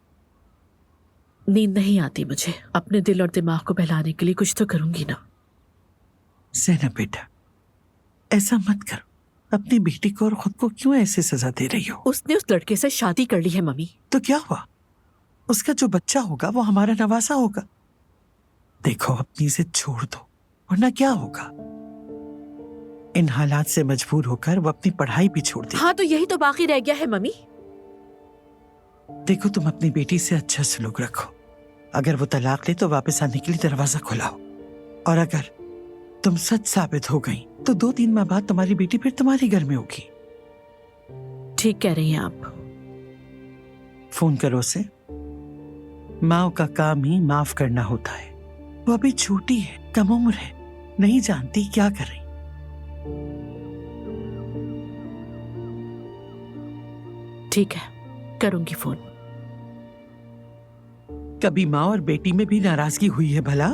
नींद नहीं आती मुझे। अपने दिल और दिमाग को बहलाने के लिए कुछ तो करूंगी ना। ज़ैनब बेटा, ऐसा मत करो। अपनी बेटी को और खुद को क्यों ऐसे सजा दे रही हो? उसने उस लड़के से शादी कर ली है मम्मी। तो क्या हुआ? उसका जो बच्चा होगा वो हमारा नवासा होगा। देखो, अपनी इसे छोड़ दो, वरना क्या होगा? इन हालात से मजबूर होकर वो अपनी पढ़ाई भी छोड़ दे। हाँ, तो यही तो बाकी रह गया है मम्मी। देखो, तुम अपनी बेटी से अच्छा सलूक रखो। अगर वो तलाक ले तो वापस आने के लिए दरवाजा खुलाओ, और अगर तुम सच साबित हो गई तो 2-3 माह बाद तुम्हारी बेटी फिर तुम्हारे घर में होगी। ठीक कह रही हैं आप। फोन करो उसे। माँ का काम ही माफ करना होता है। वो अभी छोटी है, कम उम्र है, नहीं जानती क्या कर रही। ठीक है, करूंगी फोन। कभी माँ और बेटी में भी नाराजगी हुई है भला?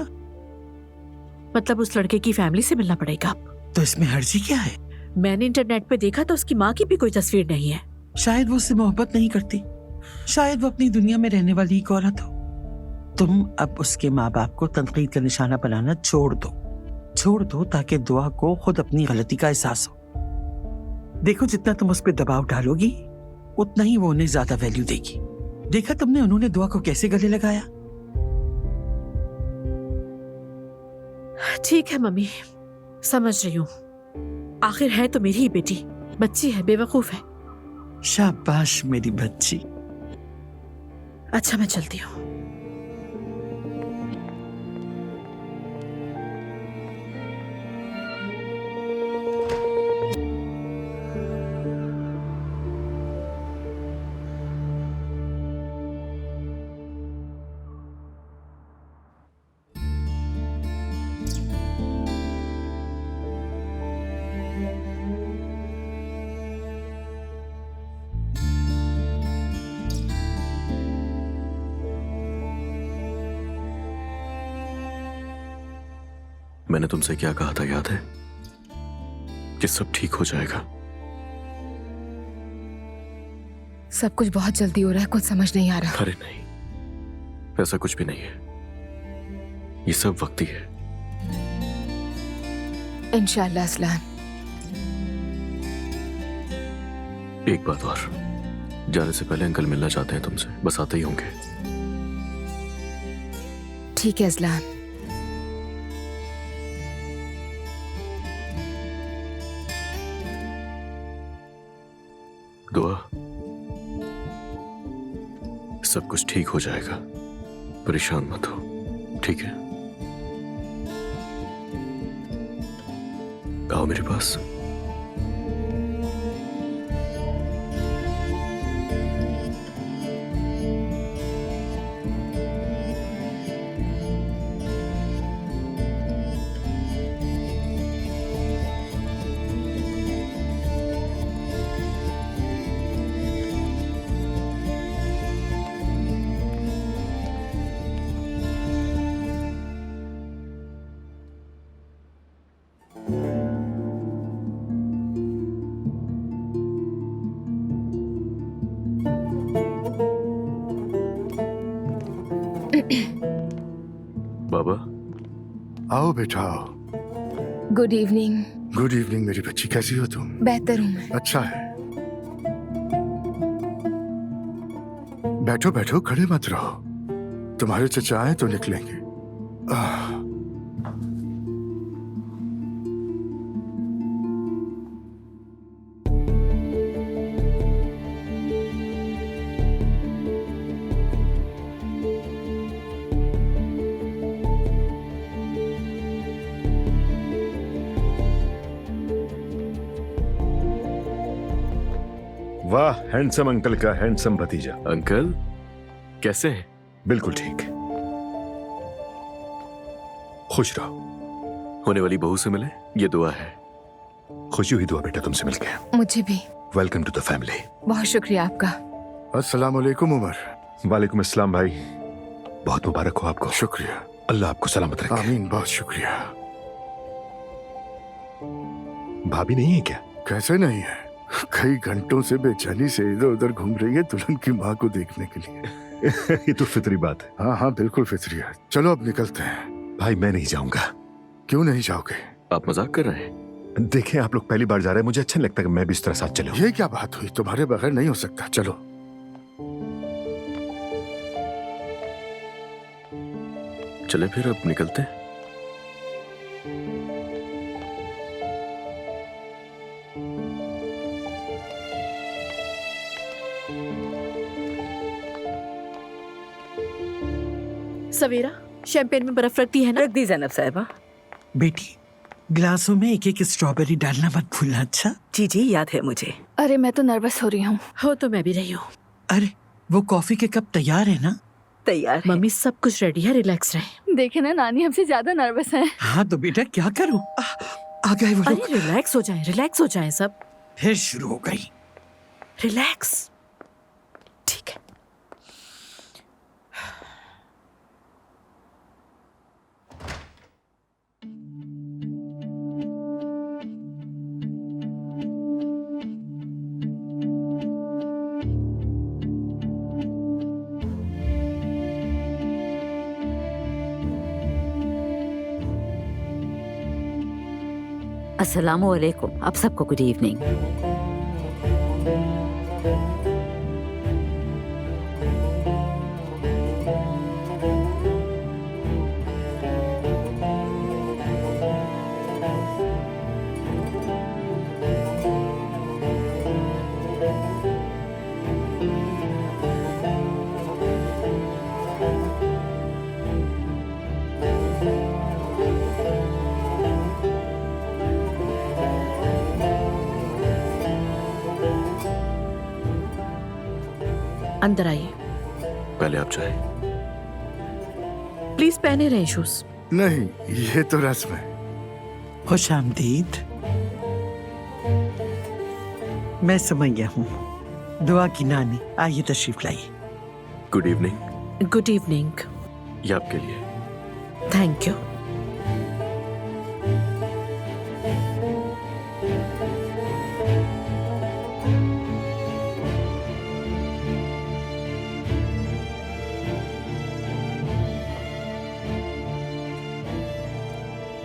मतलब उस लड़के की फैमिली से मिलना पड़ेगा। तो इसमें हर्जी क्या है? मैंने इंटरनेट पे देखा तो उसकी माँ की भी कोई तस्वीर नहीं है। शायद वो उससे मोहब्बत नहीं करती, शायद वो अपनी दुनिया में रहने वाली एक औरत हो। तुम अब उसके माँ बाप को तनकीद का निशाना बनाना छोड़ दो ताकि दुआ को खुद अपनी गलती का एहसास हो। देखो, जितना तुम उस पर दबाव डालोगी उतना ही वो उन्हें ज्यादा वैल्यू देगी। देखा तुमने उन्होंने दुआ को कैसे गले लगाया? ठीक है मम्मी, समझ रही हूँ। आखिर है तो मेरी ही बेटी, बच्ची है, बेवकूफ है। शाबाश मेरी बच्ची। अच्छा, मैं चलती हूँ। मैंने तुमसे क्या कहा था याद है? कि सब ठीक हो जाएगा। सब कुछ बहुत जल्दी हो रहा है, कुछ समझ नहीं आ रहा। अरे नहीं, ऐसा कुछ भी नहीं है। ये सब वक्ती है। इंशाअल्लाह असलान। एक बात और, जाने से पहले अंकल मिलना चाहते हैं तुमसे, बस आते ही होंगे। ठीक है असलान। दुआ, सब कुछ ठीक हो जाएगा, परेशान मत हो, ठीक है? आओ मेरे पास। बाबा आओ बेटा आओ। Good evening. गुड इवनिंग मेरी बच्ची, कैसी हो तुम? बेहतर हूँ मैं। अच्छा है, बैठो बैठो, खड़े मत रहो। तुम्हारे चचा आए तो निकलेंगे। वाह, हैंडसम अंकल का हैंडसम भतीजा। अंकल कैसे हैं? बिल्कुल ठीक। खुश रहो। होने वाली बहू से मिले, ये दुआ है। खुशी हुई दुआ बेटा तुमसे मिलके। मुझे भी। Welcome to the family. बहुत शुक्रिया आपका। अस्सलाम वालेकुम उमर। वालेकुम अस्सलाम भाई, बहुत मुबारक हो आपको। शुक्रिया। अल्लाह आपको सलामत रखे। आमीन, बहुत शुक्रिया। भाभी नहीं है क्या? कैसे नहीं है, कई घंटों से बेचैनी से इधर उधर घूम रही है दुल्हन की माँ को देखने के लिए। ये तो फितरी बात है। हाँ हाँ बिल्कुल फितरी है। चलो अब निकलते हैं। भाई मैं नहीं जाऊंगा। क्यों नहीं जाओगे? आप मजाक कर रहे हैं? देखें, आप लोग पहली बार जा रहे हैं, मुझे अच्छा नहीं लगता कि मैं भी इस तरह साथ चलूं। ये क्या बात हुई, तुम्हारे बगैर नहीं हो सकता। चलो चले फिर, अब निकलते हैं। सवेरा, शैंपेन में बर्फ रखती है ना? रख दी जैनब साहिबा। बेटी, ग्लासों में एक एक स्ट्रॉबेरी डालना मत भूलना। अच्छा? जी जी याद है मुझे। अरे मैं तो नर्वस हो रही हूँ। हो तो मैं भी रही हूँ। अरे वो कॉफी के कप तैयार है ना? तैयार। मम्मी सब कुछ रेडी है, रिलैक्स रहे। देखे ना, नानी हमसे ज्यादा नर्वस है। हाँ तो बेटा क्या करूँ, आ गए वो लोग। अरे रिलैक्स हो जाएं, रिलैक्स हो जाएं सब। फिर शुरू हो गई। रिलैक्स। ठीक है। अस्सलामुअलैकुम। आप सबको गुड इवनिंग। अंदर आइए। पहले आप चाहे। प्लीज पहने रहे शूज। नहीं, ये तो रस्म है। खुश आमदीद। मैं समझ गया हूँ। दुआ की नानी, आइए तशरीफ लाइए। Good evening. Good evening. ये आपके लिए। Thank you.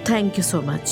Thank you so much.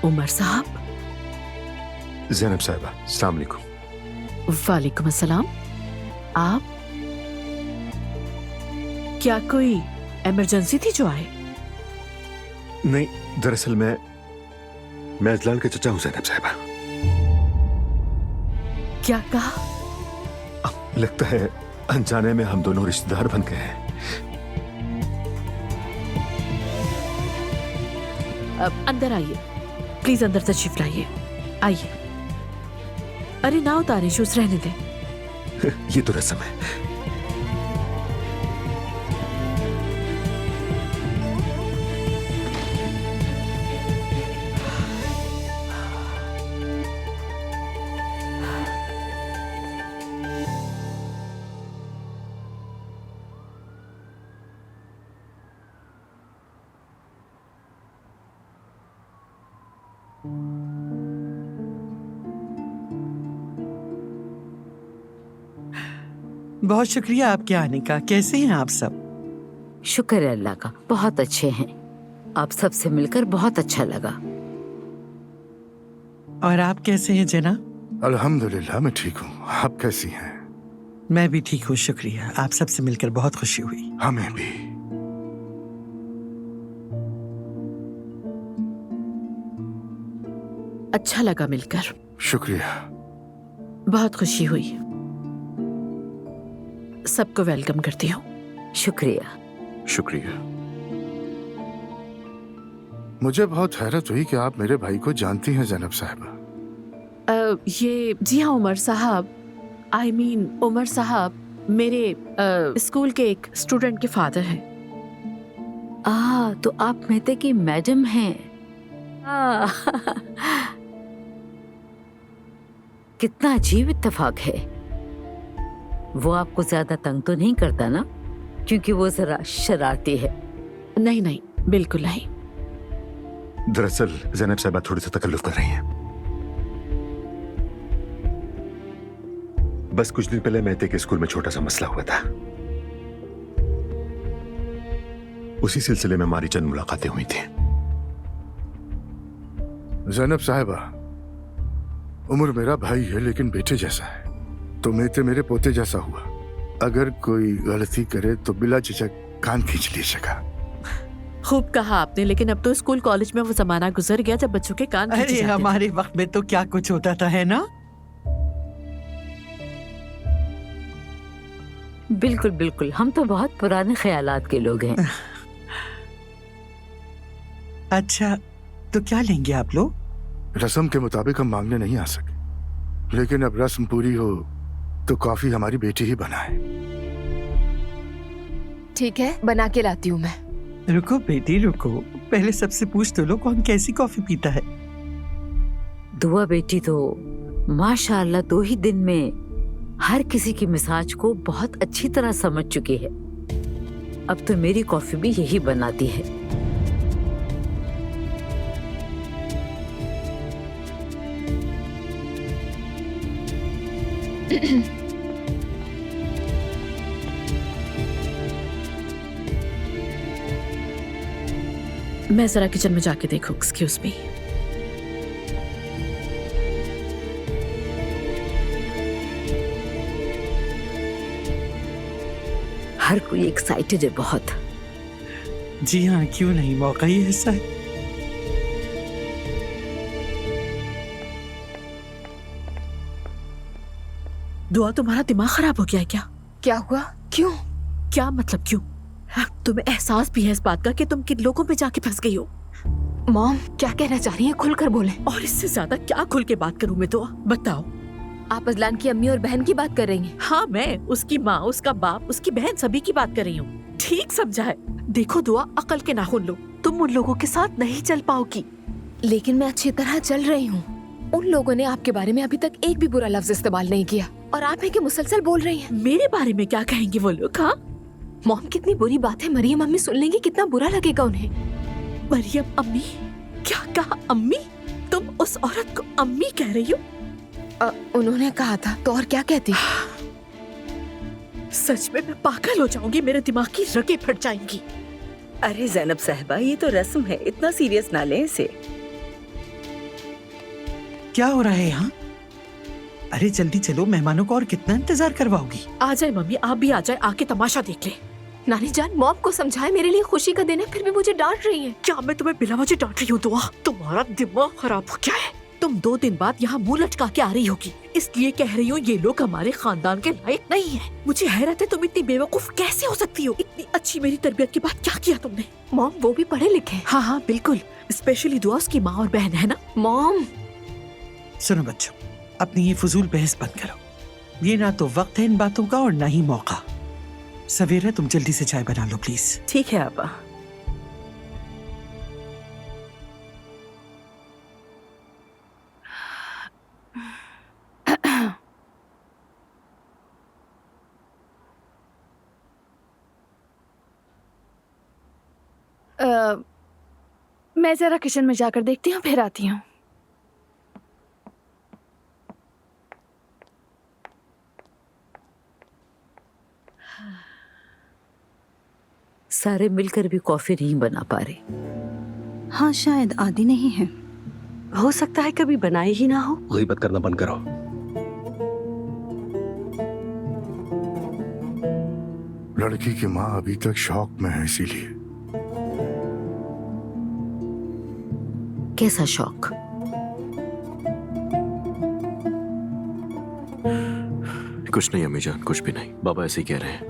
Umar साहब। ज़ैनब साहिबा, अस्सलाम वालेकुम। वालेकुम अस्सलाम। आप? क्या कोई इमरजेंसी थी जो आए? नहीं, दरअसल मैं अजलान के चचा हूँ ज़ैनब साहिबा। क्या कहा? लगता है अनजाने में हम दोनों रिश्तेदार बन गए हैं। अब अंदर आइए, प्लीज अंदर तशरीफ लाइए, आइए। अरे ना उतारे शूज, रहने दें। ये तो रस्म है। बहुत शुक्रिया आपके आने का। कैसे हैं आप सब? शुक्र है अल्लाह का, बहुत अच्छे हैं। आप सबसे मिलकर बहुत अच्छा लगा। और आप कैसे हैं जना? अल्हम्दुलिल्लाह मैं ठीक हूँ। आप कैसी हैं? मैं भी ठीक हूँ, शुक्रिया। आप सबसे मिलकर बहुत खुशी हुई। हमें भी। अच्छा लगा मिलकर। शुक्रिया। बहुत खुशी हुई। सबको वेलकम करती हूँ। शुक्रिया। शुक्रिया। मुझे बहुत हैरत हुई कि आप मेरे भाई को जानती हैं ज़ैनब साहिबा। ये जी हाँ उमर साहब, आई मीन उमर साहब मेरे स्कूल के एक स्टूडेंट के फादर हैं। तो आप मेहते की मैडम हैं। कितना अजीब इत्तेफाक है। वो आपको ज्यादा तंग तो नहीं करता ना? क्योंकि वो जरा शरारती है। नहीं नहीं, बिल्कुल नहीं। दरअसल ज़ैनब साहिबा थोड़ी सा तकल्लुफ कर रही हैं। बस कुछ दिन पहले मेहते के स्कूल में छोटा सा मसला हुआ था। उसी सिलसिले में हमारी चंद मुलाकातें हुई थी। ज़ैनब साहिबा, उमर मेरा भाई है लेकिन बेटे जैसा है, तो मेहते मेरे पोते जैसा हुआ। अगर कोई गलती करे तो बिला झिझक कान खींच लीजिएगा। खूब कहा आपने, लेकिन अब तो स्कूल कॉलेज में वो जमाना गुजर गया जब बच्चों के कान खींचे अरे जाते हमारे वक्त में तो क्या कुछ होता था, है ना? बिल्कुल बिल्कुल, हम तो बहुत पुराने ख्यालात के लोग हैं। अच्छा, तो क्या लेंगे आप लोग? रस्म के मुताबिक हम मांगने नहीं आ सके, लेकिन अब रस्म पूरी हो तो कॉफी हमारी बेटी ही बनाए। ठीक है, बना के लाती हूँ मैं। रुको बेटी रुको, पहले सबसे पूछ तो लो कौन कैसी कॉफी पीता है। दुआ बेटी तो माशाअल्लाह 2 ही दिन में हर किसी की मिजाज को बहुत अच्छी तरह समझ चुकी है। अब तो मेरी कॉफी भी यही बनाती है। मैं जरा किचन में जाके देखूं। Excuse me. हर कोई एक्साइटेड है बहुत। जी हाँ, क्यों नहीं, मौका ही ऐसा है। दुआ, तुम्हारा दिमाग खराब हो गया है क्या? क्या हुआ? क्यों? क्या मतलब क्यों? तुम्हें एहसास भी है इस बात का कि तुम किन लोगों पे जाके फंस गई हो? मॉम क्या कहना चाह रही हैं? खुलकर बोले। और इससे ज्यादा क्या खुल के बात करूं मैं? तो बताओ। आप अजलान की अम्मी और बहन की बात कर रही हैं? हाँ, मैं उसकी माँ, उसका बाप, उसकी बहन, सभी की बात कर रही हूँ। ठीक समझा है। देखो दुआ, अकल के नाखून लो। तुम उन लोगों के साथ नहीं चल पाओगी। लेकिन मैं अच्छी तरह चल रही हूँ। उन लोगों ने आपके बारे में अभी तक एक भी बुरा लफ्ज इस्तेमाल नहीं किया, और आप है कि मुसलसल बोल रही हैं। मेरे बारे में क्या कहेंगे वो लोग? हाँ मॉम, कितनी बुरी बात है। मरियम अम्मी सुन लेंगी, कितना बुरा लगेगा उन्हें। मरियम अम्मी? क्या कहा? अम्मी? तुम उस औरत को अम्मी कह रही हो? उन्होंने कहा था तो और क्या कहती? सच में मैं पागल हो जाऊंगी, मेरे दिमाग की रगें फट जाएंगी। अरे ज़ैनब साहिबा, ये तो रस्म है, इतना सीरियस ना लें इसे। क्या हो रहा है यहाँ? अरे जल्दी चलो, मेहमानों को और कितना इंतजार करवाओगी? आ जाए मम्मी, आप भी आ जाए, आके तमाशा देख ले। नानी जान, मॉम को समझाए, मेरे लिए खुशी का दिन है, फिर भी मुझे डांट रही है। क्या मैं तुम्हें बिना वजह डांट रही हूँ? दुआ, तुम्हारा दिमाग खराब हो गया है। तुम 2 दिन बाद यहाँ मुंह लटका के आ रही होगी, इसलिए कह रही हूँ ये लोग हमारे खानदान के लायक नहीं है। मुझे हैरत है तुम इतनी बेवकूफ कैसे हो सकती हो। इतनी अच्छी मेरी तरबियत के बाद क्या किया तुमने? मॉम वो भी पढ़े लिखे। हाँ हाँ बिल्कुल, स्पेशली दुआ उसकी माँ और बहन है ना। मॉम सुनो बच्चों, अपनी ये फजूल बहस बंद करो। ये ना तो वक्त है इन बातों का और ना ही मौका। सवेरा तुम जल्दी से चाय बना लो प्लीज। ठीक है आपा। मैं जरा किचन में जाकर देखती हूँ, फिर आती हूँ। सारे मिलकर भी कॉफी नहीं बना पा रहे। हाँ शायद आदि नहीं है, हो सकता है कभी बनाए ही ना हो। गीबत करना बंद करो। लड़की की माँ अभी तक शौक में है, इसीलिए। कैसा शौक? कुछ नहीं अम्मी जान, कुछ भी नहीं। बाबा ऐसे ही कह रहे हैं।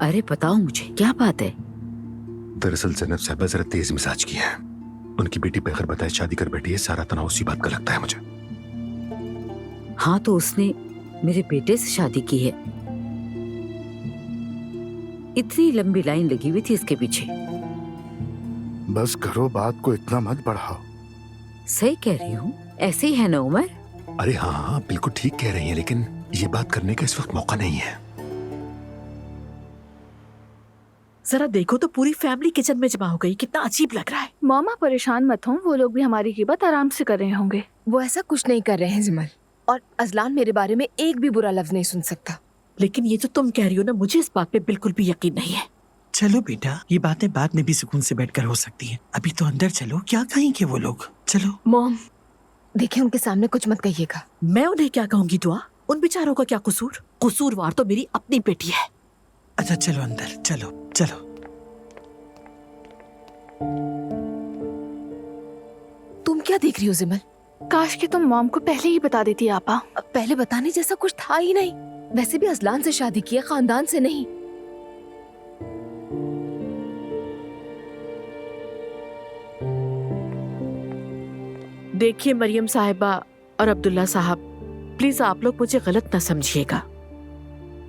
अरे बताओ मुझे, क्या बात है? दरअसल जैनब साहबा जरा तेज मिजाज की है। उनकी बेटी बगैर बताए शादी कर बैठी है। सारा तनाव उसी बात का लगता है मुझे। हाँ तो उसने मेरे बेटे से शादी की है। इतनी लंबी लाइन लगी हुई थी इसके पीछे। बस करो, बात को इतना मत बढ़ाओ। सही कह रही हूँ, ऐसे ही है ना उमर? अरे हाँ हाँ बिल्कुल ठीक कह रही हैं, लेकिन ये बात करने का इस वक्त मौका नहीं है। जरा देखो तो पूरी फैमिली किचन में जमा हो गई, कितना अजीब लग रहा है। मामा परेशान मत हो, वो लोग भी हमारी कीमत आराम से कर रहे होंगे। वो ऐसा कुछ नहीं कर रहे हैं जिमल, और अजलान मेरे बारे में एक भी बुरा लफ्ज नहीं सुन सकता। लेकिन ये जो तुम कह रही हो ना, मुझे इस बात पे बिल्कुल भी यकीन नहीं है। चलो बेटा, ये बातें बाद में भी सुकून से बैठकर हो सकती हैं। अभी तो अंदर चलो, क्या कहेंगे वो लोग। चलो। मॉम देखिए, उनके सामने कुछ मत कहिएगा। मैं उन्हें क्या कहूंगी दुआ? उन बेचारों का क्या कसूर? कसूरवार तो मेरी अपनी बेटी है। अच्छा चलो अंदर, चलो चलो। तुम क्या देख रही हो जिमल? काश कि तुम मॉम को पहले ही बता देती आपा। पहले बताने जैसा कुछ था ही नहीं। वैसे भी अजलान से शादी की है, खानदान से नहीं। देखिए मरियम साहिबा और अब्दुल्ला साहब, प्लीज आप लोग मुझे गलत ना समझिएगा।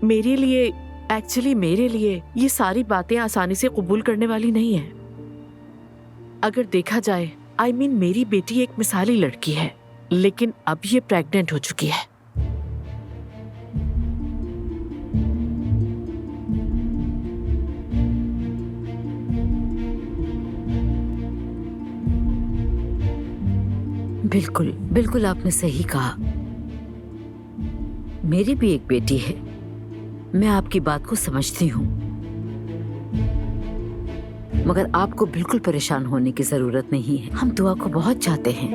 मेरे लिए ये सारी बातें आसानी से कबूल करने वाली नहीं है। अगर देखा जाए, मेरी बेटी एक मिसाली लड़की है, लेकिन अब ये प्रेग्नेंट हो चुकी है। बिल्कुल बिल्कुल आपने सही कहा। मेरी भी एक बेटी है, मैं आपकी बात को समझती हूँ, मगर आपको बिल्कुल परेशान होने की जरूरत नहीं है। हम दुआ को बहुत चाहते हैं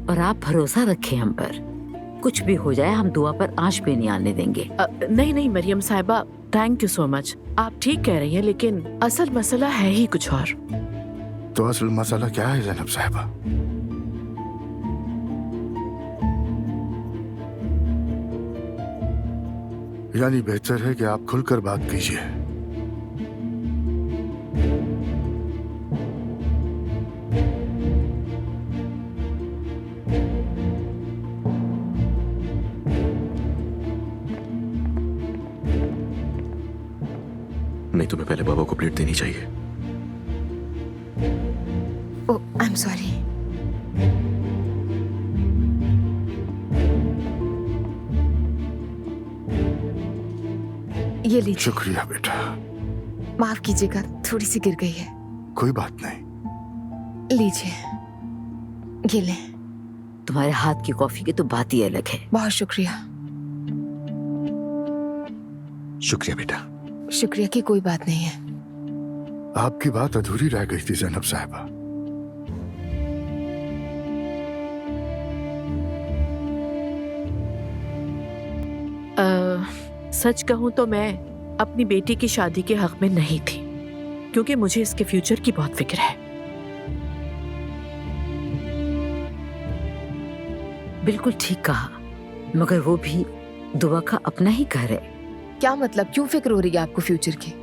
और आप भरोसा रखें हम पर। कुछ भी हो जाए, हम दुआ पर आंच भी नहीं आने देंगे। नहीं मरियम साहिबा, थैंक यू सो मच। आप ठीक कह रही हैं, लेकिन असल मसला है ही कुछ और। तो असल मसला क्या है जैनब साहिबा? यानी बेहतर है कि आप खुलकर बात कीजिए। नहीं, तुम्हें पहले बाबा को प्लेट देनी चाहिए। ओह, आई एम सॉरी। ये लीजिए। शुक्रिया बेटा। माफ कीजिएगा, थोड़ी सी गिर गई है। कोई बात नहीं। लीजिए, ये ले। तुम्हारे हाथ की कॉफी की तो बात ही अलग है। बहुत शुक्रिया। शुक्रिया बेटा। शुक्रिया की कोई बात नहीं है। आपकी बात अधूरी रह गई थी जैनब साहिबा। सच कहूं तो मैं अपनी बेटी की शादी के हक में नहीं थी, क्योंकि मुझे इसके फ्यूचर की बहुत फिक्र है। बिल्कुल ठीक कहा, मगर वो भी दुआ का अपना ही घर है। क्या मतलब, क्यों फिक्र हो रही है आपको फ्यूचर की?